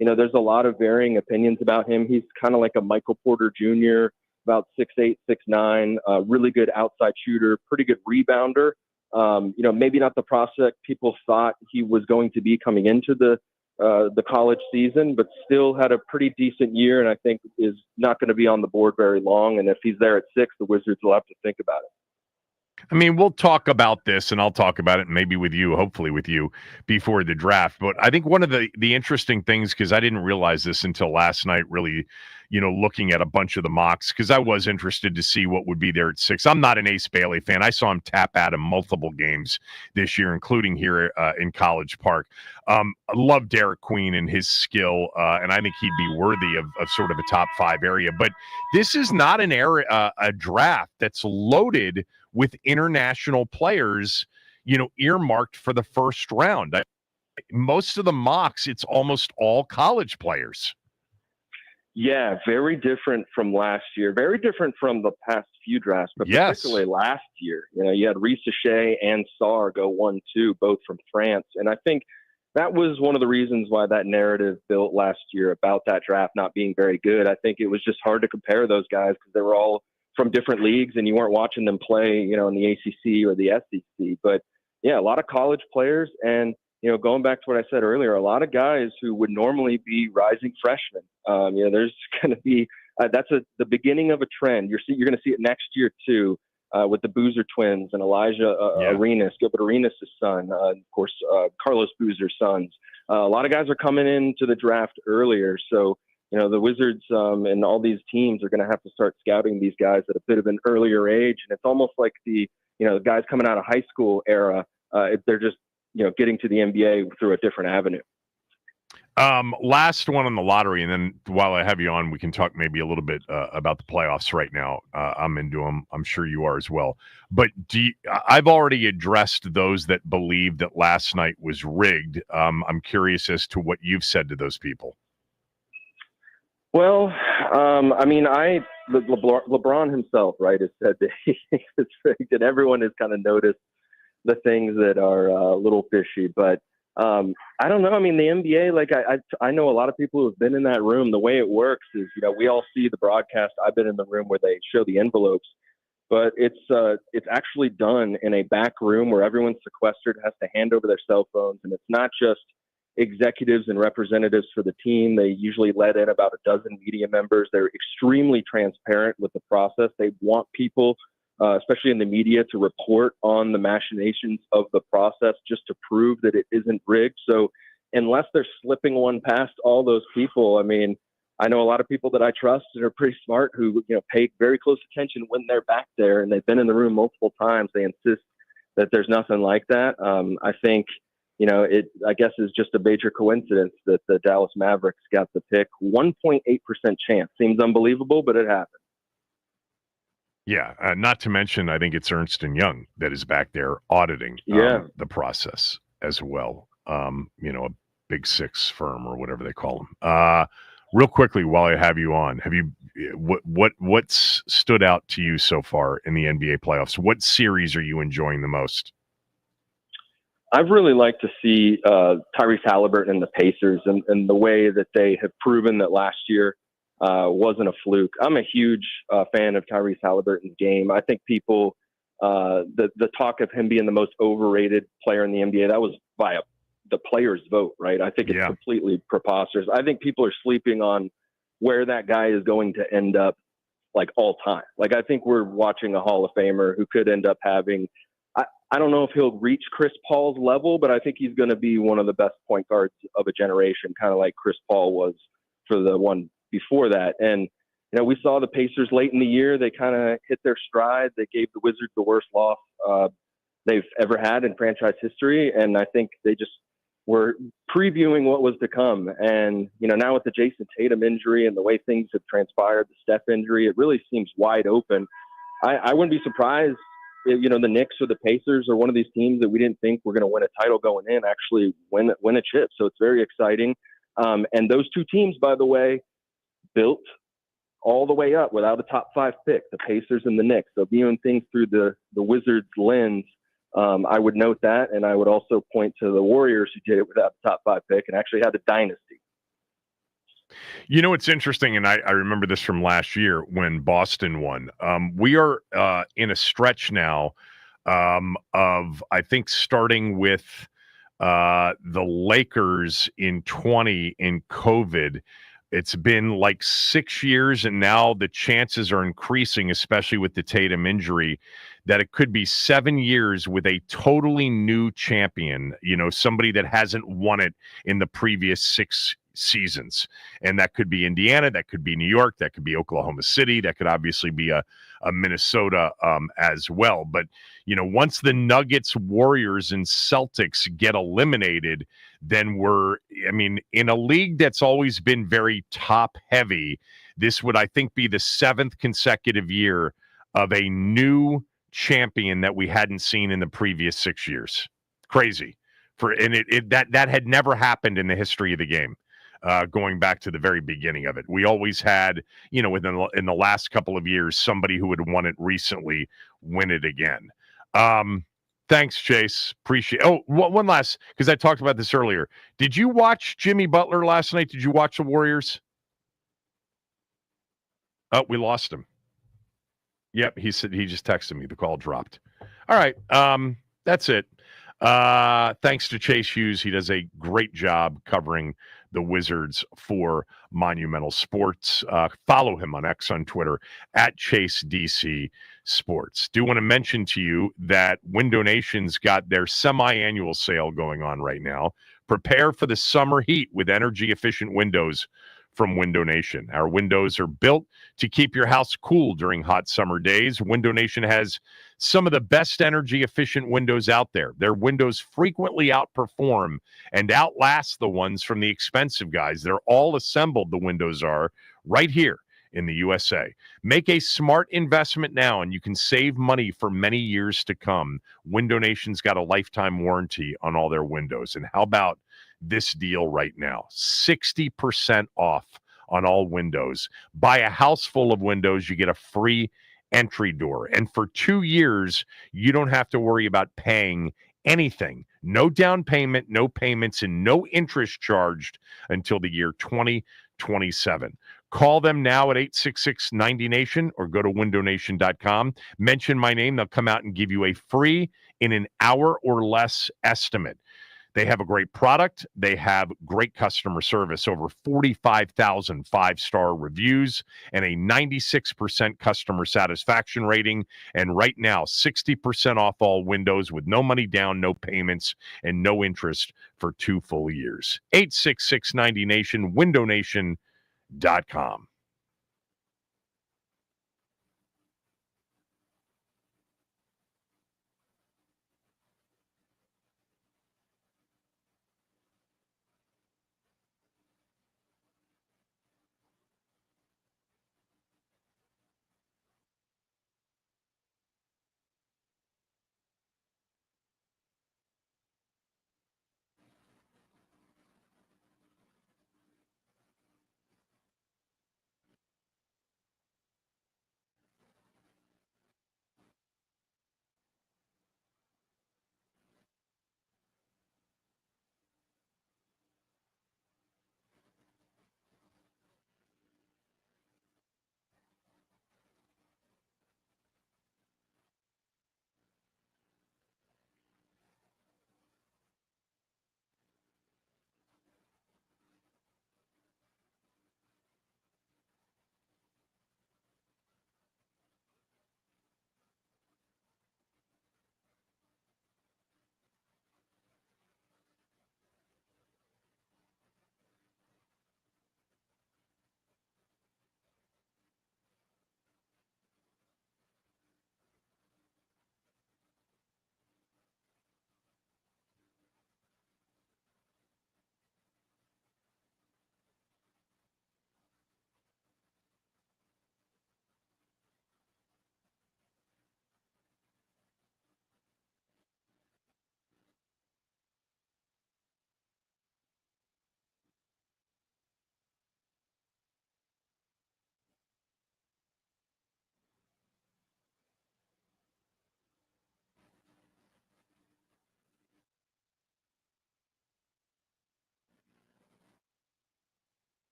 There's a lot of varying opinions about him. He's kind of like a Michael Porter Jr., about 6'8", 6'9", really good outside shooter, pretty good rebounder. Maybe not the prospect people thought he was going to be coming into the college season, but still had a pretty decent year, and I think is not going to be on the board very long. And if he's there at 6, the Wizards will have to think about it. I mean, we'll talk about this, and I'll talk about it maybe with you, hopefully with you, before the draft. But I think one of the interesting things, because I didn't realize this until last night, really, looking at a bunch of the mocks, because I was interested to see what would be there at 6. I'm not an Ace Bailey fan. I saw him tap at him multiple games this year, including here in College Park. I love Derek Queen and his skill, and I think he'd be worthy of sort of a top 5 area. But this is not an area, a draft that's loaded with international players, earmarked for the first round. Most of the mocks, it's almost all college players. Yeah, very different from last year. Very different from the past few drafts, but particularly last year. You had Risa Shea and Sarr go 1-2, both from France. And I think that was one of the reasons why that narrative built last year about that draft not being very good. I think it was just hard to compare those guys because they were all from different leagues and you weren't watching them play, in the ACC or the SEC. But yeah, a lot of college players. And, going back to what I said earlier, a lot of guys who would normally be rising freshmen. There's going to be, that's the beginning of a trend. You're going to see it next year too, with the Boozer twins and Elijah Arenas, Gilbert Arenas' son, of course, Carlos Boozer's sons. A lot of guys are coming into the draft earlier. So, the Wizards and all these teams are going to have to start scouting these guys at a bit of an earlier age. And it's almost like the guys coming out of high school era. They're just getting to the NBA through a different avenue. Last one on the lottery, and then while I have you on, we can talk maybe a little bit about the playoffs right now. I'm into them. I'm sure you are as well. But I've already addressed those that believe that last night was rigged. I'm curious as to what you've said to those people. Well, LeBron himself, right, has said that he thinks it's rigged, and everyone has kind of noticed the things that are a little fishy. But I don't know. I mean, the NBA, I know a lot of people who have been in that room. The way it works is, we all see the broadcast. I've been in the room where they show the envelopes, but it's actually done in a back room where everyone's sequestered, has to hand over their cell phones, and it's not just executives and representatives for the team. They usually let in about a dozen media members. They're extremely transparent with the process. They want people, especially in the media, to report on the machinations of the process just to prove that it isn't rigged. So unless they're slipping one past all those people, I mean, I know a lot of people that I trust and are pretty smart who, pay very close attention when they're back there, and they've been in the room multiple times. They insist that there's nothing like that. I think, it, I guess, is just a major coincidence that the Dallas Mavericks got the pick. 1.8% chance. Seems unbelievable, but it happened. Yeah, not to mention, I think it's Ernst & Young that is back there auditing the process as well. A Big Six firm or whatever they call them. Real quickly, while I have you on, what's stood out to you so far in the NBA playoffs? What series are you enjoying the most? I've really liked to see Tyrese Halliburton and the Pacers and the way that they have proven that last year wasn't a fluke. I'm a huge fan of Tyrese Halliburton's game. I think people, the talk of him being the most overrated player in the NBA, that was by the players' vote, right? I think it's completely preposterous. I think people are sleeping on where that guy is going to end up, all time. I think we're watching a Hall of Famer who could end up having, I don't know if he'll reach Chris Paul's level, but I think he's going to be one of the best point guards of a generation, kind of like Chris Paul was for the one before that. And, we saw the Pacers late in the year. They kind of hit their stride. They gave the Wizards the worst loss they've ever had in franchise history. And I think they just were previewing what was to come. And, now with the Jason Tatum injury and the way things have transpired, the Steph injury, it really seems wide open. I wouldn't be surprised if, the Knicks or the Pacers or one of these teams that we didn't think were going to win a title going in actually win a chip. So it's very exciting. And those two teams, by the way, built all the way up without a top 5 pick, the Pacers and the Knicks. So viewing things through the Wizards lens, I would note that. And I would also point to the Warriors who did it without the top 5 pick and actually had a dynasty. It's interesting, and I remember this from last year when Boston won. We are in a stretch now of, I think, starting with the Lakers in 20 in COVID. It's been 6 years, and now the chances are increasing, especially with the Tatum injury, that it could be 7 years with a totally new champion, somebody that hasn't won it in the previous 6 seasons. And that could be Indiana, that could be New York, that could be Oklahoma City, that could obviously be a Minnesota as well. But, once the Nuggets, Warriors, and Celtics get eliminated, then in a league that's always been very top heavy, this would, I think, be the 7th consecutive year of a new champion that we hadn't seen in the previous 6 years. Crazy. That had never happened in the history of the game. Going back to the very beginning of it, we always had, in the last couple of years, somebody who had won it recently win it again. Thanks, Chase. Appreciate. Oh, one last, because I talked about this earlier. Did you watch Jimmy Butler last night? Did you watch the Warriors? Oh, we lost him. Yep, he said he just texted me. The call dropped. All right, that's it. Thanks to Chase Hughes. He does a great job covering the Wizards for Monumental Sports. Follow him on X, on Twitter, at ChaseDC Sports. Do want to mention to you that Window Nation's got their semi-annual sale going on right now. Prepare for the summer heat with energy-efficient windows from Window Nation. Our windows are built to keep your house cool during hot summer days. Window Nation has some of the best energy efficient windows out there. Their windows frequently outperform and outlast the ones from the expensive guys. They're all assembled, the windows are, right here in the USA. Make a smart investment now and you can save money for many years to come. Window Nation's got a lifetime warranty on all their windows. And how about this deal right now? 60% off on all windows. Buy a house full of windows, you get a free entry door. And for 2 years, you don't have to worry about paying anything. No down payment, no payments, and no interest charged until the year 2027. Call them now at 866-90-NATION or go to windownation.com. Mention my name. They'll come out and give you a free in an hour or less estimate. They have a great product. They have great customer service, over 45,000 five-star reviews and a 96% customer satisfaction rating. And right now, 60% off all windows with no money down, no payments, and no interest for 2 full years. 866-90-NATION, windownation.com.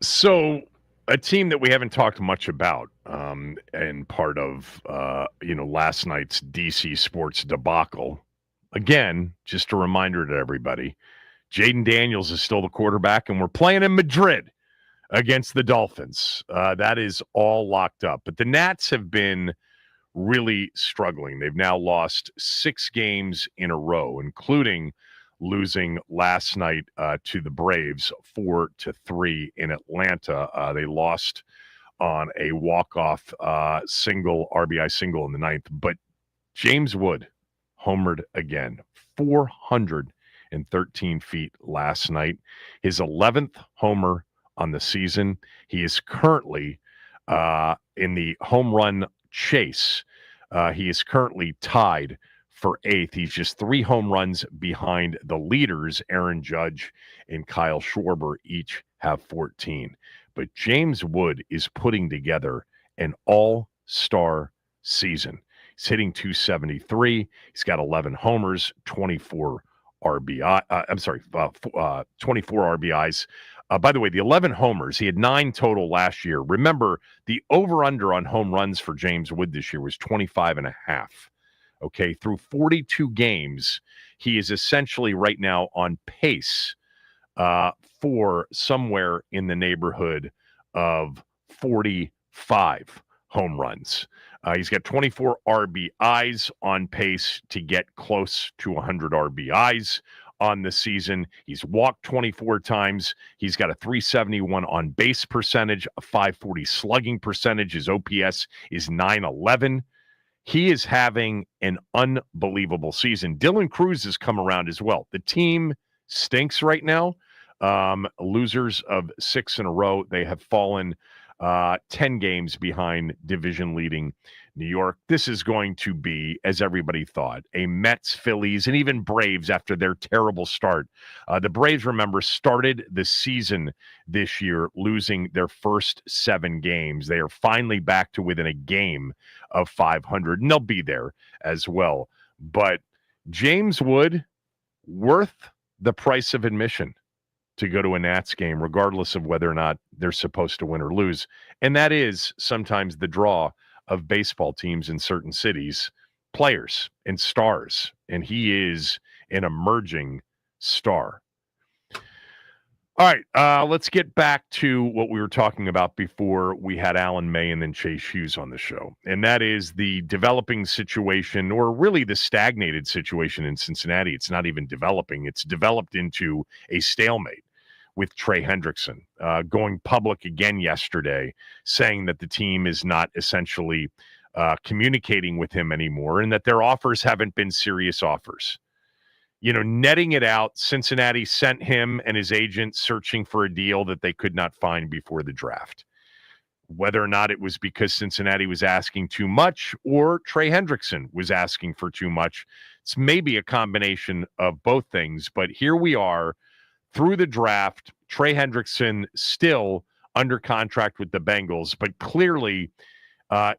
So a team that we haven't talked much about, and part of last night's DC sports debacle. Again, just a reminder to everybody, Jaden Daniels is still the quarterback, and we're playing in Madrid against the Dolphins. That is all locked up. But the Nats have been really struggling. They've now lost 6 games in a row, including losing last night to the Braves 4-3 in Atlanta. They lost on a walk-off RBI single in the 9th. But James Wood homered again, 413 feet last night. His 11th homer on the season. He is currently in the home run chase. He is currently tied for 8th. He's just 3 home runs behind the leaders. Aaron Judge and Kyle Schwarber each have 14. But James Wood is putting together an all-star season. He's hitting .273. He's got 11 homers, 24 RBIs. By the way, the 11 homers, he had 9 total last year. Remember, the over-under on home runs for James Wood this year was 25.5. Okay, through 42 games, he is essentially right now on pace for somewhere in the neighborhood of 45 home runs. He's got 24 RBIs, on pace to get close to 100 RBIs on the season. He's walked 24 times. He's got a .371 on base percentage, a .540 slugging percentage. His OPS is .911. He is having an unbelievable season. Dylan Cruz has come around as well. The team stinks right now. Losers of 6 in a row. They have fallen 10 games behind division-leading New York. This is going to be, as everybody thought, a Mets, Phillies, and even Braves after their terrible start. The Braves, remember, started the season this year losing their first 7 games. They are finally back to within a game of 500, and they'll be there as well. But James Wood, worth the price of admission to go to a Nats game, regardless of whether or not they're supposed to win or lose. And that is sometimes the draw of baseball teams in certain cities, players and stars. And he is an emerging star. All right, let's get back to what we were talking about before we had Alan May and then Chase Hughes on the show. And that is the developing situation, or really the stagnated situation in Cincinnati. It's not even developing. It's developed into a stalemate with Trey Hendrickson going public again yesterday, saying that the team is not essentially communicating with him anymore and that their offers haven't been serious offers. Netting it out, Cincinnati sent him and his agent searching for a deal that they could not find before the draft. Whether or not it was because Cincinnati was asking too much or Trey Hendrickson was asking for too much, it's maybe a combination of both things. But here we are through the draft, Trey Hendrickson still under contract with the Bengals, but clearly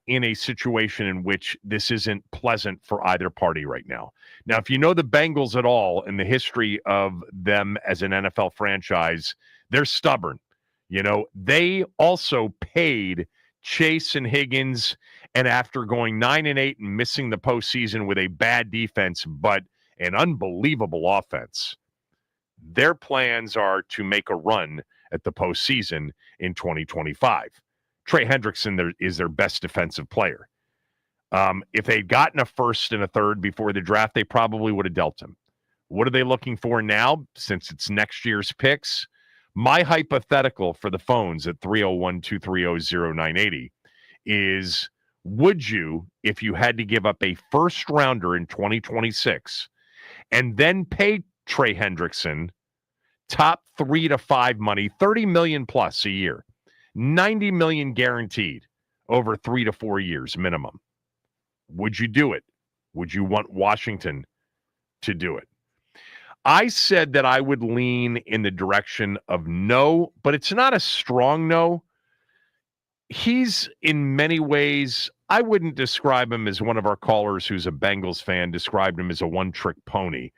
in a situation in which this isn't pleasant for either party right now. Now, if you know the Bengals at all and the history of them as an NFL franchise, they're stubborn. They also paid Chase and Higgins, and after going 9-8 and missing the postseason with a bad defense, but an unbelievable offense, their plans are to make a run at the postseason in 2025. Trey Hendrickson is their best defensive player. If they'd gotten a first and a third before the draft, they probably would have dealt him. What are they looking for now, since it's next year's picks? My hypothetical for the phones at 301-230-0980 is, would you, if you had to give up a first rounder in 2026 and then pay Trey Hendrickson top 3 to 5 money, $30 million plus a year, $90 million guaranteed over 3 to 4 years minimum, would you do it? Would you want Washington to do it? I said that I would lean in the direction of no, but it's not a strong no. He's in many ways, I wouldn't describe him as one of our callers who's a Bengals fan described him as a one-trick pony.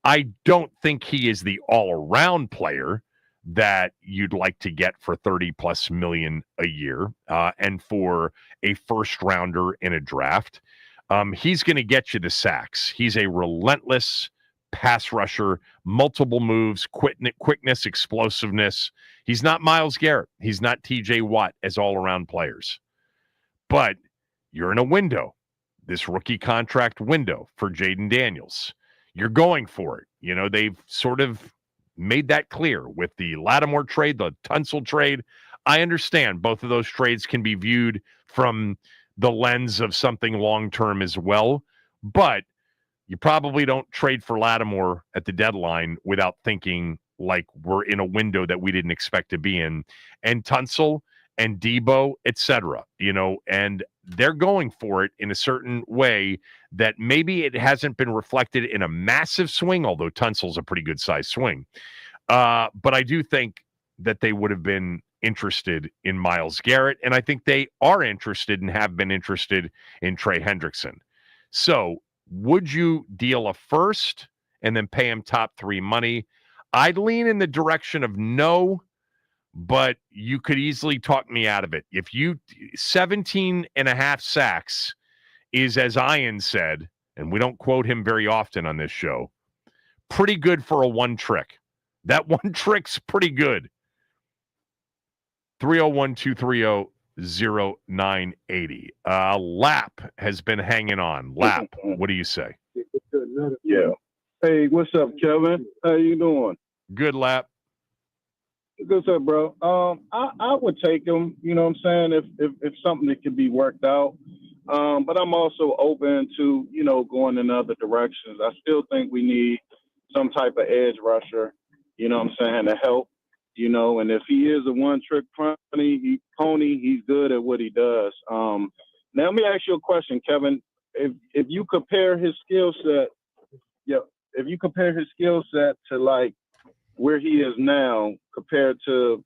I don't think he is the all-around player that you'd like to get for 30 plus million a year, and for a first rounder in a draft. He's going to get you the sacks. He's a relentless pass rusher, multiple moves, quickness, explosiveness. He's not Myles Garrett. He's not TJ Watt as all-around players. But you're in a window, this rookie contract window for Jaden Daniels. You're going for it. You know, they've sort of made that clear with the Lattimore trade, the Tunsil trade. I understand both of those trades can be viewed from the lens of something long-term as well, but you probably don't trade for Lattimore at the deadline without thinking like we're in a window that we didn't expect to be in. And Tunsil and Debo, etc., you know, and they're going for it in a certain way that maybe it hasn't been reflected in a massive swing, although Tunsil's a pretty good size swing. But I do think that they would have been interested in Myles Garrett, and I think they are interested and have been interested in Trey Hendrickson. So would you deal a first and then pay him top 3 money? I'd lean in the direction of no, but you could easily talk me out of it. If you 17 and a half sacks is, as Ian said, and we don't quote him very often on this show, pretty good for a one trick. That one trick's pretty good. 301-230-0980. Lap has been hanging on. Lap, what do you say? Yeah. Hey, what's up, Kevin? How you doing? Good, Lap. Good stuff, bro. I would take him, you know what I'm saying, if something that could be worked out. But I'm also open to, you know, going in other directions. I still think we need some type of edge rusher, you know what I'm saying, to help, you know, and if he is a one-trick pony, he's good at what he does. Now, let me ask you a question, Kevin. If you compare his skill set, to, like, where he is now compared to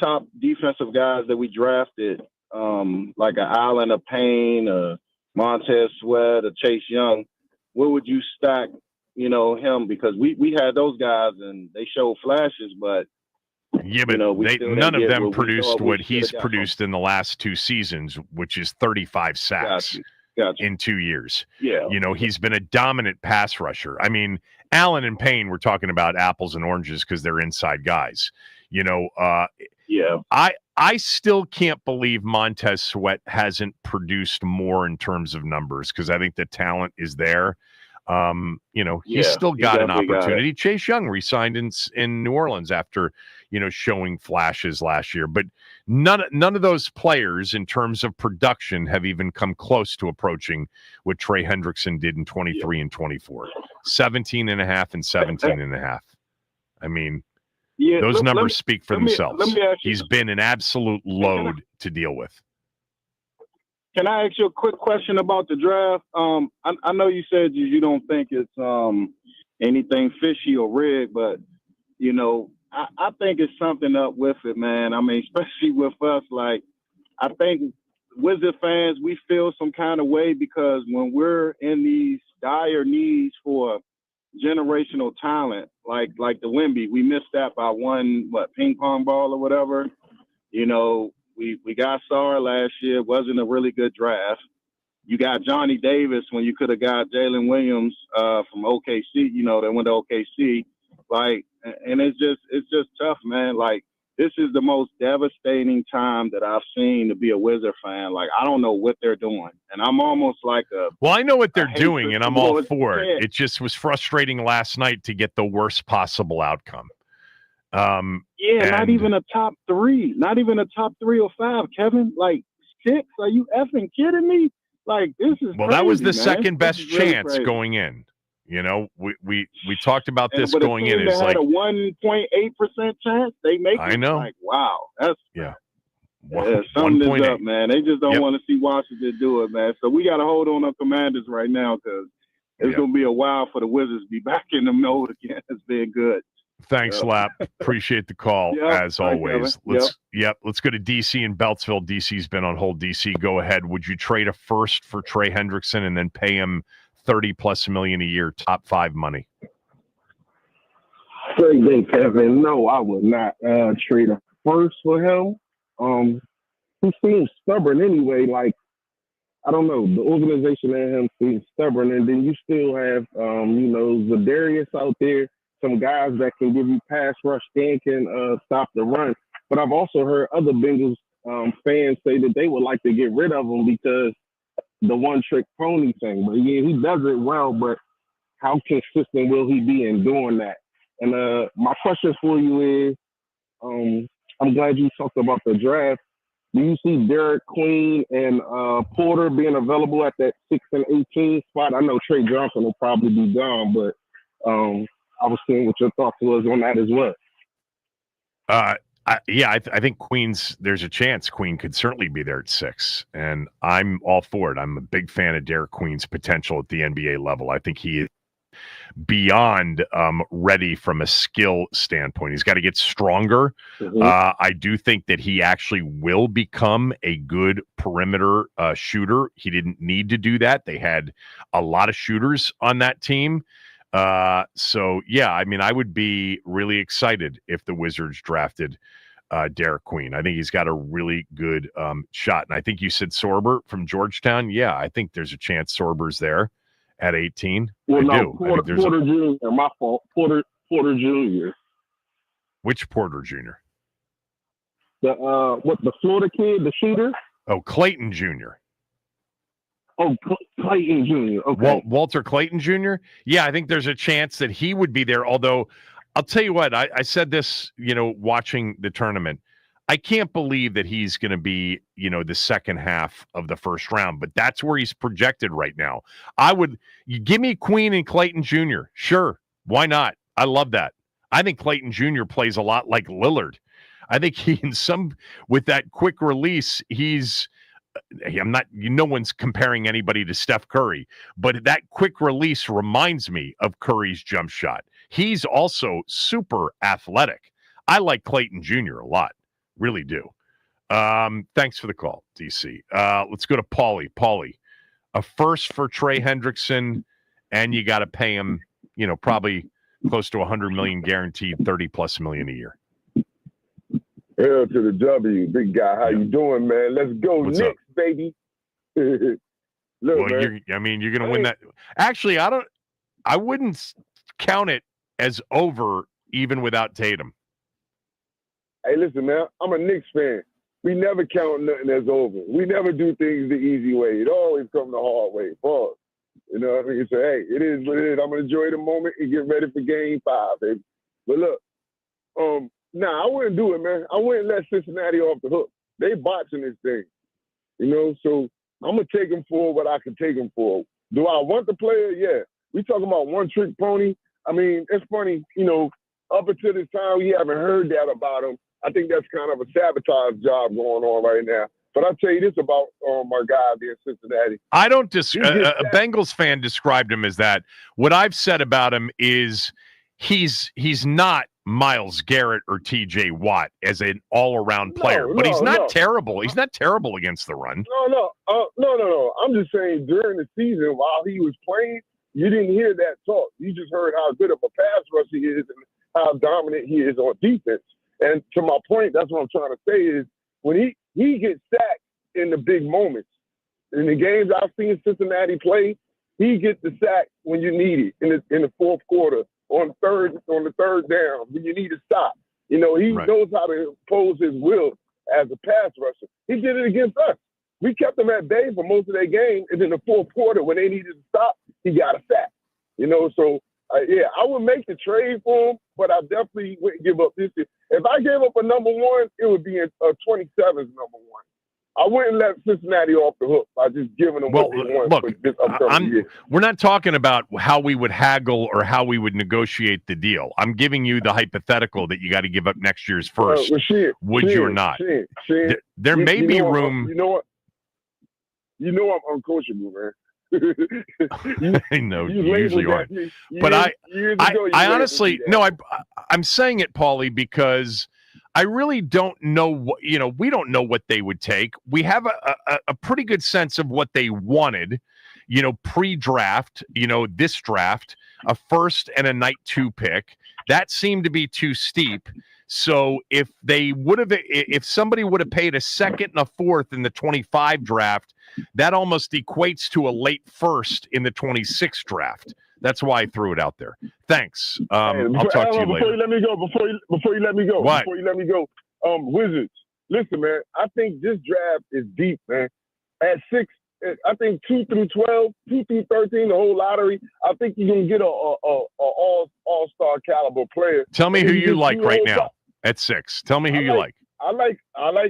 top defensive guys that we drafted, like an Allen, a Payne, a Montez Sweat, a Chase Young, where would you stack, you know, him? Because we had those guys and they showed flashes, but yeah, but you know, none of them produced what he's produced in the last 2 seasons, which is 35 sacks in 2 years. Yeah. You know, he's been a dominant pass rusher. I mean, Allen and Payne, we're talking about apples and oranges because they're inside guys. You know, yeah. I still can't believe Montez Sweat hasn't produced more in terms of numbers because I think the talent is there. You know, he's still got an opportunity. Chase Young re-signed in New Orleans after, you know, showing flashes last year, but none of those players in terms of production have even come close to approaching what Trey Hendrickson did in 23 and 24, 17 and a half and 17 and a half. I mean, those numbers speak for themselves. He's been an absolute load to deal with. Can I ask you a quick question about the draft? I know you said you don't think it's anything fishy or rigged, but, you know, I think it's something up with it, man. I mean, especially with us, like, I think Wizard fans, we feel some kind of way because when we're in these dire needs for generational talent, like the Wemby, we missed that by one, ping pong ball or whatever, you know. We got Sarr last year. It wasn't a really good draft. You got Johnny Davis when you could have got Jalen Williams from OKC, you know, that went to OKC. Like, and it's just tough, man. Like, this is the most devastating time that I've seen to be a Wizard fan. Like, I don't know what they're doing. And I'm almost like well, I know what they're doing, and I'm all for it. It just was frustrating last night to get the worst possible outcome. Not even a top 3, not even a top 3 or 5, Kevin. Like 6? Are you effing kidding me? Like, this is well, crazy, that was the man. second best chance really going in. You know, we talked about this but going in. It's like a 1.8% chance they make it. I know. Like, wow, that's something is up, man. They just don't want to see Washington do it, man. So we got to hold on our Commanders right now because it's going to be a while for the Wizards to be back in the mode again. It's been good. Thanks, Lap. Appreciate the call as always. Let's go to DC and Beltsville. DC's been on hold. DC, go ahead. Would you trade a first for Trey Hendrickson and then pay him $30+ million a year, top 5 money? Great day, Kevin. No, I would not trade a first for him. He seems stubborn anyway. Like, I don't know, the organization and him seems stubborn, and then you still have, Zadarius out there, some guys that can give you pass rush and can stop the run. But I've also heard other Bengals fans say that they would like to get rid of him because the one-trick pony thing. But yeah, he does it well, but how consistent will he be in doing that? And my question for you is, I'm glad you talked about the draft. Do you see Derek Queen and Porter being available at that 6 and 18 spot? I know Trey Johnson will probably be gone, but I was seeing what your thoughts was on that as well. I think there's a chance Queen could certainly be there at 6, and I'm all for it. I'm a big fan of Derek Queen's potential at the NBA level. I think he is beyond ready from a skill standpoint. He's got to get stronger. Mm-hmm. I do think that he actually will become a good perimeter shooter. He didn't need to do that. They had a lot of shooters on that team. So yeah, I mean, I would be really excited if the Wizards drafted Derek Queen. I think he's got a really good shot. And I think you said Sorber from Georgetown. Yeah, I think there's a chance Sorber's there at 18. Well, Porter Jr. My fault. Porter Jr. Which Porter Jr.? The Florida kid, the shooter? Oh, Clayton Jr. Oh, Clayton Jr. Okay. Walter Clayton Jr. Yeah, I think there's a chance that he would be there. Although, I'll tell you what, I said this, watching the tournament. I can't believe that he's going to be, the second half of the first round, but that's where he's projected right now. You give me Queen and Clayton Jr. Sure. Why not? I love that. I think Clayton Jr. plays a lot like Lillard. I think with that quick release, no one's comparing anybody to Steph Curry, but that quick release reminds me of Curry's jump shot. He's also super athletic. I like Clayton Jr. a lot. Really do. Thanks for the call, DC. Let's go to Paulie. Paulie, a first for Trey Hendrickson, and you got to pay him, probably close to $100 million guaranteed, $30+ million a year. Hell to the W, big guy. How you doing, man? Let's go, Knicks, baby. Look, man. You're going to win that. Actually, I wouldn't count it as over even without Tatum. Hey, listen, man, I'm a Knicks fan. We never count nothing as over. We never do things the easy way. It always comes the hard way. Pause. You know what I mean? So, hey, it is what it is. I'm going to enjoy the moment and get ready for game 5, baby. But look, I wouldn't do it, man. I wouldn't let Cincinnati off the hook. They botching this thing. So I'm going to take them for what I can take them for. Do I want the player? Yeah. We talking about one-trick pony. I mean, it's funny, up until this time, we haven't heard that about him. I think that's kind of a sabotage job going on right now. But I'll tell you this about my guy there in Cincinnati. I don't a Bengals fan described him as that. What I've said about him is he's not Myles Garrett or TJ Watt as an all-around player, but he's not terrible. He's not terrible against the run. No. I'm just saying during the season while he was playing, you didn't hear that talk. You just heard how good of a pass rush he is and how dominant he is on defense. And to my point, that's what I'm trying to say is when he gets sacked in the big moments. In the games I've seen Cincinnati play, he gets the sack when you need it in the fourth quarter, on the third down, when you need to stop. He knows how to impose his will as a pass rusher. He did it against us. We kept him at bay for most of that game, and in the fourth quarter, when they needed to stop, he got a sack. So I would make the trade for him, but I definitely wouldn't give up this year. If I gave up a number 1, it would be a 27's number 1. I wouldn't let Cincinnati off the hook by just giving them what they want. Look, for this upcoming year. We're not talking about how we would haggle or how we would negotiate the deal. I'm giving you the hypeable that you got to give up next year's first. Would you or not? There may be room. You know I'm uncoachable, man. I know you usually aren't, but I honestly I'm saying it, Paulie, because I really don't know what we don't know what they would take. We have a pretty good sense of what they wanted, pre-draft, this draft, a first and a night 2 pick, That seemed to be too steep. So if somebody would have paid a second and a fourth in the 25 draft, that almost equates to a late first in the 26 draft. That's why I threw it out there. Thanks. I'll talk to you later. Before you let me go, What? Wizards, listen, man, I think this draft is deep, man. At 6, I think 2 through 12, 2 through 13, the whole lottery, I think you're going to get a all-star caliber player. Tell me who you like right now at 6. Tell me who you like. I like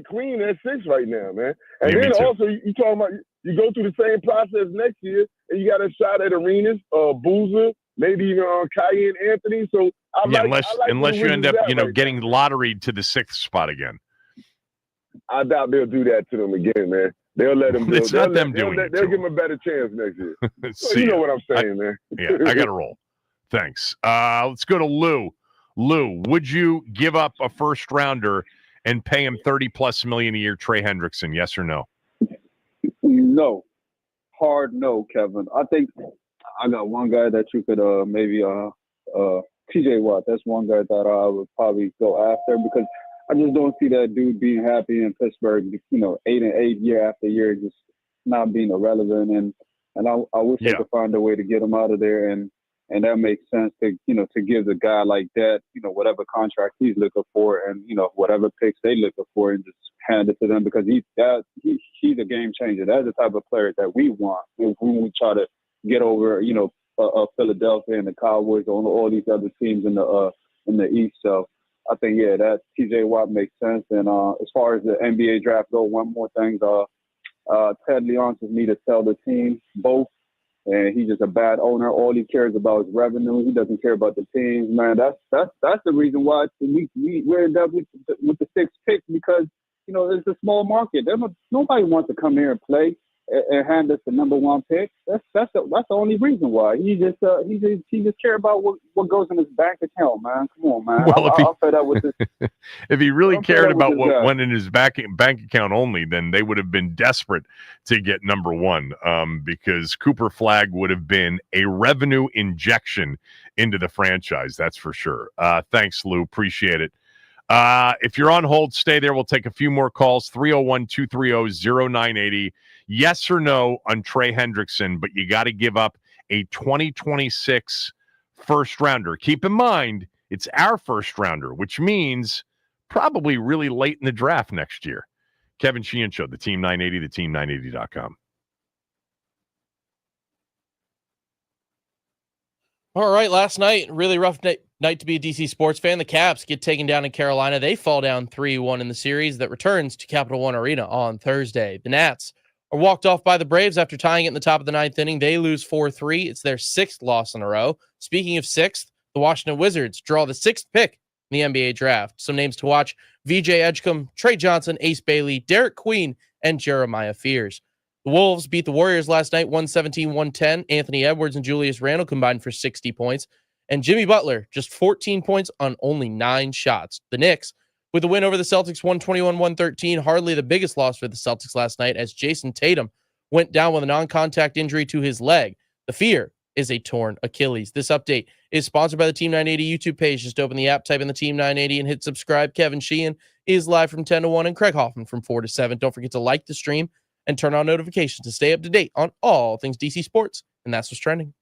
Queen at 6 right now, man. And Yeah, then me too. also, you talking about you go through the same process next year, and you got a shot at Arenas, Boozer, maybe even Kai and Anthony. So unless you end up, right getting lotteried to the 6th spot again. I doubt they'll do that to them again, man. They'll let them do it. It's not them doing it. They'll give them a better chance next year. So See you know ya. what I'm saying, man. Yeah, I got to roll. Thanks. Let's go to Lou. Lou, would you give up a first rounder and pay him $30+ million a year, Trey Hendrickson? Yes or no? No. Hard no, Kevin. I think I got one guy that you could maybe TJ Watt. That's one guy that I would probably go after because I just don't see that dude being happy in Pittsburgh, 8-8 year after year, just not being irrelevant. And I wish they could find a way to get him out of there. And that makes sense to give the guy like that, whatever contract he's looking for and, whatever picks they looking for and just hand it to them because he's a game changer. That's the type of player that we want when we try to get over, Philadelphia and the Cowboys or all these other teams in the East. So I think, that TJ Watt makes sense. And as far as the NBA draft goes, one more thing, Ted Leonsis need to sell the team both. And he's just a bad owner. All he cares about is revenue. He doesn't care about the teams, man. That's the reason why we're in with the 6th pick because it's a small market. Nobody wants to come here and play and hand us the number 1 pick. That's the only reason why. He just care about what goes in his bank account, man. Come on, man. Well, I'll say that with this. if he really cared about what went in his bank account only, then they would have been desperate to get number 1 because Cooper Flagg would have been a revenue injection into the franchise. That's for sure. Thanks, Lou. Appreciate it. If you're on hold, stay there. We'll take a few more calls. 301-230-0980. Yes or no on Trey Hendrickson, but you got to give up a 2026 first rounder. Keep in mind, it's our first rounder, which means probably really late in the draft next year. Kevin Sheehan Show, the Team 980, theteam980.com. All right, last night, really rough night to be a DC sports fan. The Caps get taken down in Carolina. They fall down 3-1 in the series that returns to Capital One Arena on Thursday. The Nats are walked off by the Braves after tying it in the top of the 9th inning. They lose 4-3. It's their 6th loss in a row. Speaking of 6th, the Washington Wizards draw the 6th pick in the NBA draft. Some names to watch: VJ Edgecombe, Trey Johnson, Ace Bailey, Derek Queen, and Jeremiah Fears. The Wolves beat the Warriors last night, 117-110. Anthony Edwards and Julius Randle combined for 60 points. And Jimmy Butler, just 14 points on only 9 shots. The Knicks, with the win over the Celtics, 121-113. Hardly the biggest loss for the Celtics last night as Jason Tatum went down with a non-contact injury to his leg. The fear is a torn Achilles. This update is sponsored by the Team 980 YouTube page. Just open the app, type in the Team 980, and hit subscribe. Kevin Sheehan is live from 10 to 1 and Craig Hoffman from 4 to 7. Don't forget to like the stream and turn on notifications to stay up to date on all things DC sports. And that's what's trending.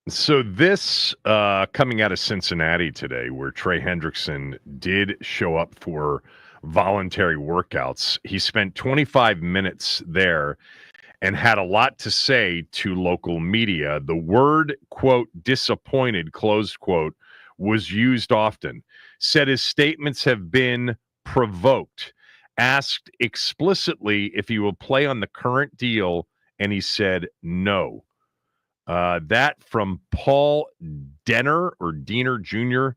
So this coming out of Cincinnati today, where Trey Hendrickson did show up for voluntary workouts. He spent 25 minutes there and had a lot to say to local media. The word, quote, disappointed, close quote, was used often. Said his statements have been provoked. Asked explicitly if he will play on the current deal, and he said no. That from Paul Denner or Diener Jr.,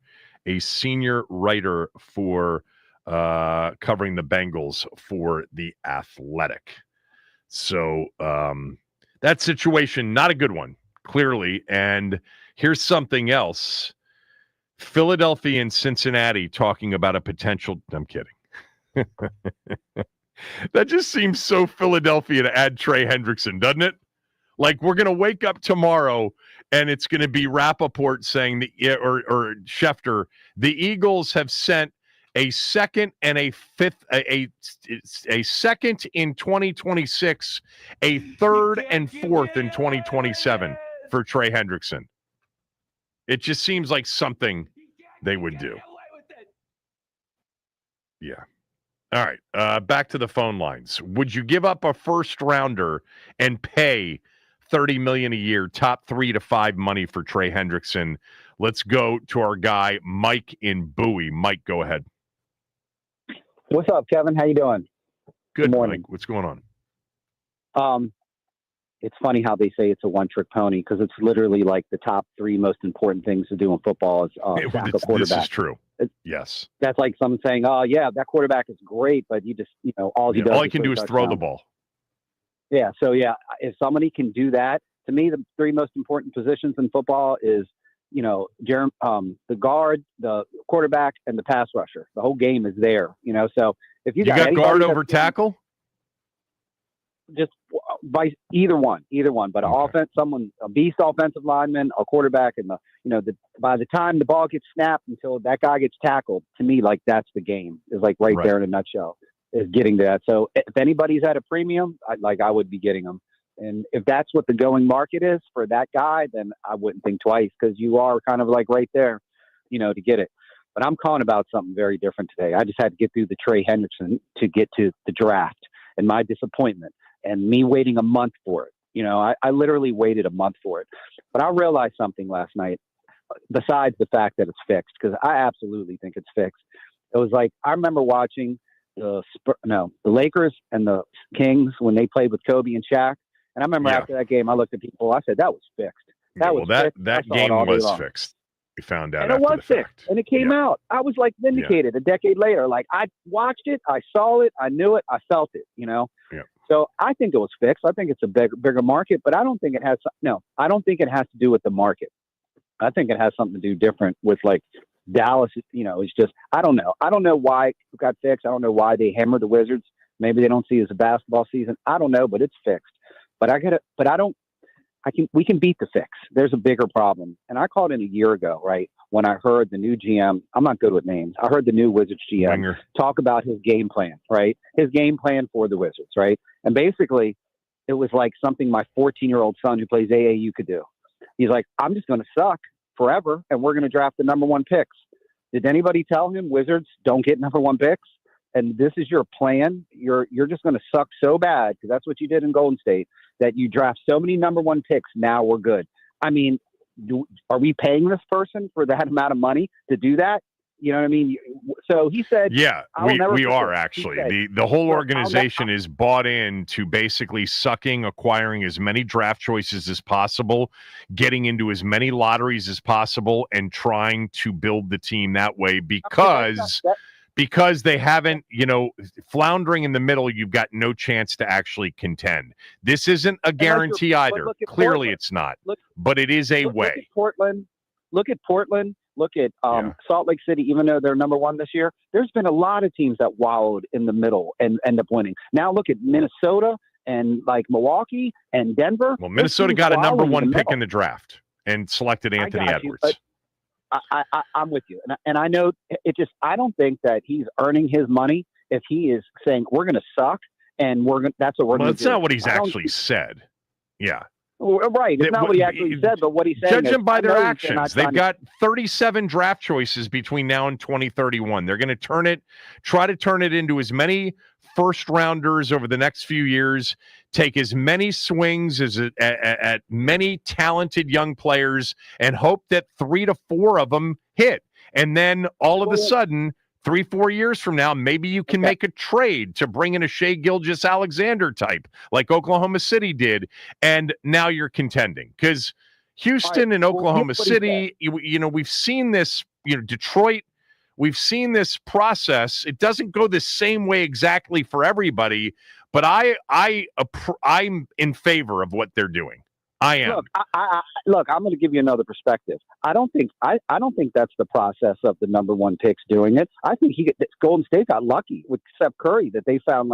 a senior writer for covering the Bengals for The Athletic. So that situation, not a good one, clearly. And here's something else. Philadelphia and Cincinnati talking about a potential. I'm kidding. That just seems so Philadelphia to add Trey Hendrickson, doesn't it? Like we're going to wake up tomorrow and it's going to be Rappaport saying or Schefter, the Eagles have sent a second and a fifth, a second in 2026, a third and fourth in 2027 for Trey Hendrickson. It just seems like something they would do. Yeah. All right. Back to the phone lines. Would you give up a first rounder and pay $30 million a year, top 3 to 5 money for Trey Hendrickson? Let's go to our guy, Mike in Bowie. Mike, go ahead. What's up, Kevin? How you doing? Good morning. Mike. What's going on? It's funny how they say it's a one-trick pony because it's literally like the top 3 most important things to do in football is sack a quarterback. This is true. Yes. That's like someone saying, "Oh, yeah, that quarterback is great, but you just, all he can do is throw the ball." Yeah. So yeah, if somebody can do that, to me, the 3 most important positions in football is, the guard, the quarterback, and the pass rusher. The whole game is there. So if you got guard over tackle, just by either one, but okay. A beast offensive lineman, a quarterback, and by the time the ball gets snapped until that guy gets tackled, to me, like that's the game is like right there in a nutshell is getting to that. So if anybody's at a premium, I would be getting them. And if that's what the going market is for that guy, then I wouldn't think twice because you are kind of like right there, to get it. But I'm calling about something very different today. I just had to get through the Trey Hendrickson to get to the draft and my disappointment and me waiting a month for it. I literally waited a month for it. But I realized something last night besides the fact that it's fixed, because I absolutely think it's fixed. It was like, I remember watching the Lakers and the Kings when they played with Kobe and Shaq. And I remember after that game, I looked at people, I said, that was fixed. That game was fixed. We found out and it was fixed. And it came out. I was like vindicated a decade later. Like I watched it, I saw it, I knew it, I felt it, Yeah. So I think it was fixed. I think it's a bigger market, but I don't think it has to do with the market. I think it has something to do different with like Dallas, it's just, I don't know. I don't know why it got fixed. I don't know why they hammered the Wizards. Maybe they don't see it as a basketball season. I don't know, but it's fixed. We can beat the fix. There's a bigger problem. And I called in a year ago, right? When I heard the new GM, I'm not good with names. I heard the new Wizards GM talk about his game plan, right? His game plan for the Wizards, right? And basically it was like something my 14-year-old son who plays AAU could do. He's like, I'm just going to suck forever and we're going to draft the number 1 picks. Did anybody tell him Wizards don't get number 1 picks? And this is your plan. You're just going to suck so bad because that's what you did in Golden State, that you draft so many number 1 picks. Now we're good. I mean, are we paying this person for that amount of money to do that? You know what I mean? So he said, yeah, we are actually. The whole organization is bought in to basically acquiring as many draft choices as possible, getting into as many lotteries as possible, and trying to build the team that way because they haven't, floundering in the middle, you've got no chance to actually contend. This isn't a guarantee either. Clearly it's not, but it is a way. Look at Portland. Look at Salt Lake City, even though they're number 1 this year. There's been a lot of teams that wallowed in the middle and end up winning. Now look at Minnesota and like Milwaukee and Denver. Well, Minnesota got a number 1 pick in the draft and selected Anthony Edwards. I'm with you. And I know I don't think that he's earning his money if he is saying we're going to suck and that's what we're going to do. That's not what he's actually said. Yeah. Right. It's not what he actually said, but what he's saying Judge is, them by their not actions. They've got 37 draft choices between now and 2031. They're going to try to turn it into as many first rounders over the next few years, take as many swings at many talented young players, and hope that 3 to 4 of them hit. And then all of a sudden, 3-4 years from now, maybe you can make a trade to bring in a Shea Gilgeous-Alexander type, like Oklahoma City did, and now you're contending. Because Houston and Oklahoma City, we've seen this, Detroit, we've seen this process. It doesn't go the same way exactly for everybody, but I'm in favor of what they're doing. I am. Look, I'm going to give you another perspective. I don't think that's the process of the number one picks doing it. I think Golden State got lucky with Steph Curry that they found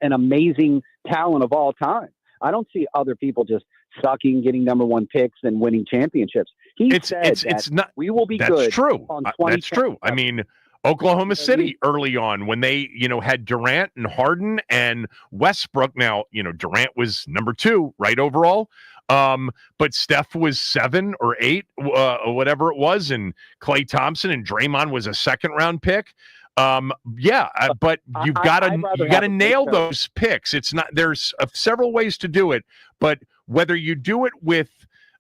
an amazing talent of all time. I don't see other people just sucking, getting number one picks and winning championships. It's not. We will be that's good. True. That's true. I mean, Oklahoma City early on when they, had Durant and Harden and Westbrook. Now, Durant was number 2, right, overall. But Steph was 7 or 8, or whatever it was, and Klay Thompson and Draymond was a second-round pick. But you got to nail those picks. It's not. There's several ways to do it, but whether you do it with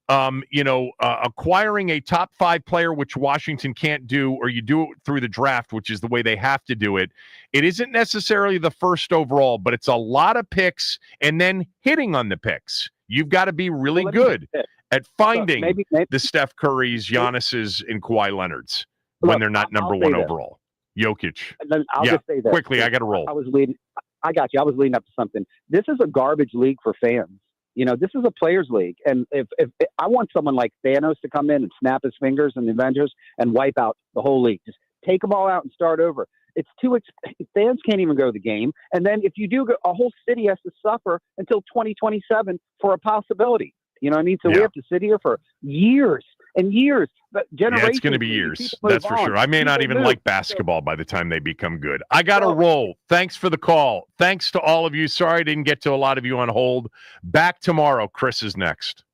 acquiring a top 5 player, which Washington can't do, or you do it through the draft, which is the way they have to do it. It isn't necessarily the first overall, but it's a lot of picks and then hitting on the picks. You've got to be really good at finding the Steph Currys, Giannis's, and Kawhi Leonards when they're not number 1 overall. Jokic. I'll just say that quickly. I got to roll. I got you. I was leading up to something. This is a garbage league for fans. This is a players' league, and if I want someone like Thanos to come in and snap his fingers in the Avengers and wipe out the whole league, just take them all out and start over. It's too expensive. Fans can't even go to the game, and then if you do, a whole city has to suffer until 2027 for a possibility. So we have to sit here for years and years, but generations. Yeah, it's going to be years. That's for sure. I may not even like basketball by the time they become good. I got to roll. Thanks for the call. Thanks to all of you. Sorry I didn't get to a lot of you on hold. Back tomorrow. Chris is next.